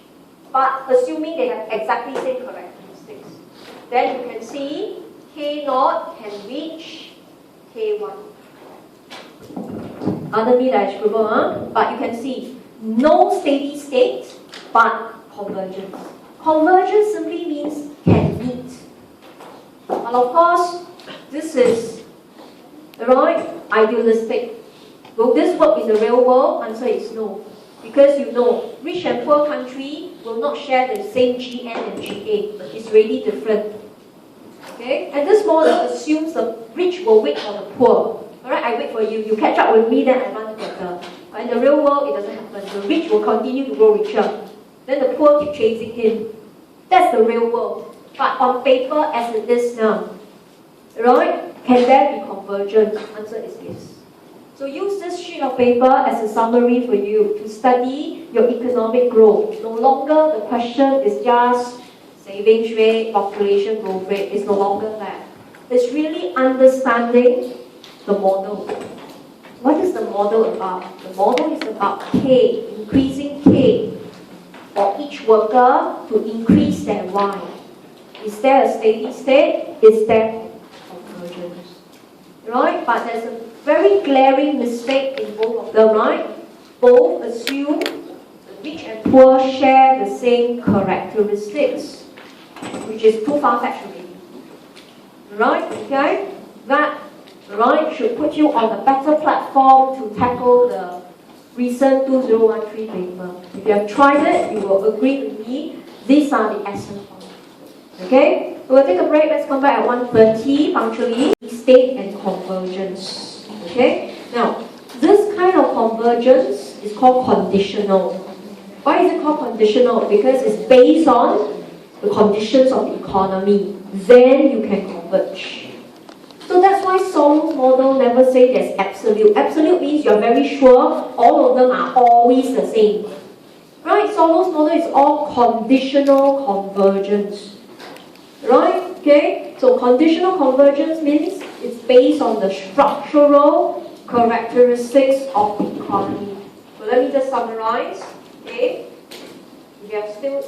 but assuming they have exactly same characteristics. Then you can see K0 can reach K1. Underneath I scribble, but you can see no steady state, but convergence. Convergence simply means can meet. And of course, this is right, idealistic. Will this work in the real world? Answer is no. Because you know, rich and poor country will not share the same GN and GA. It's really different. Okay? And this model assumes the rich will wait for the poor. Alright, I wait for you. You catch up with me, then I run together. But in the real world, it doesn't happen. The rich will continue to grow richer. Then the poor keep chasing him. That's the real world. But on paper, as it is now, right? Can there be convergence? Answer is yes. So use this sheet of paper as a summary for you to study your economic growth. No longer the question is just savings rate, population growth rate. It's no longer that. It's really understanding the model. What is the model about? The model is about K, increasing K for each worker to increase their Y. Is there a steady state? Is there convergence? Right? But there's a very glaring mistake in both of them, right? Both assume the rich and poor share the same characteristics, which is too far-fetched already. Right? Okay? That, right, should put you on a better platform to tackle the recent 2013 paper. If you have tried it, you will agree with me. These are the essence of it. Okay? We'll take a break. Let's come back at 1:30 punctually. State and convergence. Okay? Now, this kind of convergence is called conditional. Why is it called conditional? Because it's based on the conditions of the economy. Then you can converge. So that's why Solo's model never say there's absolute. Absolute means you're very sure all of them are always the same. Right? Solo's model is all conditional convergence. Right? Okay? So conditional convergence means it's based on the structural characteristics of the economy. So let me just summarize. Okay? You still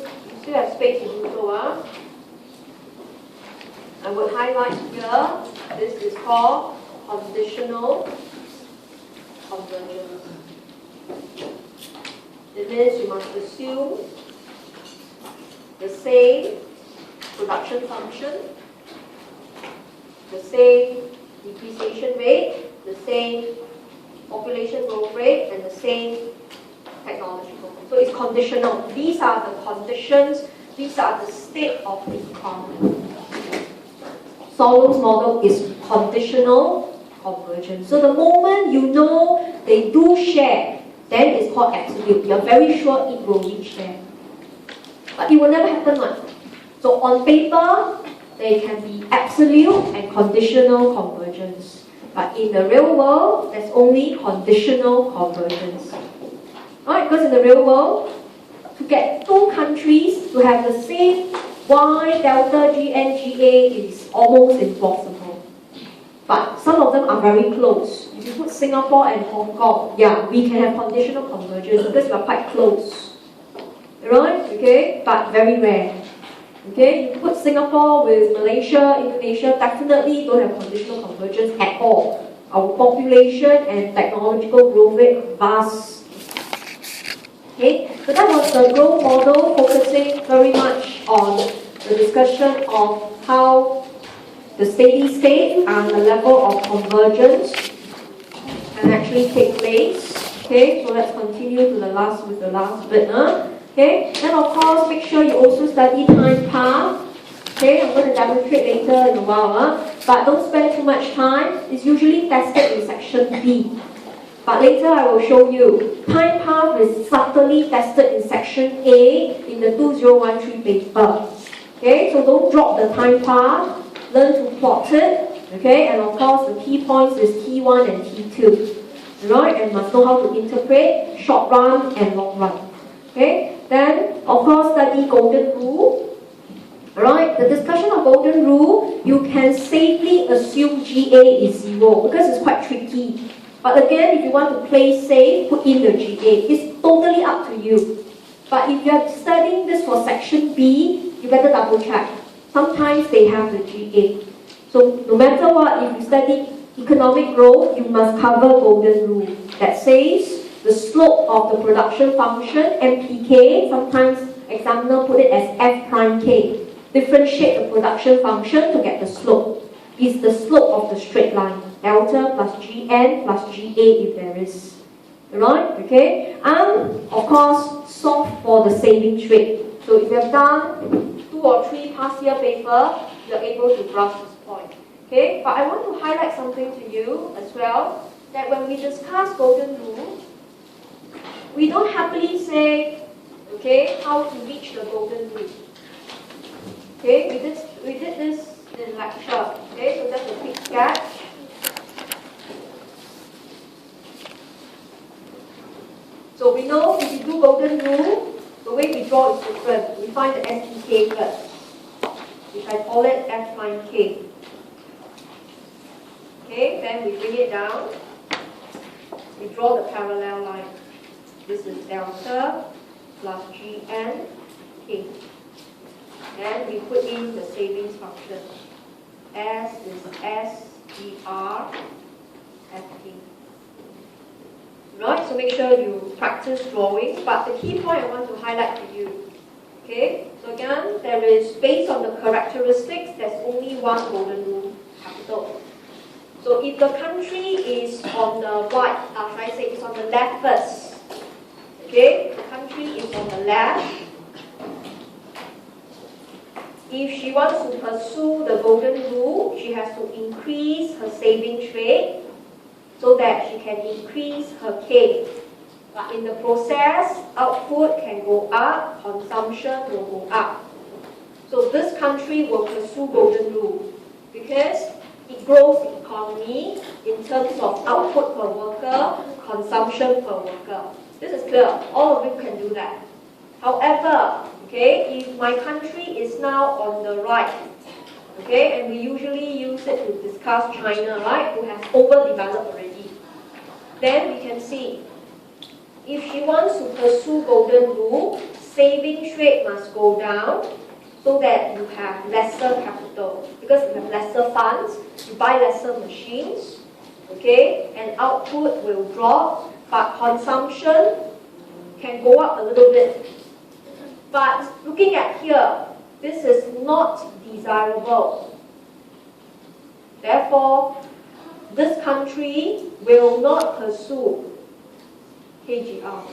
have space to do so. I would highlight here, this is called conditional convergence. It means you must assume the same production function, the same depreciation rate, the same population growth rate, and the same technological growth. So it's conditional. These are the conditions, these are the state of the economy. Solo's model is conditional convergence. So the moment you know they do share, then it's called absolute. You're very sure it will reach there. But it will never happen much. So on paper, they can be absolute and conditional convergence. But in the real world, there's only conditional convergence. Right? Because in the real world, to get two countries to have the same Y, delta, GN, GA is almost impossible. But some of them are are very close. If you put Singapore and Hong Kong, yeah, we can have conditional convergence because we are quite close. Right? Okay? But very rare. Okay? You put Singapore with Malaysia, Indonesia, definitely don't have conditional convergence at all. Our population and technological growth rate are vast. Okay? So that was the growth model focusing very much on the discussion of how the steady state and the level of convergence can actually take place. Okay, so let's continue to the last bit. Okay, then of course make sure you also study time path. Okay, I'm going to demonstrate later in a while, but don't spend too much time. It's usually tested in section B. But later I will show you. Time path is subtly tested in section A in the 2013 paper. Okay, so don't drop the time path. Learn to plot it. Okay, and of course the key points is T1 and T2. Right, and must know how to interpret short run and long run. Okay, then of course study golden rule. Right, the discussion of golden rule, you can safely assume GA is 0 because it's quite tricky. But again, if you want to play safe, put in the GA. It's totally up to you. But if you're studying this for section B, you better double check. Sometimes they have the GA. So no matter what, if you study economic growth, you must cover golden rule. That says the slope of the production function, MPK, sometimes examiner put it as F prime K. Differentiate the production function to get the slope. Is the slope of the straight line. Delta plus GN plus GA if there is. Right? Okay? And of course, solve for the savings rate. So if you have done 2 or 3 past year paper, you're able to grasp this point. Okay? But I want to highlight something to you as well, that when we discuss golden rule, we don't happily say, okay, how to reach the golden rule. Okay, we did this in lecture. Okay, so that's a quick sketch. So we know if you do golden rule, the way we draw is different. We find the SPK first, which I call it F prime K. Okay, then we bring it down. We draw the parallel line. This is delta plus GN K. And we put in the savings function. S is SGR FT. Right, so make sure you practice drawing. But the key point I want to highlight to you. Okay, so again, there is, based on the characteristics, there's only one golden rule, capital. So if the country is on the right, should I say it's on the left first. Okay, the country is on the left. If she wants to pursue the golden rule, she has to increase her savings rate so that she can increase her K. But in the process, output can go up, consumption will go up. So this country will pursue golden rule because it grows the economy in terms of output per worker, consumption per worker. This is clear. All of you can do that. However, okay, if my country is now on the right, okay, and we usually use it to discuss China, right, who has overdeveloped already, then we can see if she wants to pursue golden rule, savings rate must go down so that you have lesser capital. Because you have lesser funds, you buy lesser machines, okay, and output will drop, but consumption can go up a little bit. But looking at here, this is not desirable. Therefore, this country will not pursue KGR.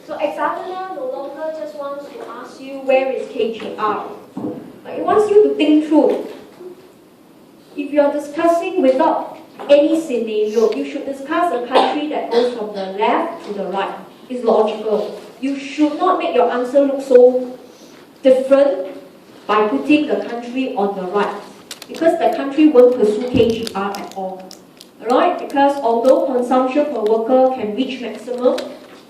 So examiner no longer just wants to ask you where is KGR. But it wants you to think through. If you are discussing without any scenario, you should discuss a country that goes from the left to the right. It's logical. You should not make your answer look so different by putting the country on the right. Because the country won't pursue KGR at all. Alright? Because although consumption per worker can reach maximum,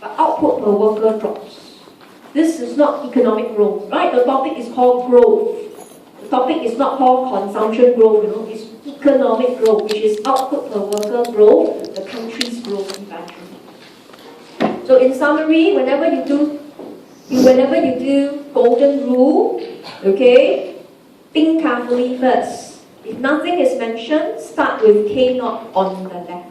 but output per worker drops. This is not economic growth, right? The topic is called growth. The topic is not called consumption growth, it's economic growth, which is output per worker growth, the country's growth eventually. So in summary, whenever you do golden rule, okay, think carefully first. If nothing is mentioned, start with K0 on the left.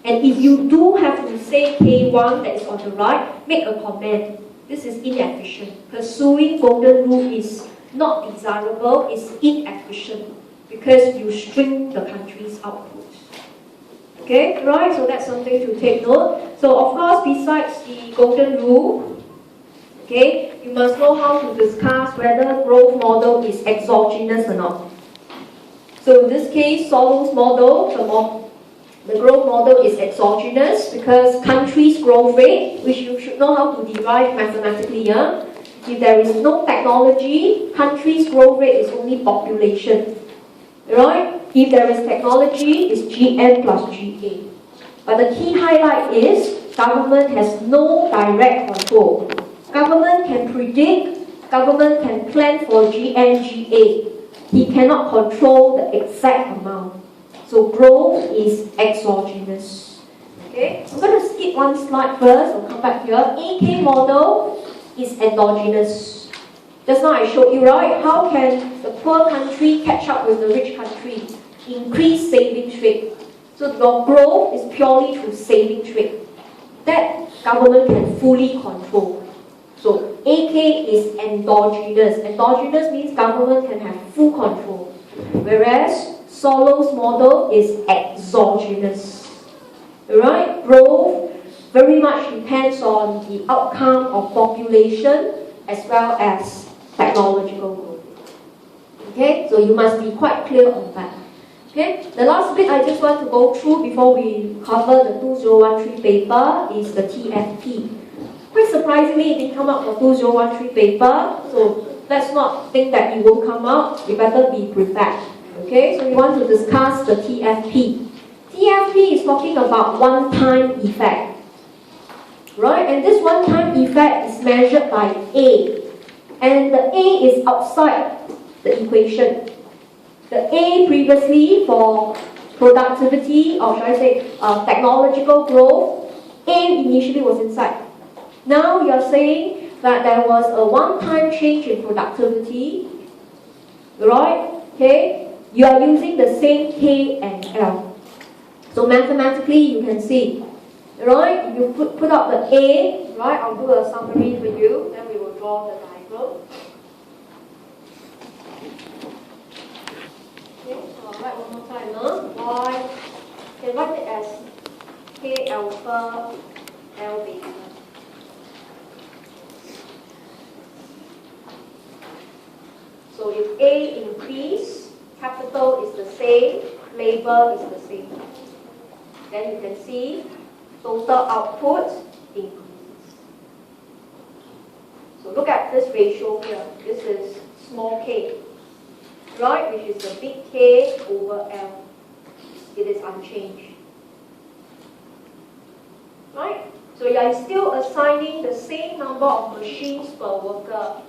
And if you do have to say K1 that is on the right, make a comment. This is inefficient. Pursuing golden rule is not desirable, it's inefficient because you shrink the country's output. Okay, right? So that's something to take note. So of course, besides the golden rule, okay, you must know how to discuss whether growth model is exogenous or not. So in this case, Solo's model, the growth model is exogenous because country's growth rate, which you should know how to derive mathematically, if there is no technology, country's growth rate is only population. Right? If there is technology, it's GN plus GA. But the key highlight is government has no direct control. Government can predict, government can plan for GN, GA. He cannot control the exact amount. So growth is exogenous. Okay, I'm going to skip one slide first. I'll come back here. AK model is endogenous. Just now I showed you, right? How can the poor country catch up with the rich country? Increase savings rate. So your growth is purely through savings rate. That government can fully control. So AK is endogenous. Endogenous means government can have full control. Whereas Solo's model is exogenous. Alright? Growth very much depends on the outcome of population as well as technological growth. Okay? So you must be quite clear on that. Okay? The last bit I just want to go through before we cover the 2013 paper is the TFP. Quite surprisingly, it didn't come out for 2013 paper, so let's not think that it won't come out. You better be prepared. Okay, so we want to discuss the TFP. TFP is talking about one-time effect. Right, and this one-time effect is measured by A. And the A is outside the equation. The A previously for productivity, or should I say technological growth, A initially was inside. Now you are saying that there was a one-time change in productivity, right? Okay, you are using the same K and L. So mathematically you can see, right? You put up the A, right? I'll do a summary for you, then we will draw the diagram. Okay, so I'll write one more time. Y, you can write it as K alpha L beta. So if A increase, capital is the same, labor is the same. Then you can see total output increases. So look at this ratio here. This is small k, right? Which is the big K over L. It is unchanged. Right? So you are still assigning the same number of machines per worker.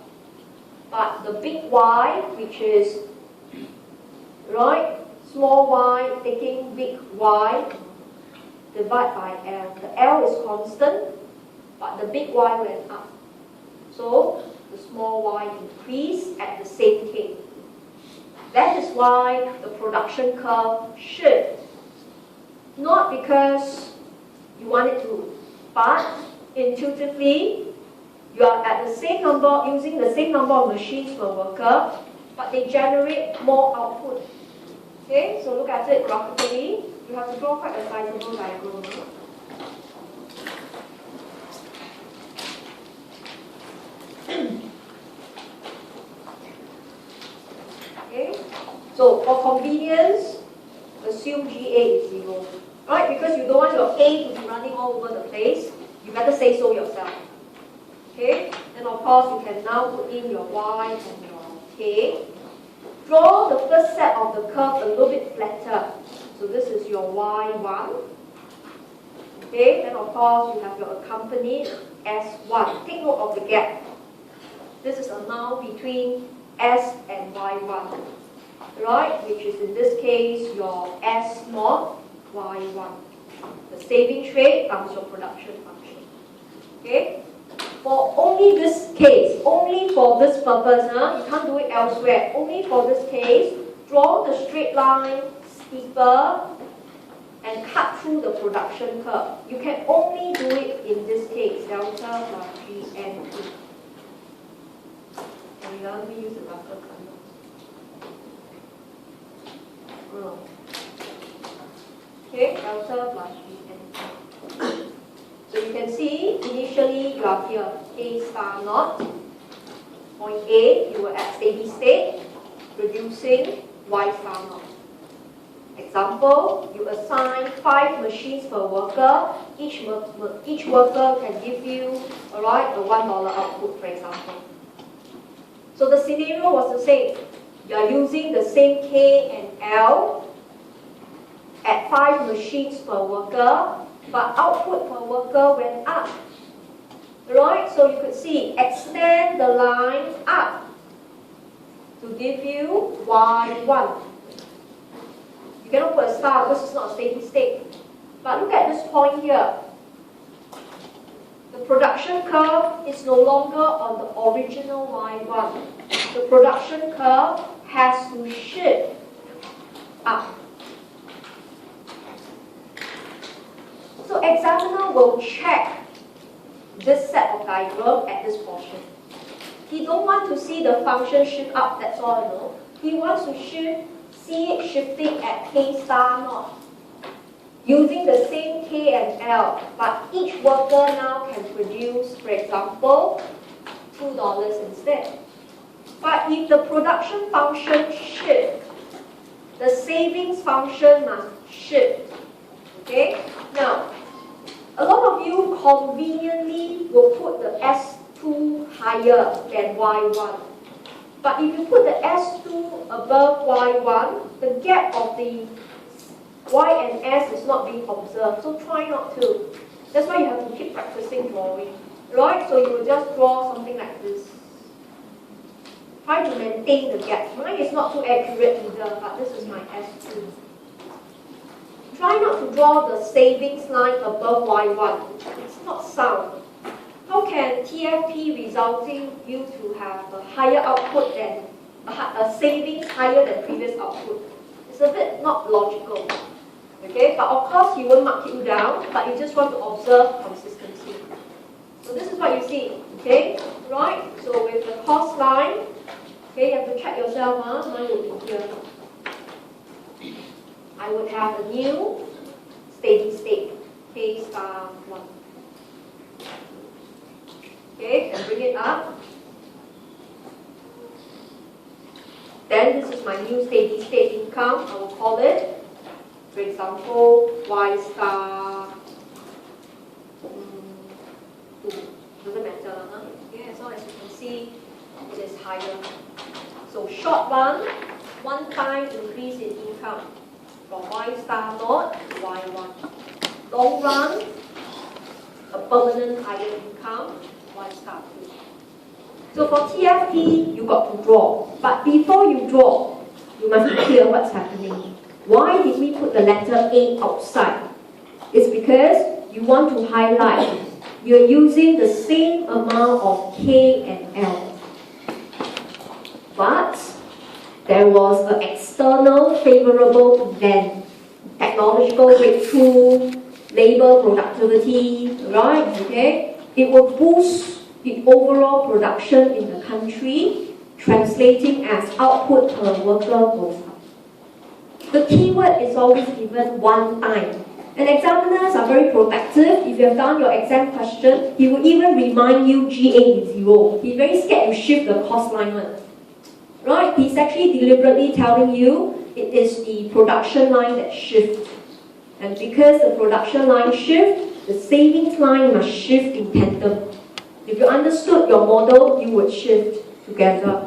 But the big Y, which is, right, small y taking big Y, divide by L. The L is constant, but the big Y went up. So the small y increased at the same K. That is why the production curve shifts. Not because you want it to, but intuitively, you are at the same number, using the same number of machines per worker, but they generate more output. Okay, so look at it graphically. You have to draw quite a sizable diagram. Okay, so for convenience, assume GA is 0. Right, because you don't want your A to be running all over the place, you better say so yourself. Okay, and of course you can now put in your Y and your K. Draw the first set of the curve a little bit flatter. So this is your Y1. Okay, and of course you have your accompanied S1. Take note of the gap. This is a amount between S and Y1. right? Which is in this case your S naught Y1. The saving trade comes your production function. Okay? For only this case, only for this purpose, you can't do it elsewhere. Only for this case, draw the straight line steeper and cut through the production curve. You can only do it in this case, delta plus GNP. Let me use the rougher color. Okay, delta plus GNP. So you can see, initially you are here, A star naught. Point A, you were at steady state, producing Y star naught. Example, you assign 5 machines per worker. Each worker can give you, a $1 output, for example. So the scenario was the same. You are using the same K and L at 5 machines per worker, but output per worker went up. Right? So you could see, extend the line up to give you Y1. You cannot put a star because it's not a steady state. But look at this point here. The production curve is no longer on the original Y1. The production curve has to shift up. So examiner will check this set of diagram at this portion. He don't want to see the function shift up, that's all, no. He wants to see it shifting at K star naught, using the same K and L, but each worker now can produce, for example, $2 instead. But if the production function shifts, the savings function must shift. Okay? Now, a lot of you conveniently will put the S2 higher than Y1. But if you put the S2 above Y1, the gap of the Y and S is not being observed. So try not to. That's why you have to keep practicing drawing. Right? So you will just draw something like this. Try to maintain the gap. Mine is not too accurate either, but this is my S2. Try not to draw the savings line above Y1. It's not sound. How can TFP resulting you to have a higher output than a savings higher than previous output? It's a bit not logical. Okay, but of course he won't mark you down, but you just want to observe consistency. So this is what you see. Okay, right? So with the cost line, okay, you have to check yourself. Mine would be here. I would have a new steady state, K star 1. Okay, and bring it up. Then this is my new steady state income. I will call it, for example, Y star 2. Doesn't matter, huh? Okay, as long as you can see it is higher. So short run, one-time increase in income from Y star naught to Y1. Long run, a permanent higher income, Y star 2. So for TFP, you got to draw. But before you draw, you must be clear what's happening. Why did we put the letter A outside? It's because you want to highlight you're using the same amount of K and L. But there was an external favorable event, technological breakthrough, labor productivity, right? Okay? It will boost the overall production in the country, translating as output per worker goes up. The keyword is always given one time. And examiners are very protective. If you have done your exam question, he will even remind you GA is 0. He's very scared to shift the cost line one. Right? He's actually deliberately telling you it is the production line that shifts. And because the production line shifts, the savings line must shift in tandem. If you understood your model, you would shift together.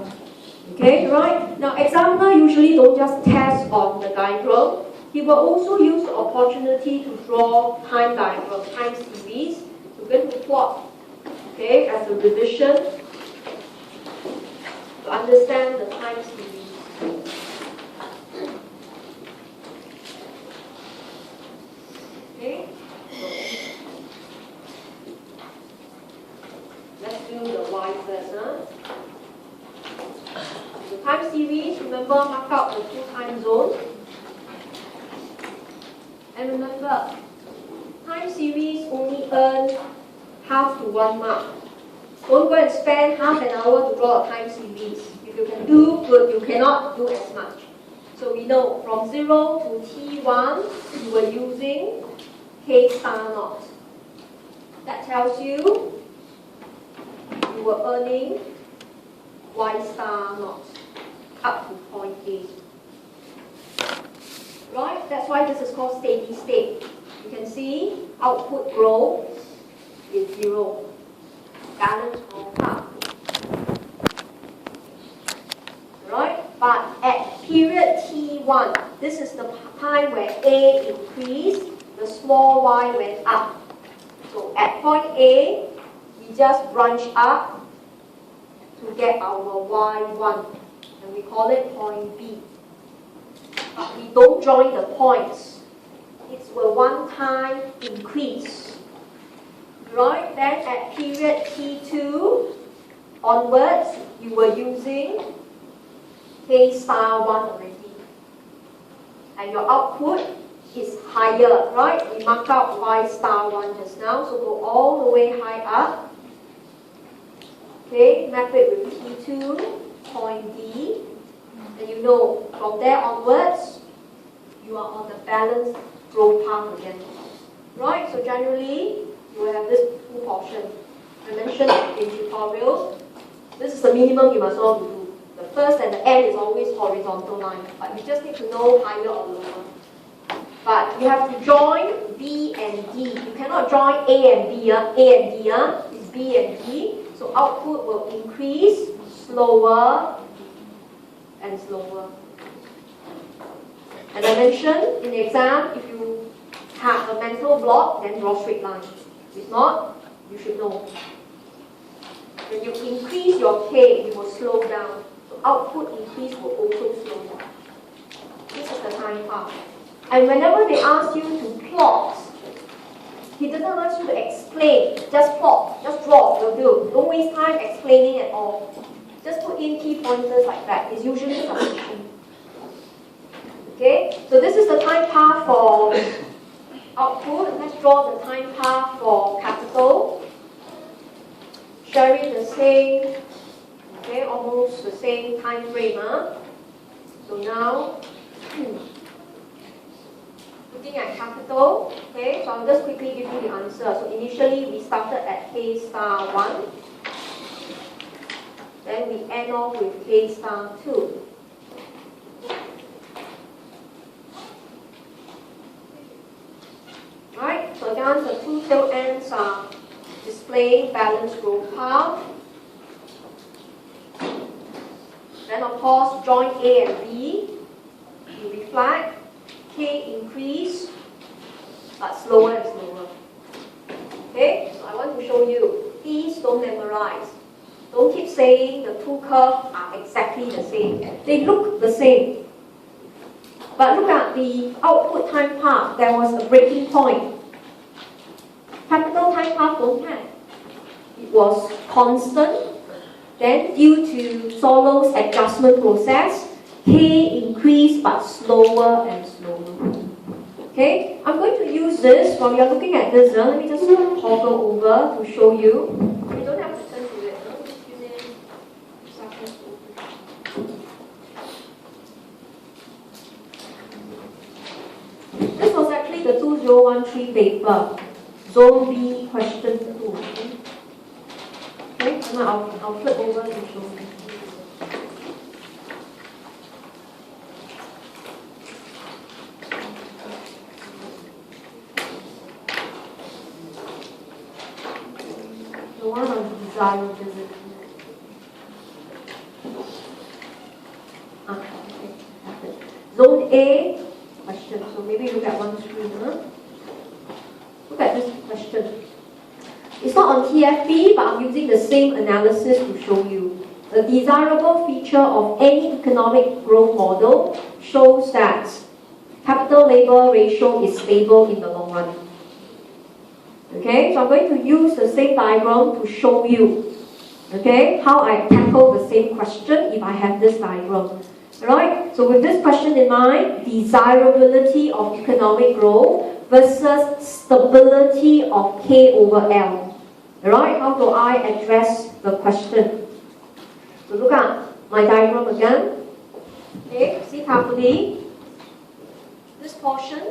Okay, right? Now, examiner usually don't just test on the diagram. He will also use the opportunity to draw time diagram, time series. We're going to plot, okay, as a revision to understand the time series. The time series, remember, mark out the 2 time zones. And remember, time series only earn half to 1 mark. Don't go and spend half an hour to draw a time series. If you can do, good. You cannot do as much. So we know from 0 to T1, you were using K star naught. That tells you you were earning Y star naught up to point A. Right? That's why this is called steady state. You can see output growth is 0. Balance growth up. Right? But at period T1, this is the time where A increased, the small y went up. So at point A, we just branch up to get our y1, and we call it point B. But we don't join the points. It's a one-time increase. Right? Then at period T2 onwards, you were using K star 1 already. And your output is higher, right? We mark out Y star 1 just now, so go all the way high up. Okay, map it with T2, point D. And you know, from there onwards, you are on the balanced growth path again. Right? So generally, you will have this 2 portions. I mentioned in tutorials, this is the minimum you must all do. The first and the end is always horizontal line, but you just need to know higher or lower. But you have to join B and D. You cannot join A and B. A and D is B and D. So output will increase slower and slower. And I mentioned in the exam, if you have a mental block, then draw straight line. If not, you should know. When you increase your K, you will slow down. So output increase will also slow down. This is the time path. And whenever they ask you to plot, he doesn't ask you to explain. Just plot, just draw, will do. Don't waste time explaining at all. Just put in key pointers like that. It's usually sufficient. Okay, so this is the time path for output. Let's draw the time path for capital. Sharing the same, okay, almost the same time frame. So now, looking at capital, okay, so I'll just quickly give you the answer. So initially we started at K star 1. Then we end off with K star 2. Right, so again, the 2 tail ends are displaying balanced growth path. Then of course, join A and B. You reflect. K increase, but slower and slower. Okay, so I want to show you. Please don't memorize. Don't keep saying the 2 curves are exactly the same. They look the same. But look at the output time path. There was a breaking point. Capital time path don't have. It was constant. Then due to Solo's adjustment process, K increased but slower and slower. Okay, I'm going to use this while you're looking at this. Let me just toggle over to show you. You don't have to turn to it. Just use it. This was actually the 2013 paper, Zone B, question 2. Okay, now I'll flip over to show you. The one on desirability. Okay. Zone A question. So maybe look at one screen. Look at this question. It's not on TFP, but I'm using the same analysis to show you. The desirable feature of any economic growth model shows that capital-labor ratio is stable in the long run. Okay, so I'm going to use the same diagram to show you. Okay, how I tackle the same question if I have this diagram. Alright, so with this question in mind, desirability of economic growth versus stability of K over L. Alright, how do I address the question? So look at my diagram again. Okay, see carefully. This portion,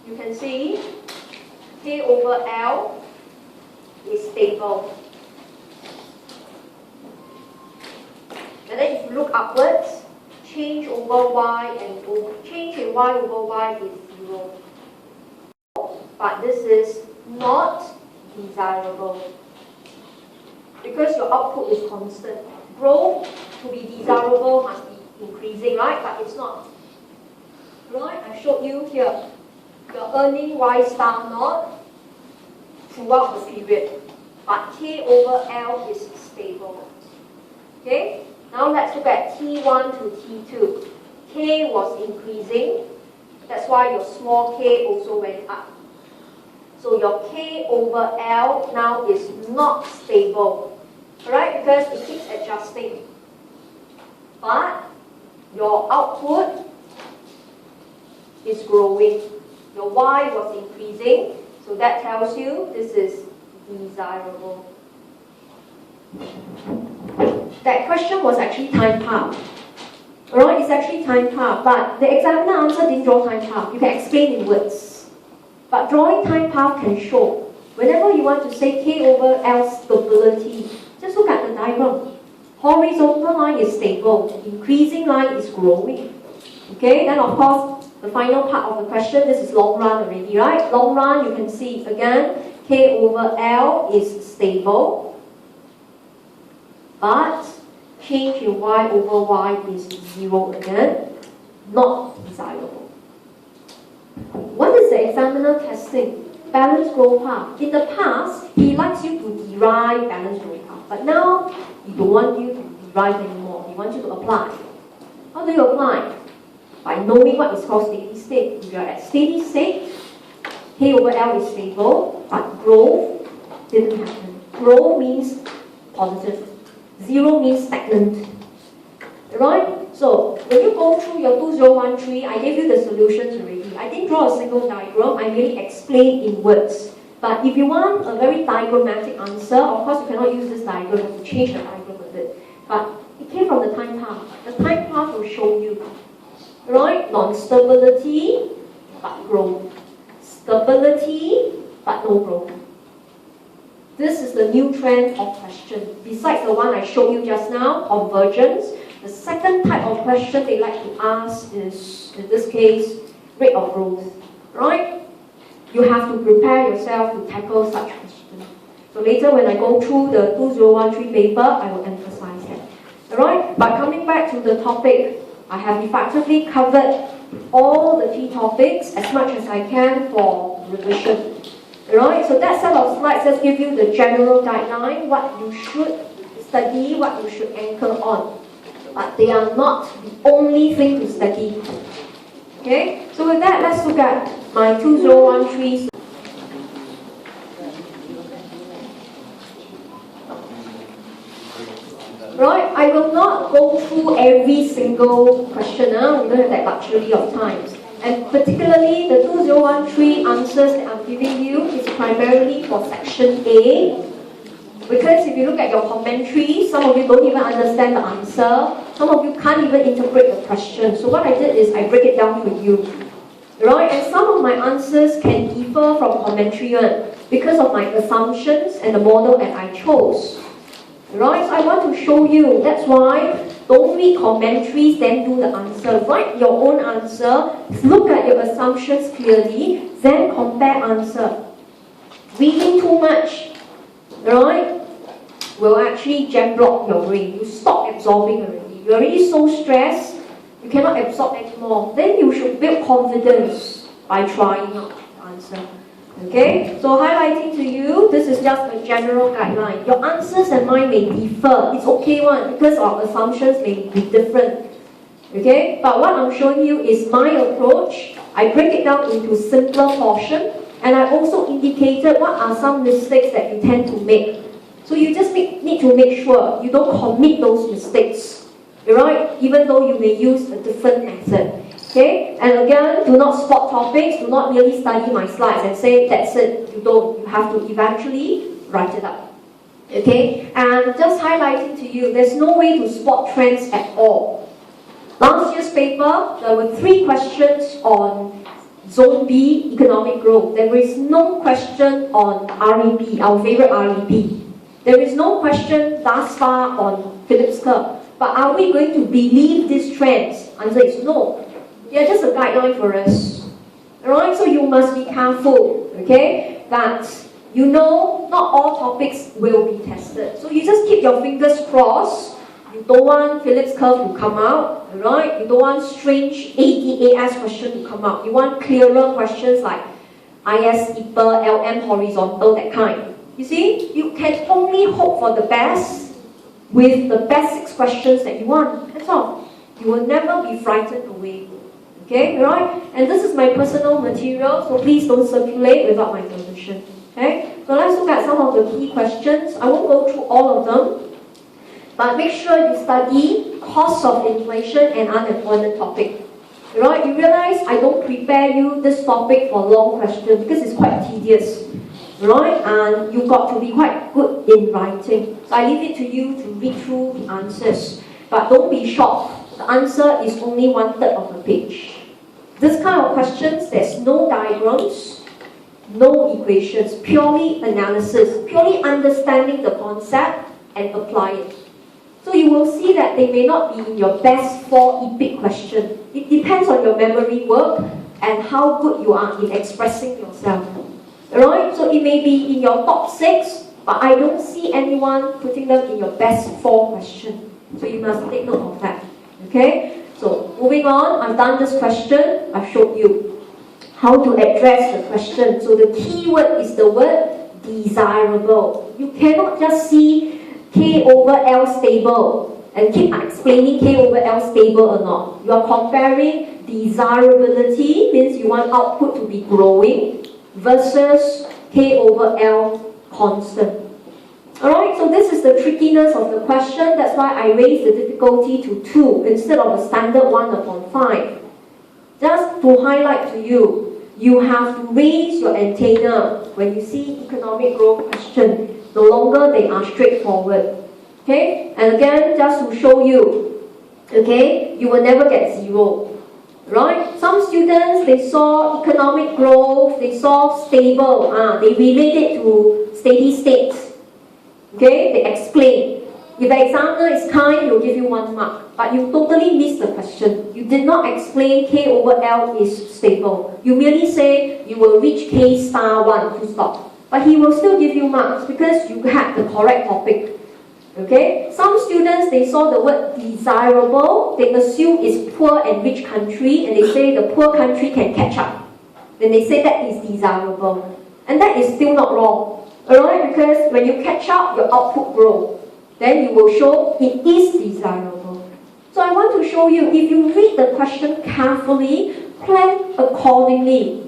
you can see K over L is stable. And then if you look upwards, change over y and change in y over y is 0. But this is not desirable because your output is constant. Growth to be desirable must be increasing, right? But it's not. Right? I showed you here. You're earning y star naught throughout the period, but K over L is stable. Okay? Now let's look at T1 to T2. K was increasing, that's why your small k also went up. So your K over L now is not stable, alright? Because it keeps adjusting. But your output is growing. Your Y was increasing, so that tells you this is desirable. That question was actually time path. Alright, it's actually time path, but the examiner answer didn't draw time path. You can explain in words. But drawing time path can show. Whenever you want to say K over L stability, just look at the diagram. Horizontal line is stable, increasing line is growing. Okay, then of course, the final part of the question, this is long run already, right? Long run, you can see again, K over L is stable. But change in y over y is 0 again, not desirable. What is the examiner testing? Balanced growth path. In the past, he likes you to derive balanced growth path, but now he don't want you to derive anymore. He wants you to apply. How do you apply? By knowing what is called steady state. If you are at steady state, K over L is stable, but growth didn't happen. Growth means positive. 0 means stagnant. Right? So, when you go through your 2013, I gave you the solutions already. I didn't draw a single diagram, I merely explained in words. But if you want a very diagrammatic answer, of course you cannot use this diagram, you have to change the diagram a bit. But it came from the time path. The time path will show you. Right? Non-stability, but growth. Stability, but no growth. This is the new trend of question. Besides the one I showed you just now, convergence, the second type of question they like to ask is, in this case, rate of growth. Right? You have to prepare yourself to tackle such questions. So later when I go through the 2013 paper, I will emphasize that. Alright? But coming back to the topic, I have effectively covered all the key topics as much as I can for revision. Alright, so that set of slides just give you the general guideline, what you should study, what you should anchor on. But they are not the only thing to study. Okay, so with that, let's look at my 2013. Right, I will not go through every single question, we don't have that luxury of time. And particularly the 2013 answers that I'm giving you is primarily for section A. Because if you look at your commentary, some of you don't even understand the answer. Some of you can't even interpret the question. So what I did is I break it down for you. Right? And some of my answers can differ from commentary because of my assumptions and the model that I chose. Right? So I want to show you. That's why don't read commentaries, then do the answer. Write your own answer. Look at your assumptions clearly, then compare answer. Reading too much, right, will actually jam block your brain. You stop absorbing already. You're already so stressed, you cannot absorb anymore. Then you should build confidence by trying out the answer. Okay, so highlighting to you, this is just a general guideline. Your answers and mine may differ. It's okay because our assumptions may be different. Okay, but what I'm showing you is my approach. I break it down into simpler portion, and I also indicated what are some mistakes that you tend to make. So you just need to make sure you don't commit those mistakes, right? Even though you may use a different method. Okay? And again, do not spot topics, do not merely study my slides and say, that's it. You don't. You have to eventually write it up. Okay? And just highlighting to you, there's no way to spot trends at all. Last year's paper, there were 3 questions on Zone B, economic growth. There is no question on REP, our favorite REP. There is no question thus far on Phillips curve. But are we going to believe these trends? Answer is no. They are just a guideline for us. Alright, so you must be careful, okay, that you know not all topics will be tested. So you just keep your fingers crossed. You don't want Phillips curve to come out, alright? You don't want strange ADAS question to come out. You want clearer questions like IS steeper, LM horizontal, that kind. You see, you can only hope for the best with the best 6 questions that you want. That's all. You will never be frightened away. Okay, right? And this is my personal material, so please don't circulate without my permission. Okay? So let's look at some of the key questions. I won't go through all of them, but make sure you study cost of inflation and unemployment topic. Right? You realize I don't prepare you this topic for long questions because it's quite tedious. Right? And you've got to be quite good in writing. So I leave it to you to read through the answers. But don't be shocked. The answer is only 1/3 of the page. This kind of questions, there's no diagrams, no equations, purely analysis, purely understanding the concept and apply it. So you will see that they may not be in your best 4 epic questions. It depends on your memory work and how good you are in expressing yourself. Alright, so it may be in your top 6, but I don't see anyone putting them in your best 4 questions. So you must take note of that. Okay? So moving on, I've done this question. I've showed you how to address the question. So the key word is the word desirable. You cannot just see K over L stable and keep explaining K over L stable or not. You are comparing desirability, means you want output to be growing, versus K over L constant. Alright, so this is the trickiness of the question. That's why I raised the difficulty to 2 instead of a standard 1/5. Just to highlight to you, you have to raise your antenna when you see economic growth question. No longer they are straightforward. Okay? And again, just to show you, okay, you will never get 0. Right? Some students, they saw economic growth, they saw stable, they relate it to steady states. Okay, they explain. If the examiner is kind, he'll give you 1 mark. But you totally missed the question. You did not explain K over L is stable. You merely say you will reach K star 1 to stop. But he will still give you marks because you had the correct topic. Okay? Some students, they saw the word desirable. They assume it's poor and rich country. And they say the poor country can catch up. Then they say that is desirable. And that is still not wrong. Alright, because when you catch up, your output grows. Then you will show it is desirable. So I want to show you, if you read the question carefully, plan accordingly.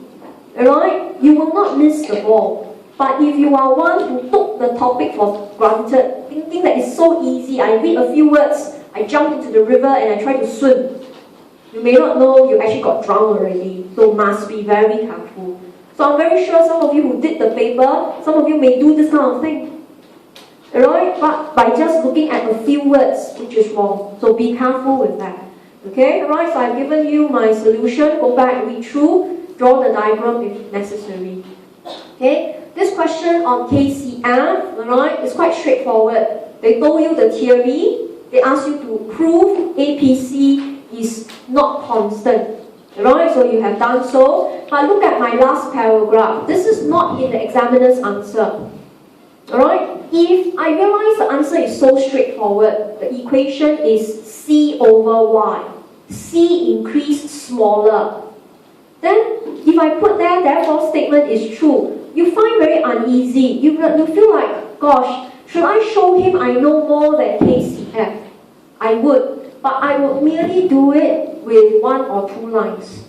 Alright, you will not miss the ball. But if you are one who took the topic for granted, thinking that it's so easy, I read a few words, I jump into the river and I try to swim. You may not know you actually got drowned already, so must be very careful. So I'm very sure some of you who did the paper, some of you may do this kind of thing. Alright? But by just looking at a few words, which is wrong. So be careful with that. Okay? Alright, so I've given you my solution. Go back, read through, draw the diagram if necessary. Okay? This question on KCF, alright, is quite straightforward. They told you the theory. They ask you to prove APC is not constant. Alright, so you have done so. But look at my last paragraph. This is not in the examiner's answer. Alright, if I realize the answer is so straightforward, the equation is C over Y. C increased smaller. Then, if I put there, therefore statement is true, you find very uneasy. You feel like, gosh, should I show him I know more than KCF? I would, but I would merely do it with 1 or 2 lines.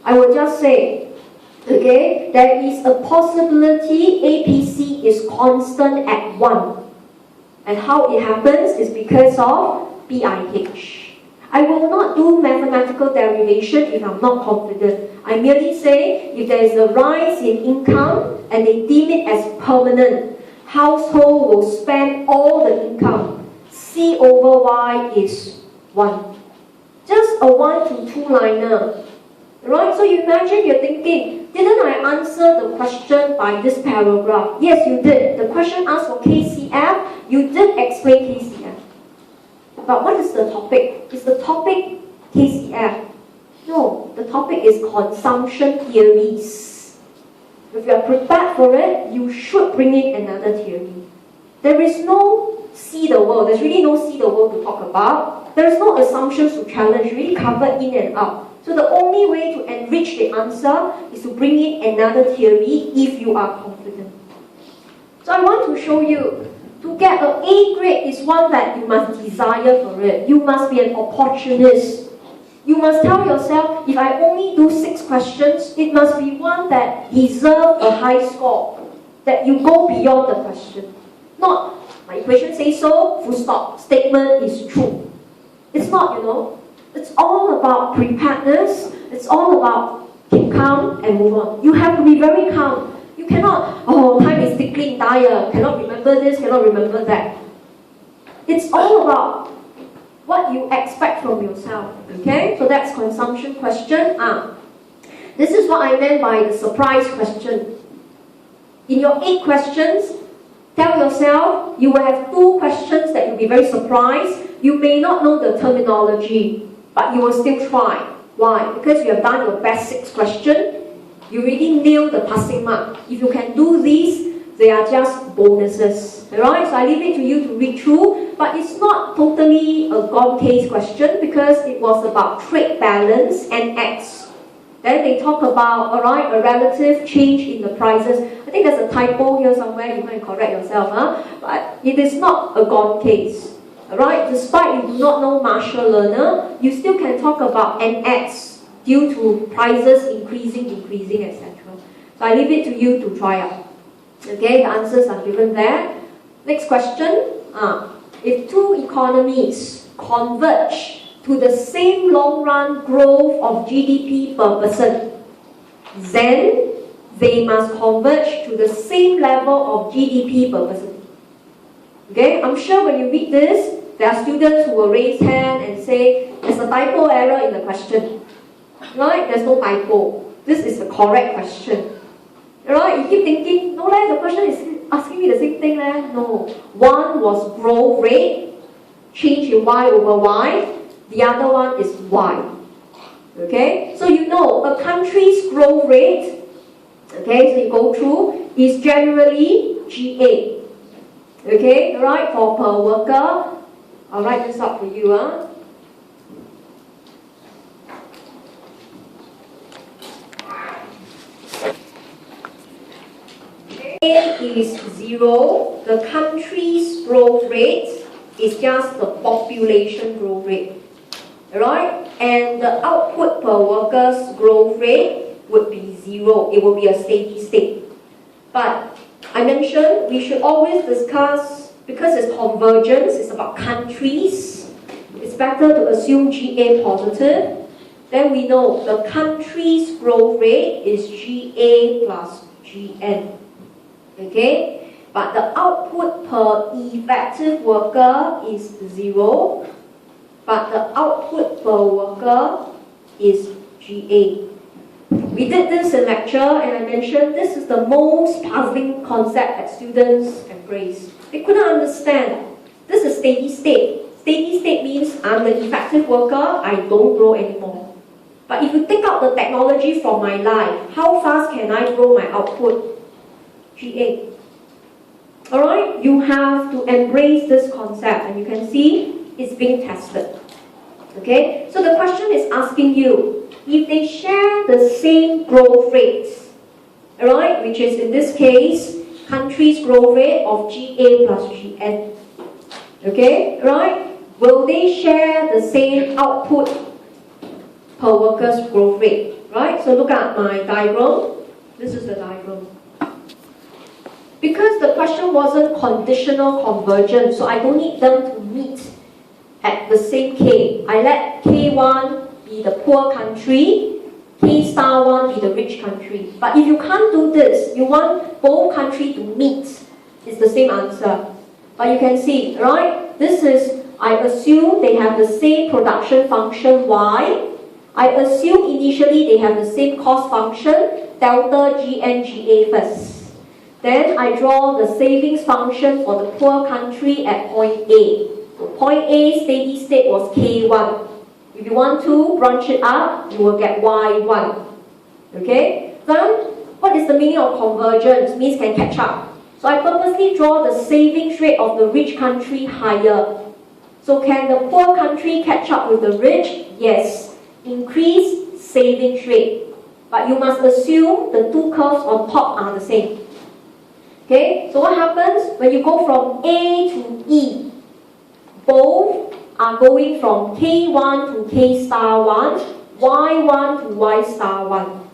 I would just say, okay, there is a possibility APC is constant at 1. And how it happens is because of BIH. I will not do mathematical derivation if I'm not confident. I merely say if there is a rise in income and they deem it as permanent, household will spend all the income. C over Y is 1. Just a 1 to 2 liner. Right? So you imagine you're thinking, didn't I answer the question by this paragraph? Yes, you did. The question asked for KCF. You did explain KCF. But what is the topic? Is the topic KCF? No, the topic is consumption theories. If you are prepared for it, you should bring in another theory. There is no see the world. There's really no see the world to talk about. There is no assumptions to challenge. Really covered in and out. So the only way to enrich the answer is to bring in another theory if you are confident. So I want to show you, to get an A grade is one that you must desire for it. You must be an opportunist. You must tell yourself, if I only do 6 questions, it must be one that deserves a high score. That you go beyond the question. Not, my equation says so, full stop, statement is true. It's not, you know. It's all about preparedness. It's all about keep calm and move on. You have to be very calm. You cannot, oh, time is tickling, dire, cannot remember this, cannot remember that. It's all about what you expect from yourself. Okay? So that's consumption question. This is what I meant by the surprise question. In your 8 questions, tell yourself you will have 2 questions that you'll be very surprised. You may not know the terminology, but you will still try. Why? Because you have done your best 6 questions. You really nailed the passing mark. If you can do these, they are just bonuses. Alright? So I leave it to you to read through. But it's not totally a gone case question because it was about trade balance and X. Then they talk about, alright, a relative change in the prices. I think there's a typo here somewhere. You might correct yourself. But it is not a gone case. Alright, despite you do not know Marshall Learner, you still can talk about NX due to prices increasing, decreasing, etc. So I leave it to you to try out. Okay, the answers are given there. Next question. If 2 economies converge to the same long-run growth of GDP per person, then they must converge to the same level of GDP per person. Okay, I'm sure when you read this, there are students who will raise hand and say, there's a typo error in the question. Right? There's no typo. This is the correct question. Right? You keep thinking, no, the question is asking me the same thing. No. One was growth rate, change in Y over Y. The other one is Y. Okay? So you know, a country's growth rate, okay, so you go through, is generally GA. Okay? Right? For per worker. I'll write this up for you. A is 0. The country's growth rate is just the population growth rate. Alright? And the output per worker's growth rate would be 0. It will be a steady state. But I mentioned we should always discuss, because it's convergence, it's about countries, it's better to assume GA positive. Then we know the country's growth rate is GA plus GN. Okay? But the output per effective worker is 0. But the output per worker is GA. We did this in lecture and I mentioned this is the most puzzling concept that students embrace. They couldn't understand. This is steady state. Steady state means I'm the effective worker, I don't grow anymore. But if you take out the technology from my life, how fast can I grow my output? GA. Alright? You have to embrace this concept and you can see it's being tested. Okay? So the question is asking you, if they share the same growth rates, alright, which is in this case, country's growth rate of GA plus GN. Okay, right? Will they share the same output per worker's growth rate? Right? So look at my diagram. This is the diagram. Because the question wasn't conditional convergence, so I don't need them to meet at the same K. I let K1 be the poor country, K star 1 be the rich country. But if you can't do this, you want both countries to meet, it's the same answer. But you can see, right? This is, I assume they have the same production function Y. I assume initially they have the same cost function, delta GNGA first. Then I draw the savings function for the poor country at point A. So point A steady state was K1. If you want to branch it up, you will get Y1. Okay? Then, what is the meaning of convergence? Means can catch up. So I purposely draw the savings rate of the rich country higher. So can the poor country catch up with the rich? Yes. Increase savings rate. But you must assume the two curves on top are the same. Okay? So what happens when you go from A to E? Both are going from K1 to K star 1, Y1 to Y star 1.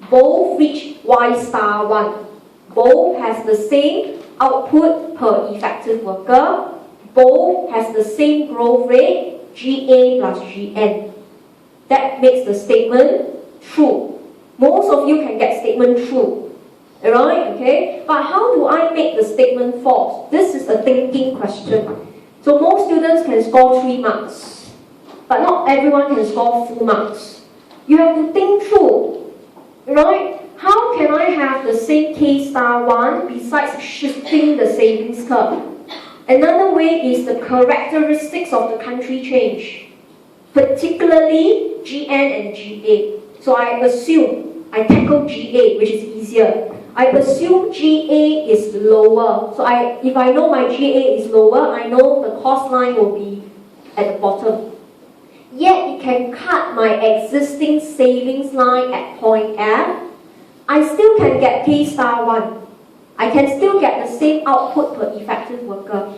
Both reach Y star 1. Both has the same output per effective worker. Both has the same growth rate, GA plus GN. That makes the statement true. Most of you can get statement true. Alright, okay? But how do I make the statement false? This is a thinking question. So most students can score 3 marks. But not everyone can score full marks. You have to think through. Right? How can I have the same K star 1 besides shifting the savings curve? Another way is the characteristics of the country change, particularly GN and GA. So I tackle GA, which is easier. I assume GA is lower. So if I know my GA is lower, I know the cost line will be at the bottom. Yet it can cut my existing savings line at point F. I still can get K star 1. I can still get the same output per effective worker.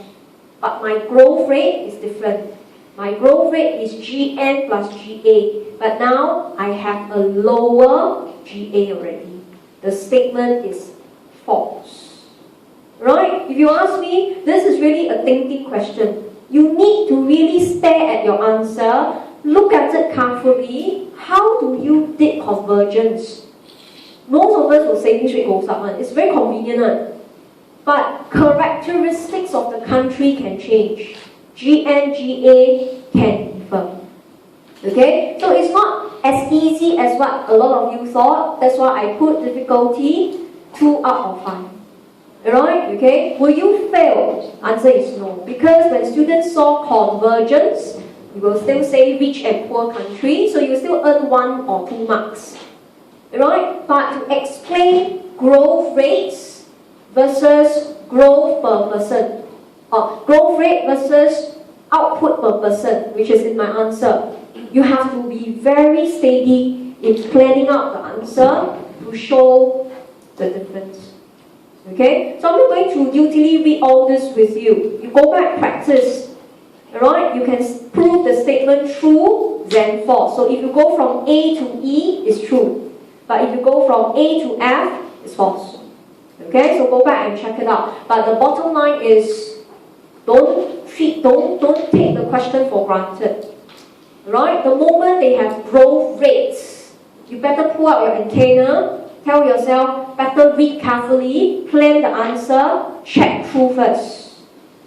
But my growth rate is different. My growth rate is GN plus GA. But now I have a lower GA already. The statement is false. Right? If you ask me, this is really a thinking question. You need to really stare at your answer, look at it carefully. How do you did convergence? Most of us will savings rate goes up. It's very convenient. But characteristics of the country can change. GN, GA can differ. Okay? So it's not as easy as what a lot of you thought. That's why I put difficulty 2 out of 5. Alright? Okay? Will you fail? Answer is no. Because when students saw convergence, you will still say rich and poor country, so you still earn 1 or 2 marks. Alright? But to explain growth rates versus growth per person, or growth rate versus output per person, which is in my answer, you have to be very steady in planning out the answer to show the difference. Okay? So I'm not going to utilely read all this with you. You go back, practice. Alright? You can prove the statement true, then false. So if you go from A to E, it's true. But if you go from A to F, it's false. Okay? So go back and check it out. But the bottom line is, don't take the question for granted. Right? The moment they have growth rates, you better pull out your antenna, tell yourself, better read carefully, plan the answer, check through first.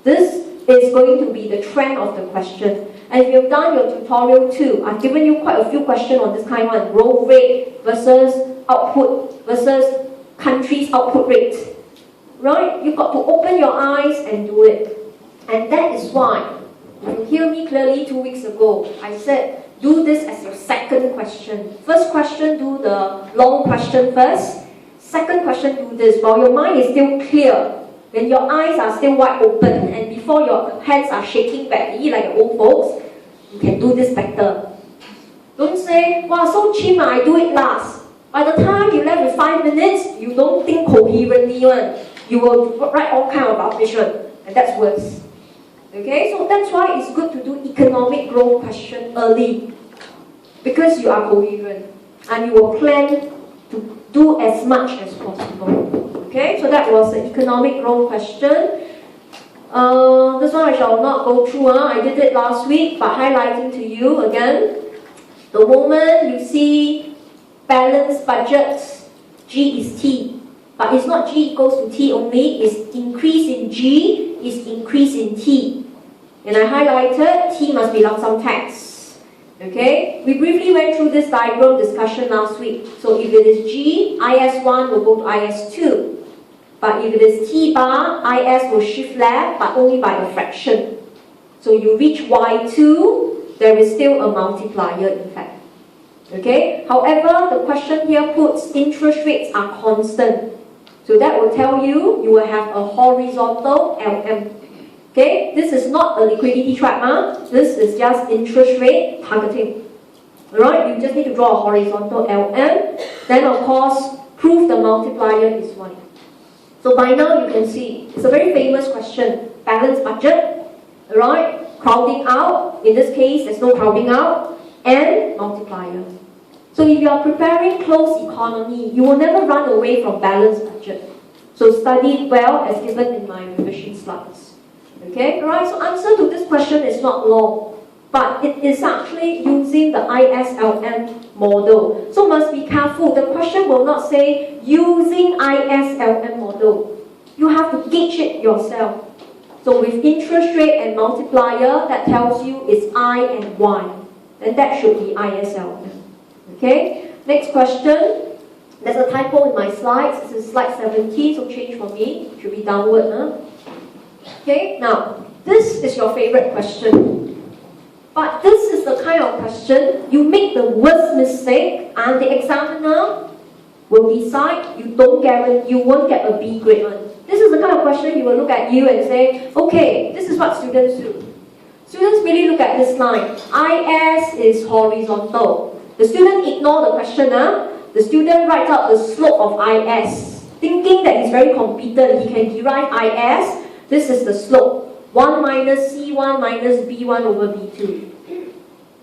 This is going to be the trend of the question. And if you've done your tutorial too, I've given you quite a few questions on this kind one, growth rate versus output versus country's output rate. Right? You've got to open your eyes and do it. And that is why, if you hear me clearly 2 weeks ago, I said, do this as your second question. First question, do the long question first. Second question, do this. While your mind is still clear, when your eyes are still wide open, and before your hands are shaking badly like the old folks, you can do this better. Don't say, wow, so cheap, I do it last. By the time you left with 5 minutes, you don't think coherently one. You will write all kind of rubbish one, and that's worse. Okay, so that's why it's good to do economic growth question early, because you are coherent and you will plan to do as much as possible. Okay, so that was the economic growth question. This one I shall not go through. I did it last week, but highlighting to you again. The moment you see balanced budgets, G is T. But it's not G equals to T only, it's increase in G is increase in T. And I highlighted T must be lump sum tax. Okay? We briefly went through this diagram discussion last week. So if it is G, IS1 will go to IS2. But if it is T bar, IS will shift left, but only by a fraction. So you reach Y2, there is still a multiplier in fact. Okay? However, the question here puts interest rates are constant. So that will tell you, you will have a horizontal LM. Okay? This is not a liquidity trap. This is just interest rate targeting. Alright? You just need to draw a horizontal LM. Then of course, prove the multiplier is 1. So by now you can see, it's a very famous question. Balanced budget. Alright? Crowding out. In this case, there's no crowding out. And multiplier. So if you are preparing closed economy, you will never run away from balanced budget. So study it well as given in my revision slides. Okay, alright, so answer to this question is not long, but it is actually using the ISLM model. So must be careful, the question will not say using ISLM model. You have to gauge it yourself. So with interest rate and multiplier, that tells you it's I and Y. Then that should be ISLM. Okay, next question. There's a typo in my slides. This is slide 17, so change for me. It should be downward. Okay, now, this is your favorite question. But this is the kind of question, you make the worst mistake and the examiner will decide you won't get a B grade one. This is the kind of question he will look at you and say, okay, this is what students do. Students really look at this line. IS is horizontal. The student ignore the question. The student writes out the slope of IS, thinking that he's very competent. He can derive IS. This is the slope. 1 minus C1 minus B1 over B2.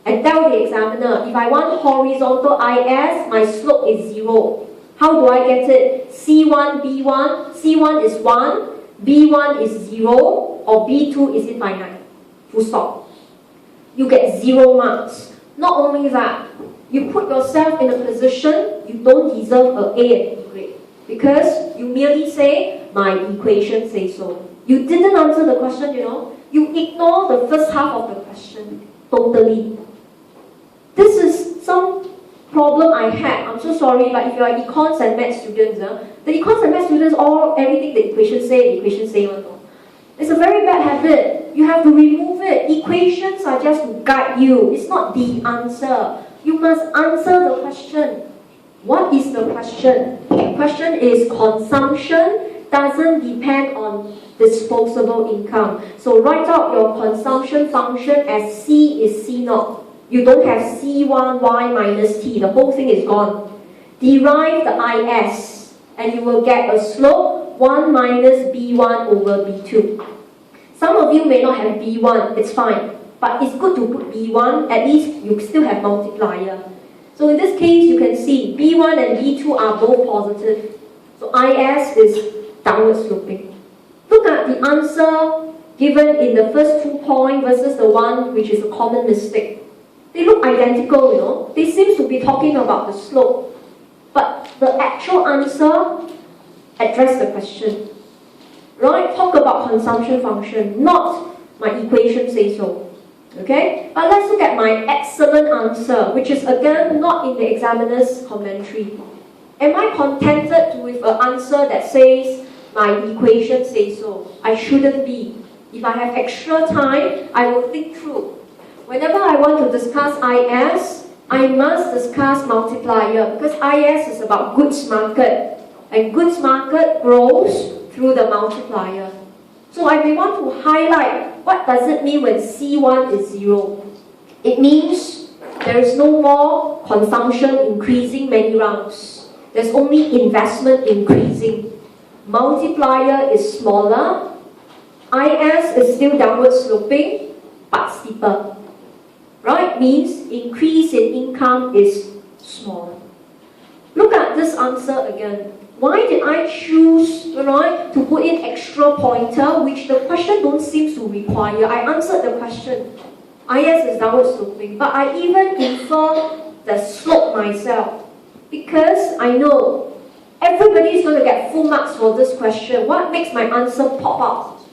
And tell the examiner, if I want horizontal IS, my slope is 0. How do I get it? C1, B1. C1 is 1. B1 is 0. Or B2 is infinite. Full stop. You get 0 marks. Not only that, you put yourself in a position you don't deserve an A and B grade. Because you merely say, my equation says so. You didn't answer the question, You ignore the first half of the question. Totally. This is some problem I had. I'm so sorry, but if you are econs and math students, the econs and math students, everything the equation say. It's a very bad habit. You have to remove it. Equations are just to guide you. It's not the answer. You must answer the question. What is the question? The question is consumption doesn't depend on disposable income. So write out your consumption function as C is C0. You don't have C1 Y minus T. The whole thing is gone. Derive the IS and you will get a slope 1 minus B1 over B2. Some of you may not have B1, it's fine. But it's good to put B1, at least you still have multiplier. So in this case, you can see B1 and B2 are both positive. So IS is downward sloping. Look at the answer given in the first 2 points versus the one which is a common mistake. They look identical, They seem to be talking about the slope. But the actual answer address the question. Right? Talk about consumption function, not my equation say so. Okay? But let's look at my excellent answer, which is again not in the examiner's commentary. Am I contented with an answer that says my equation says so? I shouldn't be. If I have extra time, I will think through. Whenever I want to discuss IS, I must discuss multiplier because IS is about goods market. And goods market grows through the multiplier. So I may want to highlight what does it mean when C1 is 0. It means there is no more consumption increasing many rounds. There's only investment increasing. Multiplier is smaller. IS is still downward sloping, but steeper. Right? Means increase in income is smaller. Look at this answer again. Why did I choose, right, to put in extra pointer, which the question don't seem to require? I answered the question. IS is downward sloping, but I even infer the slope myself because I know everybody is going to get full marks for this question. What makes my answer pop out?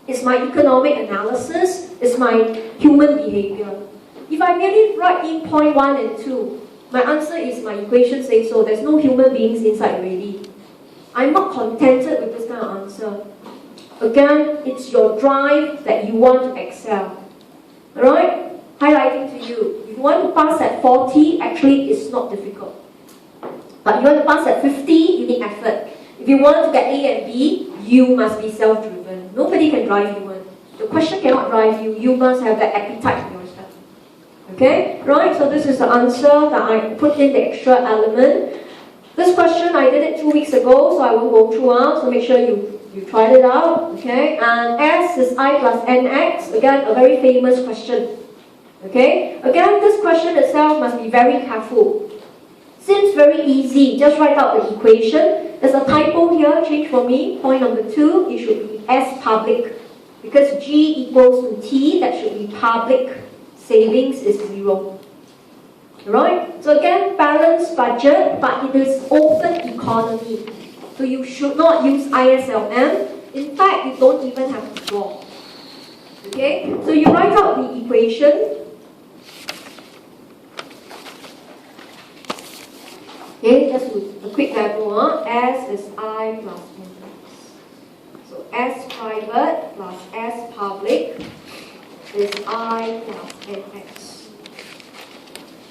It's my economic analysis, it's my human behavior. If I merely write in point 1 and 2, my answer is my equation says so. There's no human beings inside already. I'm not contented with this kind of answer. Again, it's your drive that you want to excel. Alright? Highlighting to you. If you want to pass at 40, actually it's not difficult. But you want to pass at 50, you need effort. If you want to get A and B, you must be self-driven. Nobody can drive you. The question cannot drive you. You must have that appetite for yourself. Okay? Right? So this is the answer that I put in the extra element. This question, I did it 2 weeks ago, so I won't go through. So make sure you tried it out. Okay? And S is I plus NX. Again, a very famous question. Okay? Again, this question itself must be very careful. Seems very easy. Just write out the equation. There's a typo here. Change for me. Point number 2. It should be S public. Because G equals to T, that should be public. Savings is 0. Right? So again, balanced budget, but it is open economy. So you should not use ISLM. In fact, you don't even have to draw. Okay? So you write out the equation. Okay, just a quick demo. S is I plus NX. So S private plus S public is I plus NX.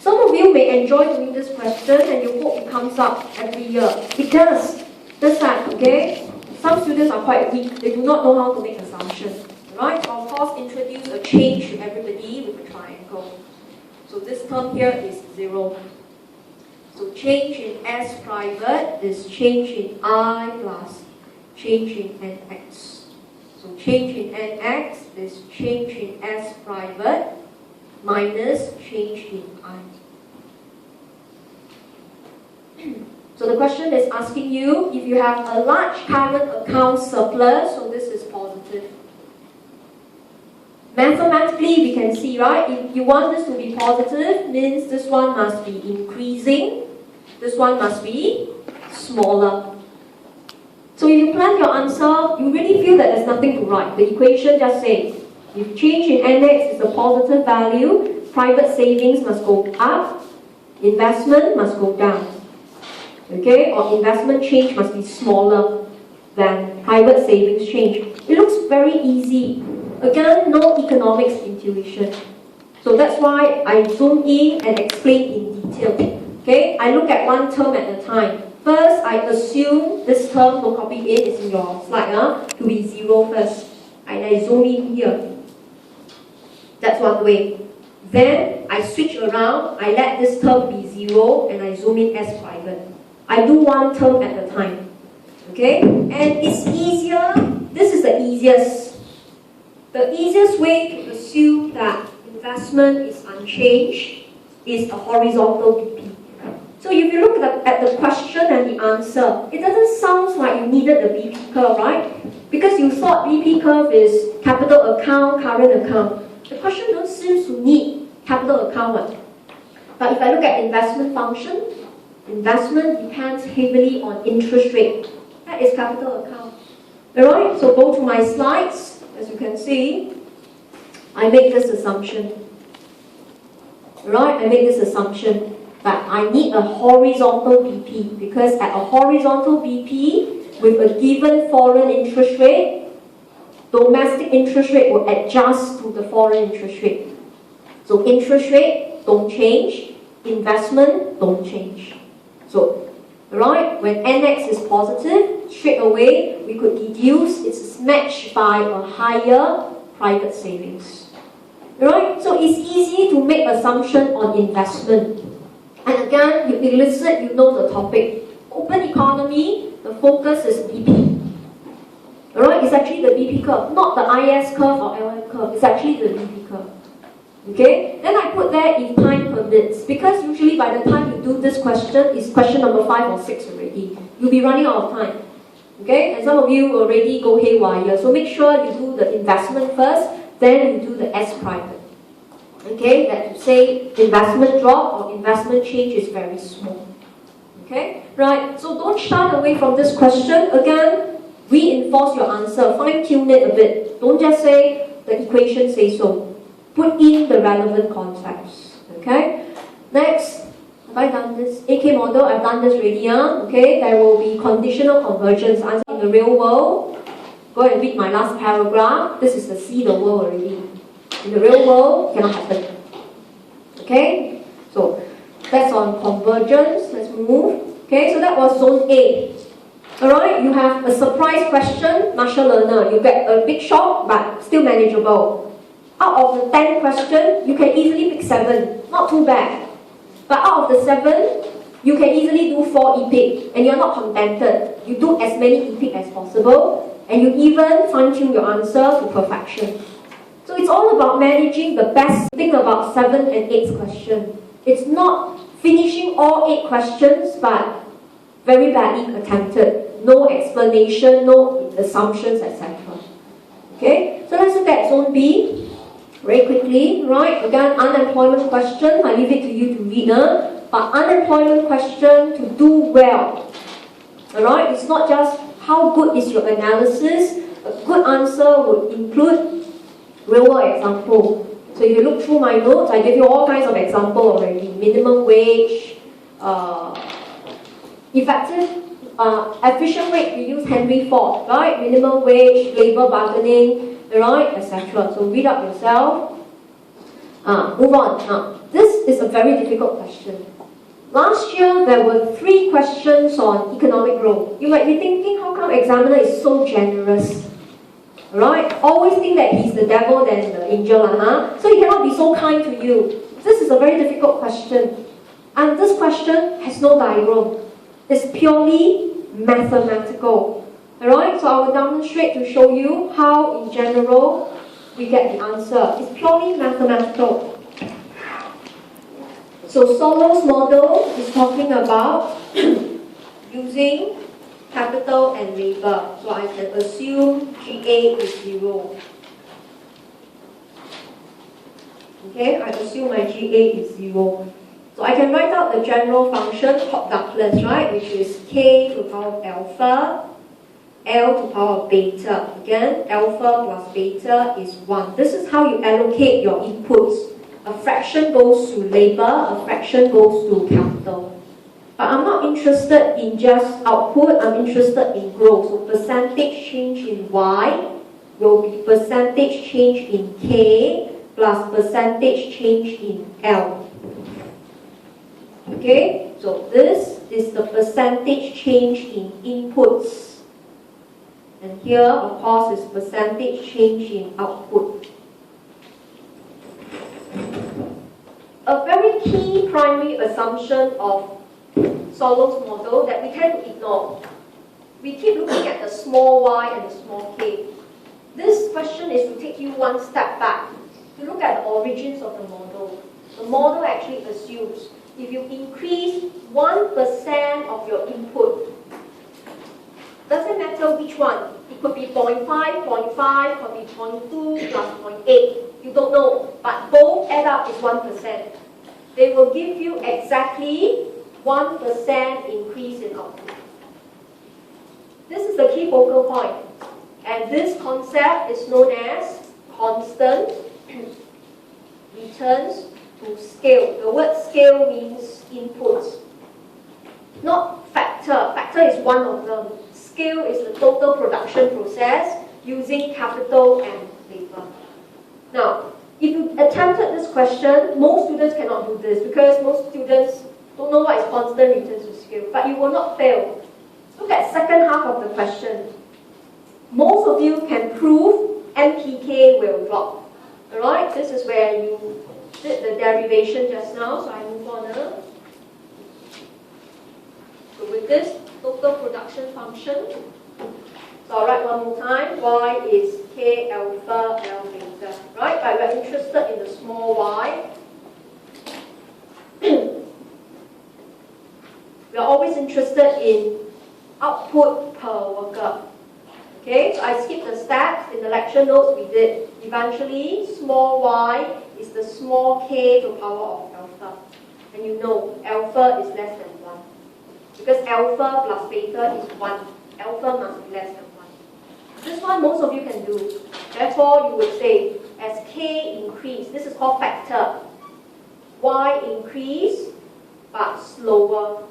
Some of you may enjoy doing this question and you hope it comes up every year. It does. This time, okay? Some students are quite weak. They do not know how to make assumptions. Right? Of course, introduce a change to everybody with a triangle. So this term here is 0. So change in S private is change in I plus change in NX. So change in NX is change in S private minus change in I. So the question is asking you if you have a large current account surplus, so this is positive. Mathematically, we can see, right? If you want this to be positive, means this one must be increasing. This one must be smaller. So if you plan your answer, you really feel that there's nothing to write. The equation just says, if change in NX is a positive value, private savings must go up, investment must go down. Okay? Or investment change must be smaller than private savings change. It looks very easy. Again, no economics intuition. So that's why I zoom in and explain in detail. Okay? I look at one term at a time. First, I assume this term, don't copy it, it's in your slide, to be 0 first. And I zoom in here. That's one way. Then, I switch around, I let this term be 0, and I zoom in as private. I do one term at a time. Okay? And it's easier, this is the easiest. The easiest way to assume that investment is unchanged is a horizontal BP. So if you look at the question and the answer, it doesn't sound like you needed the BP curve, right? Because you thought BP curve is capital account, current account. The question don't seem to need capital account. But if I look at investment function, investment depends heavily on interest rate. That is capital account. Alright, so go to my slides. As you can see, I make this assumption. Right, I make this assumption that I need a horizontal BP because at a horizontal BP with a given foreign interest rate, domestic interest rate will adjust to the foreign interest rate. So interest rate don't change, investment don't change. So, right, when NX is positive, straight away we could deduce it's matched by a higher private savings. Right? So it's easy to make assumption on investment. And again, you elicit, you know the topic. Open economy, the focus is BP. Alright, it's actually the BP curve, not the IS curve or LM curve, it's actually the BP curve. Okay, then I put there if time permits, because usually by the time you do this question, it's question number 5 or 6 already. You'll be running out of time. Okay, and some of you already go haywire, so make sure you do the investment first, then you do the S private. Okay, that to say investment drop or investment change is very small. Okay, right, so don't shy away from this question. Again, reinforce your answer, fine tune it a bit. Don't just say the equation says so. Put in the relevant concepts. Okay, next, have I done this? AK model, I've done this already. Okay, there will be conditional convergence answer in the real world. Go and read my last paragraph. This is the see the world already. In the real world, cannot happen. Okay, so that's on convergence. Let's move. Okay, so that was zone A. Alright, you have a surprise question, master learner. You get a big shock, but still manageable. Out of the 10 questions, you can easily pick 7. Not too bad. But out of the 7, you can easily do 4 EPIC, and you're not contented. You do as many EPIC as possible, and you even fine-tune your answer to perfection. So it's all about managing the best thing about 7 and 8 questions. It's not finishing all 8 questions, but very badly attempted. No explanation, no assumptions, etc. Okay, so let's look at zone B. Very quickly, right? Again, unemployment question. I leave it to you to read. But unemployment question to do well. Alright? It's not just how good is your analysis. A good answer would include real world example. So if you look through my notes, I gave you all kinds of examples already. Minimum wage, efficient rate, we use Henry Ford, right? Minimum wage, labor bargaining, right, etc. So read up yourself. Move on. This is a very difficult question. Last year, there were 3 questions on economic growth. You might be thinking, how come examiner is so generous? Right? Always think that he's the devil than the angel, so he cannot be so kind to you. This is a very difficult question. And this question has no diagram. It's purely mathematical. Alright, so I will demonstrate to show you how, in general, we get the answer. It's purely mathematical. So Solo's model is talking about using capital and labor. So I can assume GA is 0. Okay, I assume my GA is 0. So I can write out the general function called Douglas, right, which is k to the power of alpha, L to the power of beta. Again, alpha plus beta is 1. This is how you allocate your inputs. A fraction goes to labor, a fraction goes to capital. But I'm not interested in just output, I'm interested in growth. So percentage change in Y will be percentage change in K plus percentage change in L. Okay, so this is the percentage change in inputs. And here, of course, is percentage change in output. A very key primary assumption of Solo's model that we tend to ignore. We keep looking at the small y and the small k. This question is to take you one step back, to look at the origins of the model. The model actually assumes if you increase 1% of your input, doesn't matter which one. It could be 0.5, 0.5, could be 0.2 plus 0.8. You don't know, but both add up is 1%. They will give you exactly 1% increase in output. This is the key focal point. And this concept is known as constant returns to scale. The word scale means inputs, not factor. Factor is one of them. Scale is the total production process using capital and labor. Now, if you attempted this question, most students cannot do this because most students don't know what is constant returns to scale, but you will not fail. Look at second half of the question. Most of you can prove MPK will drop. Alright, this is where you did the derivation just now, so I move on. So with this total production function, so I'll write one more time, y is k alpha L beta, right? right? But we're interested in the small y. We're always interested in output per worker. Okay, so I skipped the steps in the lecture notes we did. Eventually, small y is the small k to power of alpha. And you know, alpha is less than 1. Because alpha plus beta is 1. Alpha must be less than 1. This one most of you can do. Therefore, you would say, as k increase, this is called factor. Y increase, but slower.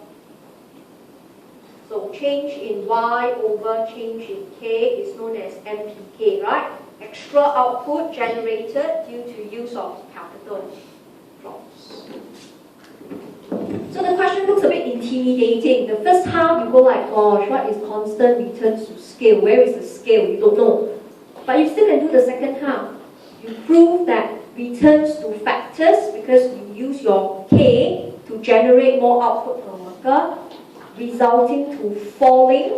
So change in y over change in k is known as MPK, right? Extra output generated due to use of capital drops. So the question looks a bit intimidating. The first half you go like, gosh, what is constant returns to scale? Where is the scale? You don't know. But you still can do the second half. You prove that returns to factors because you use your k to generate more output per worker, resulting to falling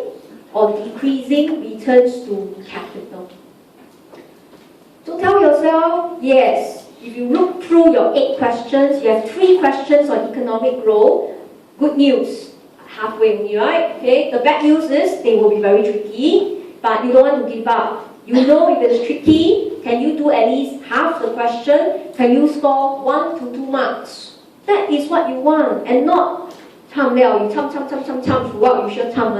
or decreasing returns to capital. So tell yourself, yes, if you look through your 8 questions, you have 3 questions on economic growth. Good news, halfway only, right? Okay. The bad news is they will be very tricky, but you don't want to give up. You know if it's tricky, can you do at least half the question? Can you score 1 to 2 marks? That is what you want, and not 唱了, you cham throughout, you should cham.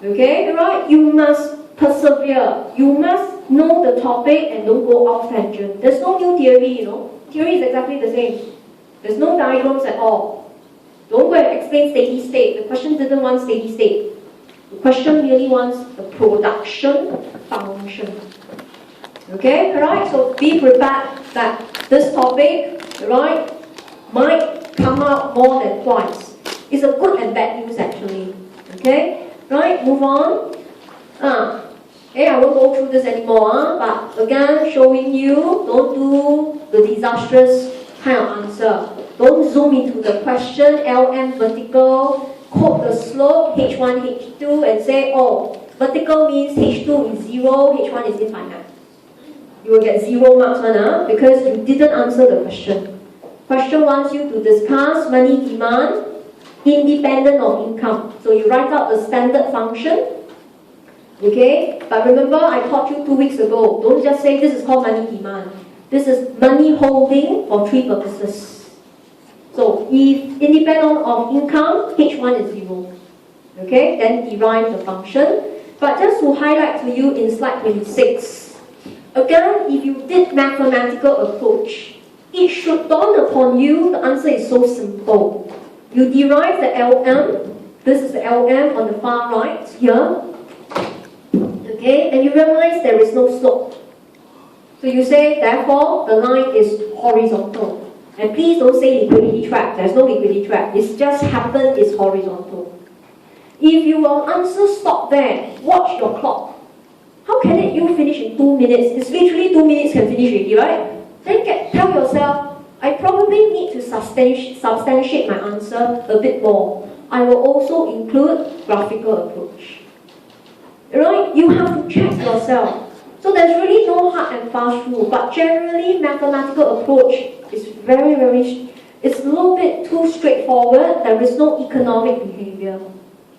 Okay, right? You must persevere. You must know the topic and don't go off tangent. There's no new theory, you know. Theory is exactly the same. There's no diagrams at all. Don't go and explain steady state. The question didn't want steady state. The question merely wants the production function. Okay, alright? So be prepared that this topic, right, might come out more than twice. It's a good and bad news actually. Okay? Right, move on. Okay, I won't go through this anymore, but again, showing you, don't do the disastrous kind of answer. Don't zoom into the question, LM vertical, quote the slope, H1, H2, and say, oh, vertical means H2 is 0, H1 is infinite. You will get 0 marks because you didn't answer the question. Question wants you to discuss money demand independent of income. So you write out the standard function. Okay? But remember, I taught you 2 weeks ago. Don't just say this is called money demand. This is money holding for 3 purposes. So if independent of income, H1 is 0. Okay? Then derive the function. But just to highlight to you in slide 26. Again, if you did mathematical approach, it should dawn upon you the answer is so simple. You derive the LM. This is the LM on the far right here. Okay, and you realize there is no slope. So you say, therefore, the line is horizontal. And please don't say liquidity trap. There's no liquidity trap. It's just happened, it's horizontal. If your answer stop there, watch your clock. How can you finish in 2 minutes? It's literally 2 minutes can finish already, right? Then tell yourself, I probably need to substantiate my answer a bit more. I will also include graphical approach. Right? You have to check yourself. So there's really no hard and fast rule, but generally mathematical approach is it's a little bit too straightforward. There is no economic behavior.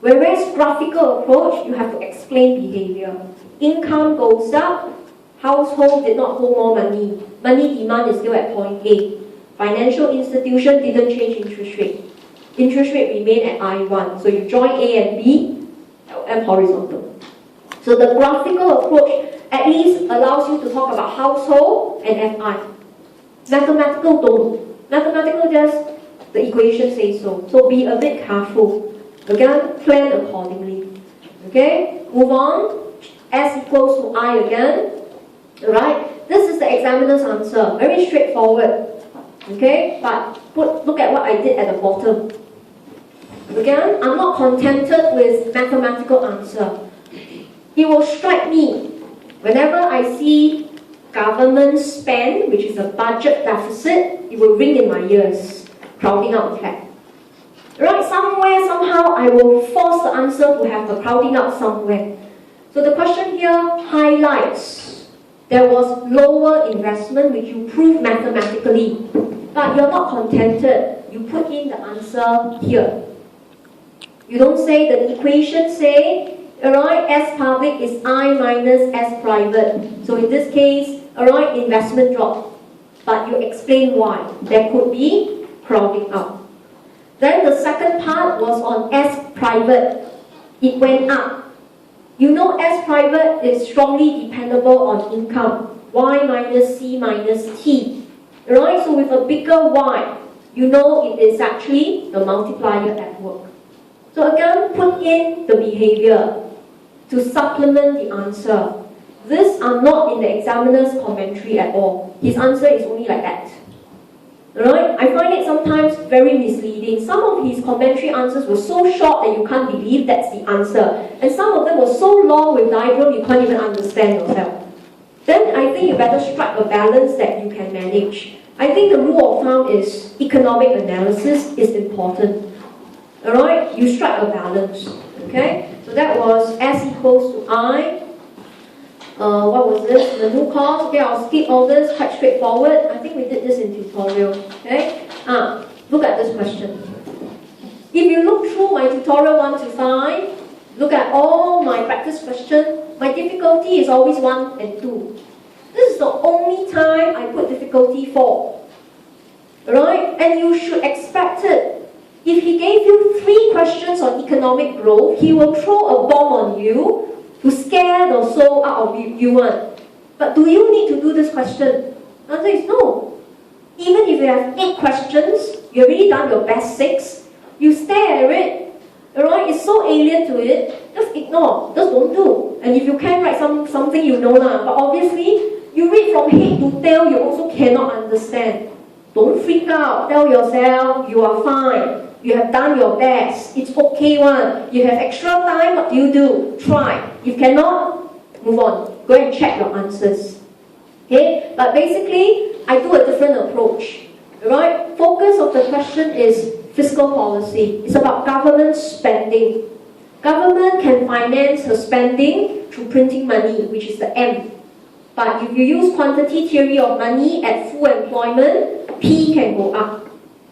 Whereas graphical approach, you have to explain behavior. Income goes up, household did not hold more money. Money demand is still at point A. Financial institution didn't change interest rate. Interest rate remained at I1. So you join A and B, LM horizontal. So the graphical approach at least allows you to talk about household and FI. Mathematical don't. Mathematical just, the equation says so. So be a bit careful. Again, plan accordingly. Okay, move on. S equals to I again. Alright, this is the examiner's answer. Very straightforward. Okay, but look at what I did at the bottom. Again, I'm not contented with mathematical answer. It will strike me whenever I see government spend, which is a budget deficit, it will ring in my ears, crowding out the flag. Right, somewhere, somehow, I will force the answer to have the crowding out somewhere. So the question here highlights there was lower investment, which you prove mathematically. But you're not contented. You put in the answer here. You don't say the equation say, alright, S public is I minus S private. So in this case, alright, investment drop. But you explain why. There could be crowding out. Then the second part was on S private. It went up. You know S private is strongly dependable on income. Y minus C minus T. Right? So with a bigger Y, you know it is actually the multiplier at work. So again, put in the behavior to supplement the answer. These are not in the examiner's commentary at all. His answer is only like that. Right? I find it sometimes very misleading. Some of his commentary answers were so short that you can't believe that's the answer. And some of them were so long with diagram you can't even understand yourself. Then I think you better strike a balance that you can manage. I think the rule of thumb is economic analysis is important. Alright? You strike a balance. Okay? So that was S equals to I. What was this? The new course. Okay, I'll skip all this, quite straightforward. I think we did this in tutorial. Okay? Look at this question. If you look through my tutorial 1 to 5, look at all my practice questions, my difficulty is always 1 and 2. This is the only time I put difficulty 4. Right? And you should expect it. If he gave you 3 questions on economic growth, he will throw a bomb on you to scare the soul out of you. But do you need to do this question? The answer is no. Even if you have 8 questions, you've already done your best 6, you stare at it, alright? It's so alien to it, just ignore, just don't do. And if you can write something you know but obviously, you read from head to tail, you also cannot understand. Don't freak out, tell yourself you are fine. You have done your best. It's okay one. You have extra time, what do you do? Try. If cannot, move on. Go and check your answers. Okay? But basically, I do a different approach. Right? Focus of the question is fiscal policy. It's about government spending. Government can finance her spending through printing money, which is the M. But if you use quantity theory of money at full employment, P can go up.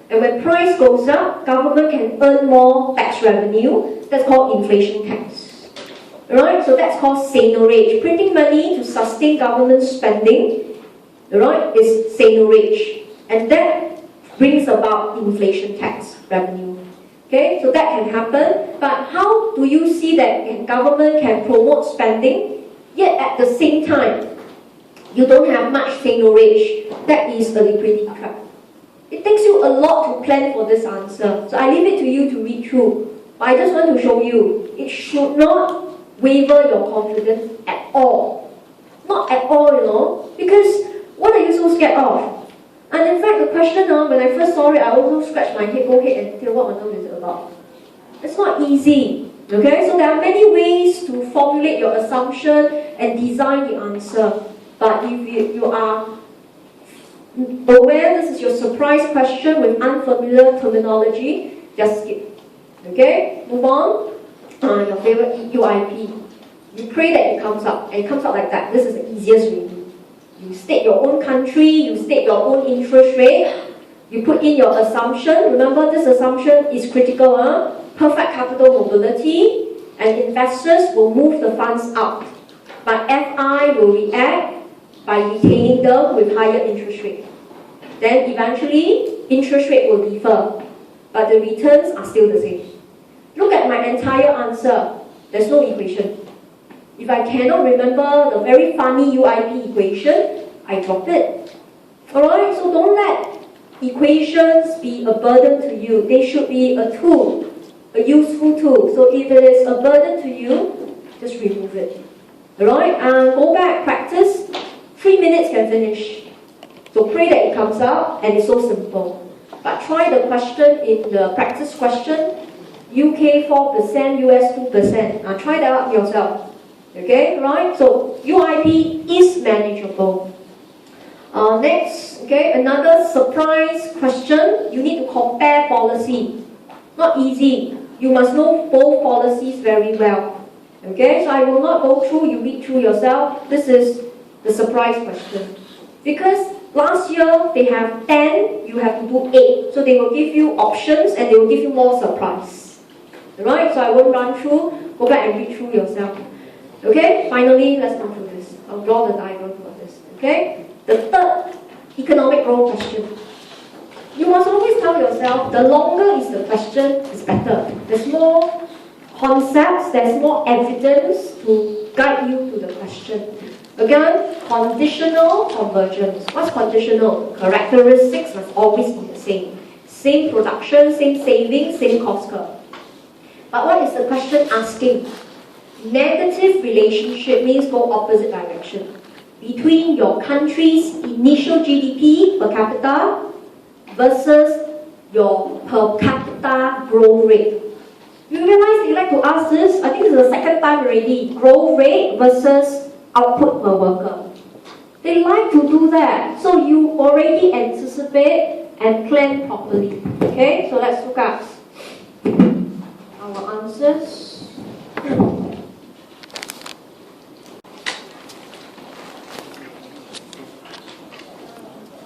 And when price goes up, government can earn more tax revenue. That's called inflation tax. Right? So that's called seigniorage. Printing money to sustain government spending, right, is seigniorage. And that brings about inflation tax revenue. Okay? So that can happen. But how do you see that government can promote spending, yet at the same time, you don't have much seigniorage? That is a liquidity trap. It takes you a lot to plan for this answer. So I leave it to you to read through. But I just want to show you, it should not waver your confidence at all. Not at all, because what are you so scared of? And in fact, the question when I first saw it, I also scratched my head, go ahead and tell what on earth is it about. It's not easy. Okay, so there are many ways to formulate your assumption and design the answer. But if you are aware this is your surprise question with unfamiliar terminology, just skip. Okay? Move on. Your favorite UIP. You pray that it comes up, and it comes out like that. This is the easiest way. You state your own country, you state your own interest rate, you put in your assumption. Remember, this assumption is critical. Perfect capital mobility, and investors will move the funds out. But FI will react by retaining them with higher interest rate. Then eventually, interest rate will differ, but the returns are still the same. Look at my entire answer. There's no equation. If I cannot remember the very funny UIP equation, I drop it. Alright, so don't let equations be a burden to you. They should be a tool, a useful tool. So if it is a burden to you, just remove it. Alright, and go back, practice. 3 minutes can finish. So pray that it comes out, and it's so simple. But try the question in the practice question, UK 4%, US 2%. Now try that out yourself. Okay, right? So UIP is manageable. Next, okay, another surprise question. You need to compare policy. Not easy. You must know both policies very well. Okay, so I will not go through, you read through yourself. This is the surprise question. Because last year they have 10, you have to do 8. So they will give you options and they will give you more surprise. Alright, so I won't run through, go back and read through yourself. Okay, finally, let's come to this. I'll draw the diagram for this. Okay, the third economic growth question. You must always tell yourself, the longer is the question, is better. There's more concepts, there's more evidence to guide you to the question. Again, conditional convergence. What's conditional? Characteristics must always be the same. Same production, same savings, same cost curve. But what is the question asking? Negative relationship means go opposite direction. Between your country's initial GDP per capita versus your per capita growth rate. You realize you like to ask this? I think this is the second time already. Growth rate versus output per worker. They like to do that. So you already anticipate and plan properly. Okay, so let's look at our answers.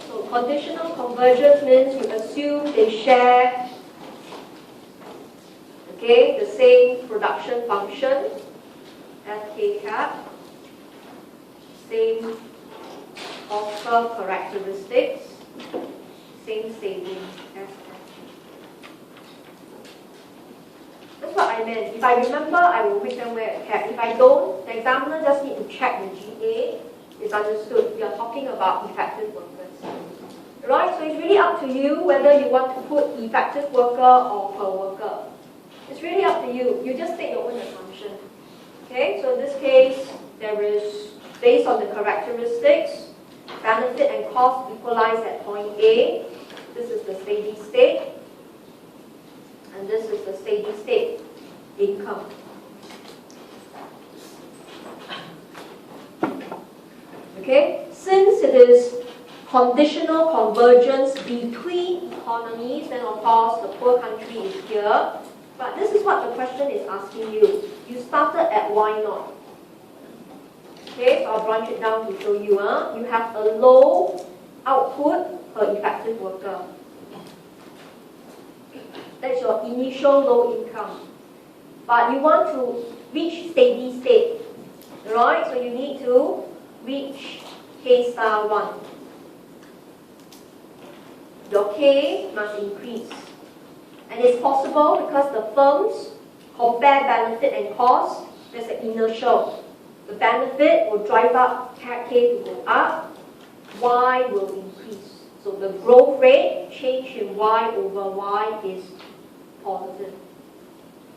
So conditional convergence means you assume they share the same production function, FK cap, same cost curve characteristics, same savings, That's what I meant. If I remember, I will make them wear a cap. If I don't, the examiner just need to check the GA. It's understood. We are talking about effective workers. Right? So it's really up to you whether you want to put effective worker or per worker. It's really up to you. You just take your own assumption. Okay? So in this case, there is, based on the characteristics, benefit and cost equalize at point A. This is the steady state. And this is the steady state income. Okay? Since it is conditional convergence between economies, then of course the poor country is here. But this is what the question is asking you. You started at Y0. Okay, so I'll branch it down to show you. You have a low output per effective worker. That's your initial low income. But you want to reach steady state. Right? So you need to reach K star 1. Your K must increase. And it's possible because the firms compare benefit and cost. There's an inertial. The benefit will drive up K to go up. Y will increase. So the growth rate change in Y over Y is positive.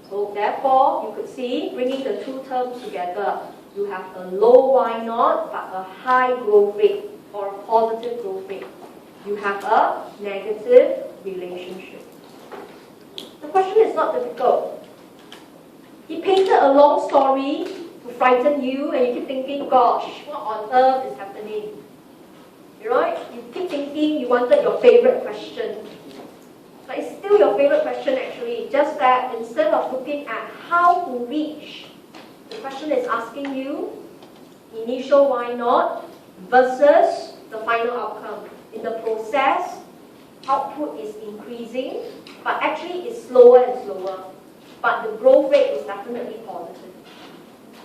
So therefore, you could see, bringing the two terms together, you have a low Y0 but a high growth rate or a positive growth rate. You have a negative relationship. The question is not difficult. He painted a long story to frighten you and you keep thinking, gosh, what on earth is happening? Right? You keep thinking you wanted your favorite question. But it's still your favorite question actually, just that instead of looking at how to reach, the question is asking you initial Y0 versus the final outcome. In the process, output is increasing, but actually it's slower and slower. But the growth rate is definitely positive.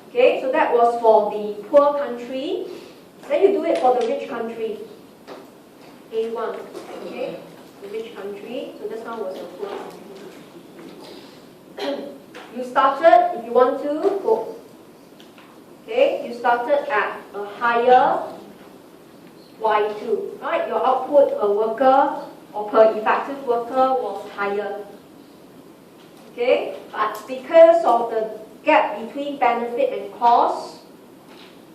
Okay, so that was for the poor country. Then you do it for the rich country. A1, okay, the rich country. So this one was the poor country. You started, if you want to, go. Okay, you started at a higher Y2, right? Your output per worker or per effective worker was higher. Okay, but because of the gap between benefit and cost,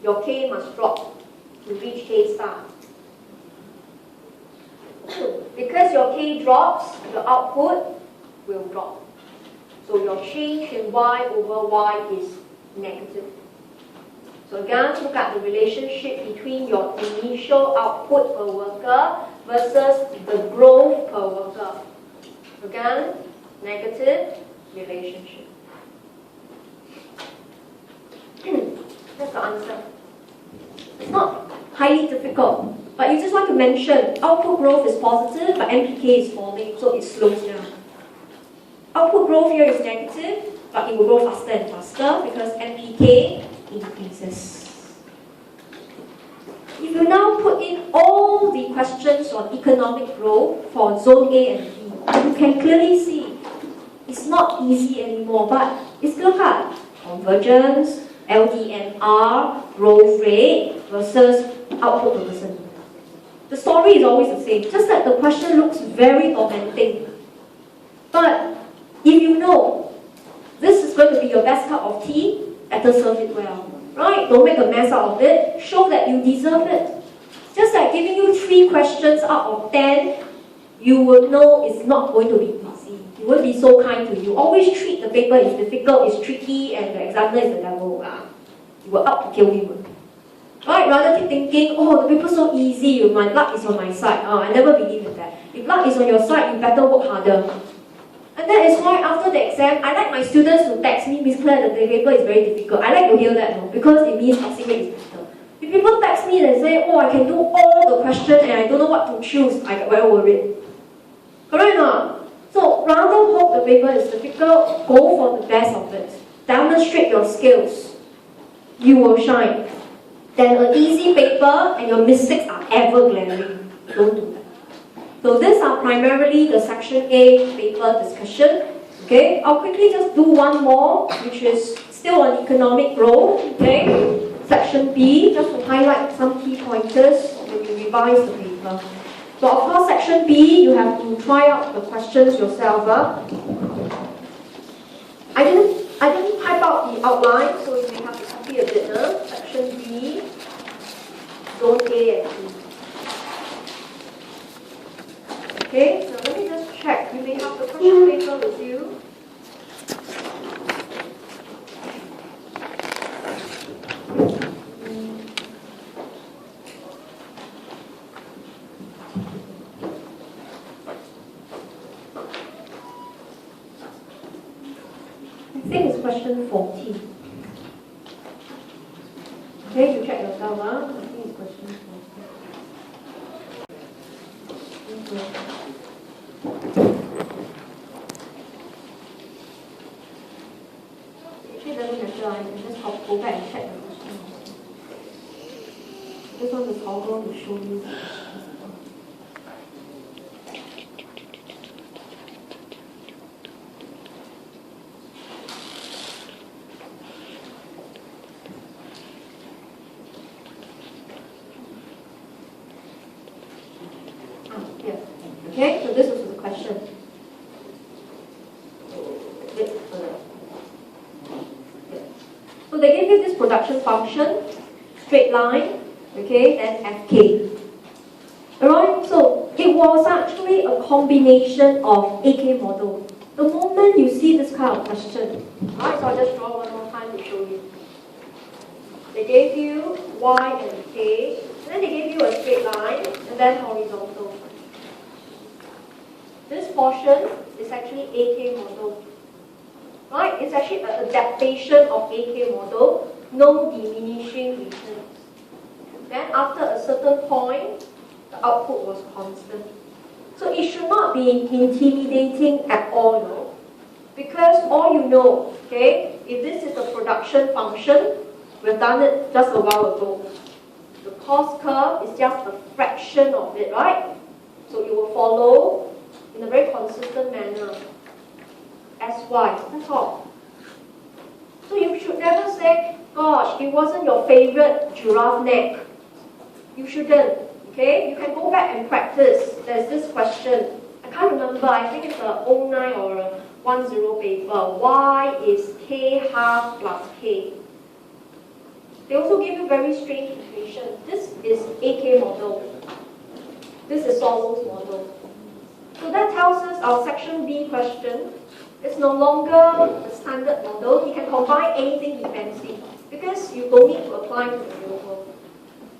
your K must drop to reach K star. Because your K drops, your output will drop. So your change in Y over Y is negative. So again, look at the relationship between your initial output per worker versus the growth per worker. Again, negative relationship. That's the answer. It's not highly difficult. But you just want to mention output growth is positive, but NPK is falling, so it slows down. Output growth here is negative, but it will grow faster and faster because NPK increases. If you now put in all the questions on economic growth for zone A and B, you can clearly see it's not easy anymore, but it's still hard. Convergence, LDNR, growth rate versus output per person. The story is always the same, just that the question looks very tormenting. But if you know this is going to be your best cup of tea, better serve it well. Right? Don't make a mess out of it. Show that you deserve it. Just like giving you 3 questions out of 10, you will know it's not going to be easy. It won't be so kind to you. Always treat the paper as difficult, it's tricky, and the examiner is the devil. You will out to kill him. Right? Rather keep thinking, oh, the paper's so easy, my luck is on my side. I never believe in that. If luck is on your side, you better work harder. And that is why after the exam, I like my students to text me, Miss Claire, the paper is very difficult. I like to hear that, no? Because it means passing rate is better. If people text me and say, oh, I can do all the questions and I don't know what to choose, I get very worried. Correct or not? So rather hope the paper is difficult, go for the best of it. Demonstrate your skills. You will shine. Then an easy paper and your mistakes are ever glaring. Don't do that. So these are primarily the section A paper discussion. Okay, I'll quickly just do one more, which is still on economic growth. Okay, section B, just to highlight some key pointers when you revise the paper. So of course, section B, you have to try out the questions yourself. I didn't type out the outline, so you may have to copy a bit. Section B, zone A and B. Okay, so let me just check. You may have the question paper with you. I think it's question 14. Okay, you check yourself. I think it's question 14. Actually, it doesn't matter. I can just go back and check the question. I just want to toggle to show you. Okay, so this was the question. So they give you this production function, straight line, okay, then FK. Alright, so it was actually a combination of AK model. The moment you see this kind of question, right, so I'll just draw one more time to show you. They gave you Y and K, and then they gave you a straight line, and then horizontal. This portion is actually AK model. Right? It's actually an adaptation of AK model, no diminishing returns. Then after a certain point, the output was constant. So it should not be intimidating at all, no? Because all you know, okay, if this is a production function, we've done it just a while ago. The cost curve is just a fraction of it, right? So it will follow in a very consistent manner. SY, that's all. So you should never say, gosh, it wasn't your favorite giraffe neck. You shouldn't, okay? You can go back and practice. There's this question. I can't remember, I think it's a 09 or a 10 paper. Y is K half plus K. They also give you very strange equation. This is AK model. This is Solo's model. So that tells us our section B question is no longer the standard model. You can combine anything you fancy because you don't need to apply to the real world.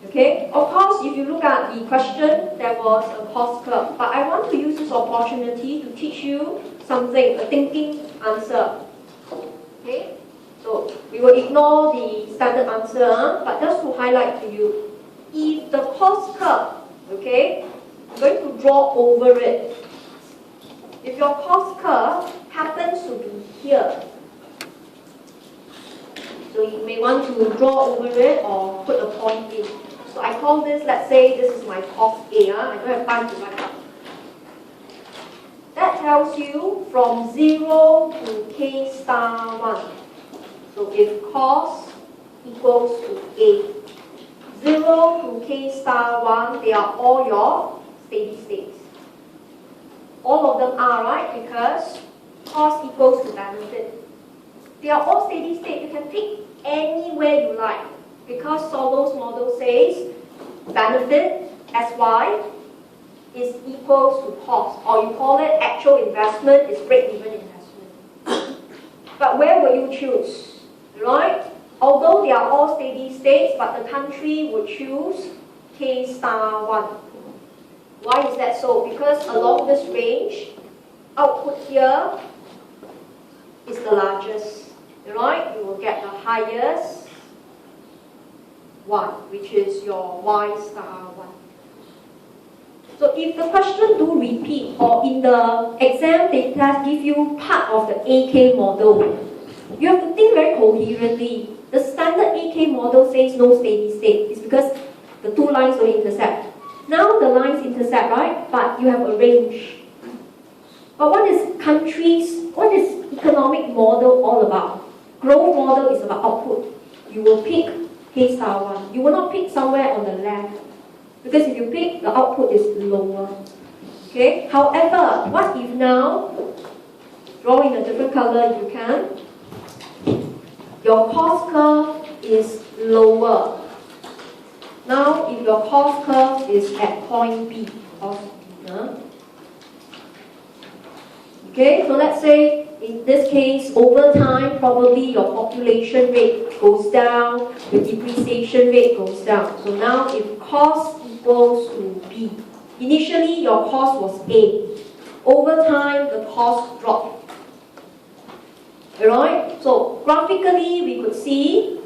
Okay? Of course, if you look at the question, there was a cost curve. But I want to use this opportunity to teach you something, a thinking answer. Okay? So we will ignore the standard answer, but just to highlight to you. if the cost curve, okay, I'm going to draw over it. If your cost curve happens to be here, so you may want to draw over it or put a point in. So I call this, let's say this is my cost A. I don't have time to write up. That tells you from 0 to k star 1. So if cost equals to A, 0 to k star 1, they are all your steady states. All of them are, right? Because cost equals to benefit. They are all steady state. You can pick anywhere you like. Because Solo's model says benefit, SY, is equals to cost. Or you call it actual investment is break-even investment. But where will you choose? Right? Although they are all steady states, but the country would choose K star 1. Why is that so? Because along this range, output here is the largest. Right? You will get the highest one, which is your Y star 1. So if the question do repeat, or in the exam they give you part of the AK model, you have to think very coherently. The standard AK model says no steady state. It's because the two lines don't intersect. Now the lines intersect, right? But you have a range. But what is economic model all about? Growth model is about output. You will pick K star 1. You will not pick somewhere on the left. Because if you pick, the output is lower. Okay? However, what if now, draw in a different color, you can. Your cost curve is lower. Now, if your cost curve is at point B, okay, so let's say in this case, over time, probably your population rate goes down, your depreciation rate goes down. So now, if cost equals to B, initially your cost was A. Over time, the cost dropped. Alright? So graphically, we could see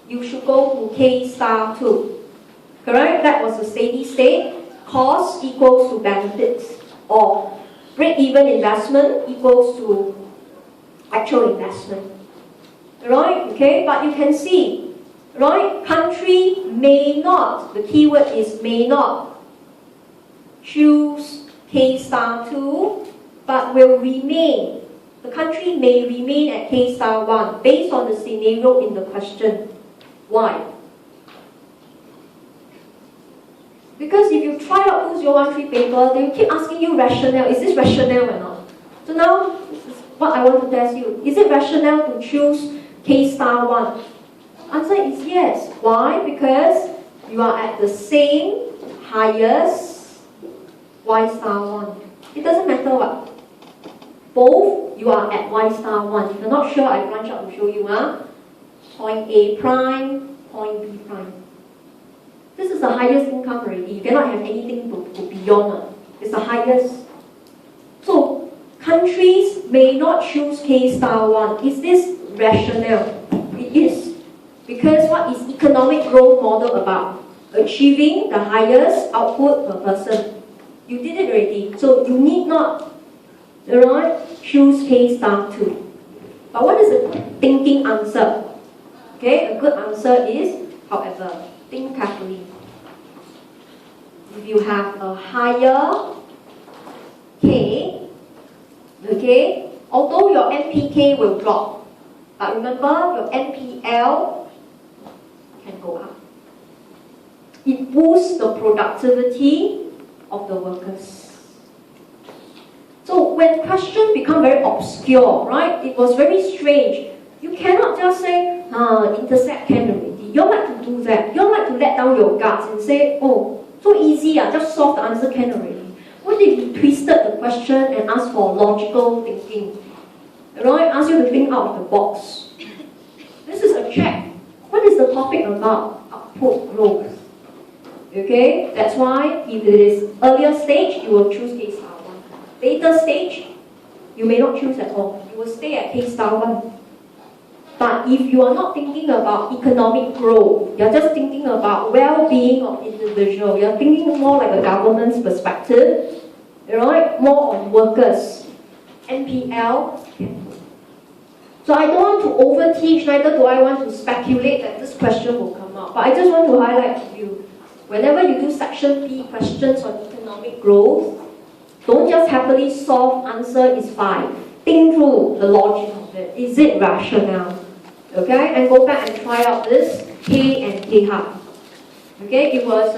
you should go to K star 2. Correct? That was a steady state. Cost equals to benefits. Or break-even investment equals to actual investment. Right? Okay? But you can see, right? Country may not, the keyword is may not, choose K star 2, but will remain. The country may remain at K star 1 based on the scenario in the question. Why? Because if you try out 2013 paper, they will keep asking you rationale. Is this rationale or not? So now, this is what I want to test you. Is it rationale to choose K star 1? Answer is yes. Why? Because you are at the same highest Y star 1. It doesn't matter what. Both, you are at Y star 1. If you're not sure, I branch out to show you. Point A prime, point B prime. This is the highest income already. You cannot have anything to go beyond. It's the highest. So, countries may not choose K star 1. Is this rationale? It is. Because what is economic growth model about? Achieving the highest output per person. You did it already. So, you need not choose K star 2. But what is the thinking answer? Okay, a good answer is, however, think carefully. If you have a higher K, okay, although your NPK will drop, but remember your NPL can go up. It boosts the productivity of the workers. So when questions become very obscure, right, it was very strange. You cannot just say, intersect can already. You like to do that. You like to let down your guards and say, oh, so easy, just solve the answer can already. What if you twisted the question and asked for logical thinking? Right? Ask you to think out of the box. This is a check. What is the topic about? Output growth. Okay? That's why if it is earlier stage, you will choose K star 1. Later stage, you may not choose at all. You will stay at K star 1. But if you are not thinking about economic growth, you're just thinking about well-being of individual, you're thinking more like a government's perspective, right? More on workers, NPL. So I don't want to overteach, neither do I want to speculate that this question will come up. But I just want to highlight to you, whenever you do section P questions on economic growth, don't just happily solve answer is 5. Think through the logic of it. Is it rational? Okay, and go back and try out this K and K hub. Okay, it was,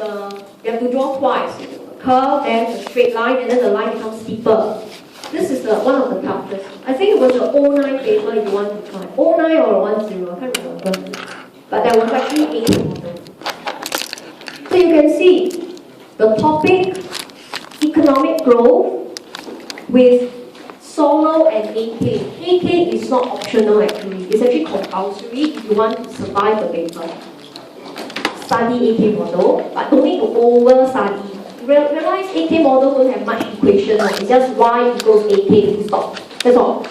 you have to draw twice. A curve, then a straight line, and then the line becomes steeper. This is one of the toughest. I think it was the 09 paper you want to try. 09 or 10, I can't remember. But there was actually 8 model. So you can see the topic, economic growth, with solo and AK. AK is not optional actually. It's actually compulsory if you want to survive the paper. Study AK model, but don't need to over study. Realize AK model don't have much equation. It's just Y equals AK, stop. That's all.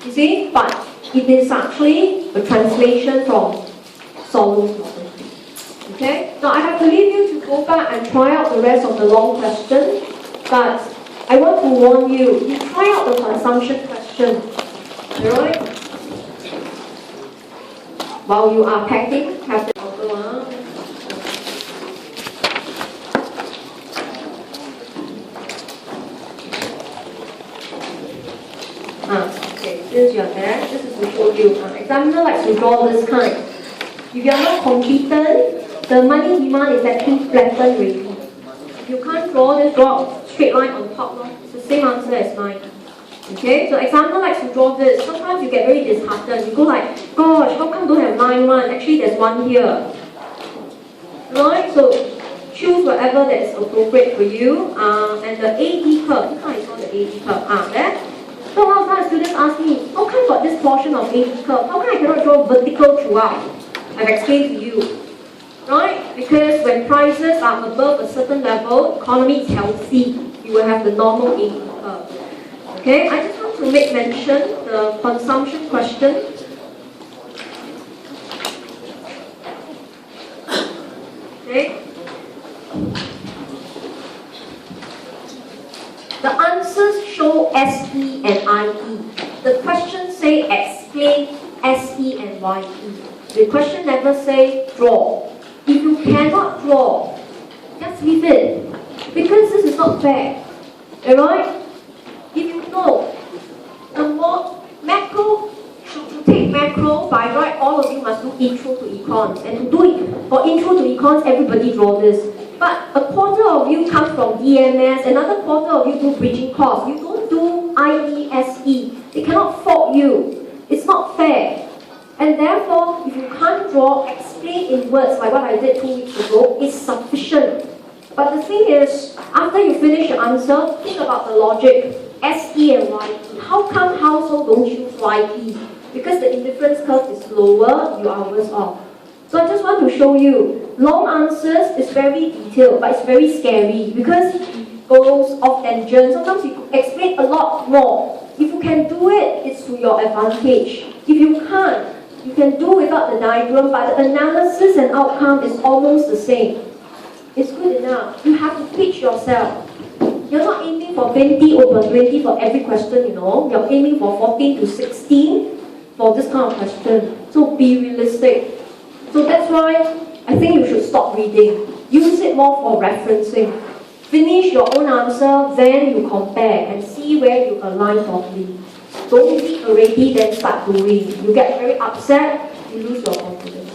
You see? But it is actually a translation from Solo's model. Okay? Now I have to leave you to go back and try out the rest of the long question. But I want to warn you, you try out the consumption question. Alright? While you are packing, have the okay, since you are there, this is to show you. Examiner likes to draw this kind. If you are not competent, the money demand is actually flattened already. If you can't draw, just draw a straight line on top. It's the same answer as mine. Okay, so examiner likes to draw this. Sometimes you get very disheartened. You go like, gosh, how come don't have line one? Actually, there's one here. Right, so choose whatever that is appropriate for you. And the AD curve, how is called the AD curve? There. So a lot of times students ask me, how come got this portion of AD curve? How come I cannot draw vertical throughout? I've explained to you. Right? Because when prices are above a certain level, economy is healthy. You will have the normal AD curve. Okay, I just want to make mention the consumption question. Okay. The answers show SE and IE. The questions say explain SE and YE. The question never say draw. If you cannot draw, just leave it. Because this is not fair. Alright? If you know, the more macro, to take macro, by right, all of you must do intro to econs. And to do it for intro to econs, everybody draw this. But a quarter of you come from DMS, another quarter of you do bridging course. You don't do IESE. They cannot fault you. It's not fair. And therefore, if you can't draw, explain in words like what I did 2 weeks ago is sufficient. But the thing is, after you finish your answer, think about the logic. SE and YE. How come household don't choose YE? Because the indifference curve is lower, you are worse off. So I just want to show you, long answers is very detailed, but it's very scary because it goes off tangent. Sometimes you explain a lot more. If you can do it, it's to your advantage. If you can't, you can do without the diagram, but the analysis and outcome is almost the same. It's good enough. You have to pitch yourself. You're not aiming for 20 over 20 for every question, you know. You're aiming for 14 to 16 for this kind of question. So be realistic. So that's why I think you should stop reading. Use it more for referencing. Finish your own answer, then you compare and see where you align properly. Don't read already, then start doing. You get very upset, you lose your confidence.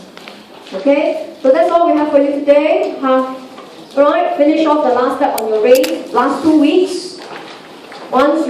Okay? So that's all we have for you today. Alright, finish off the last step on your race. Last 2 weeks. Once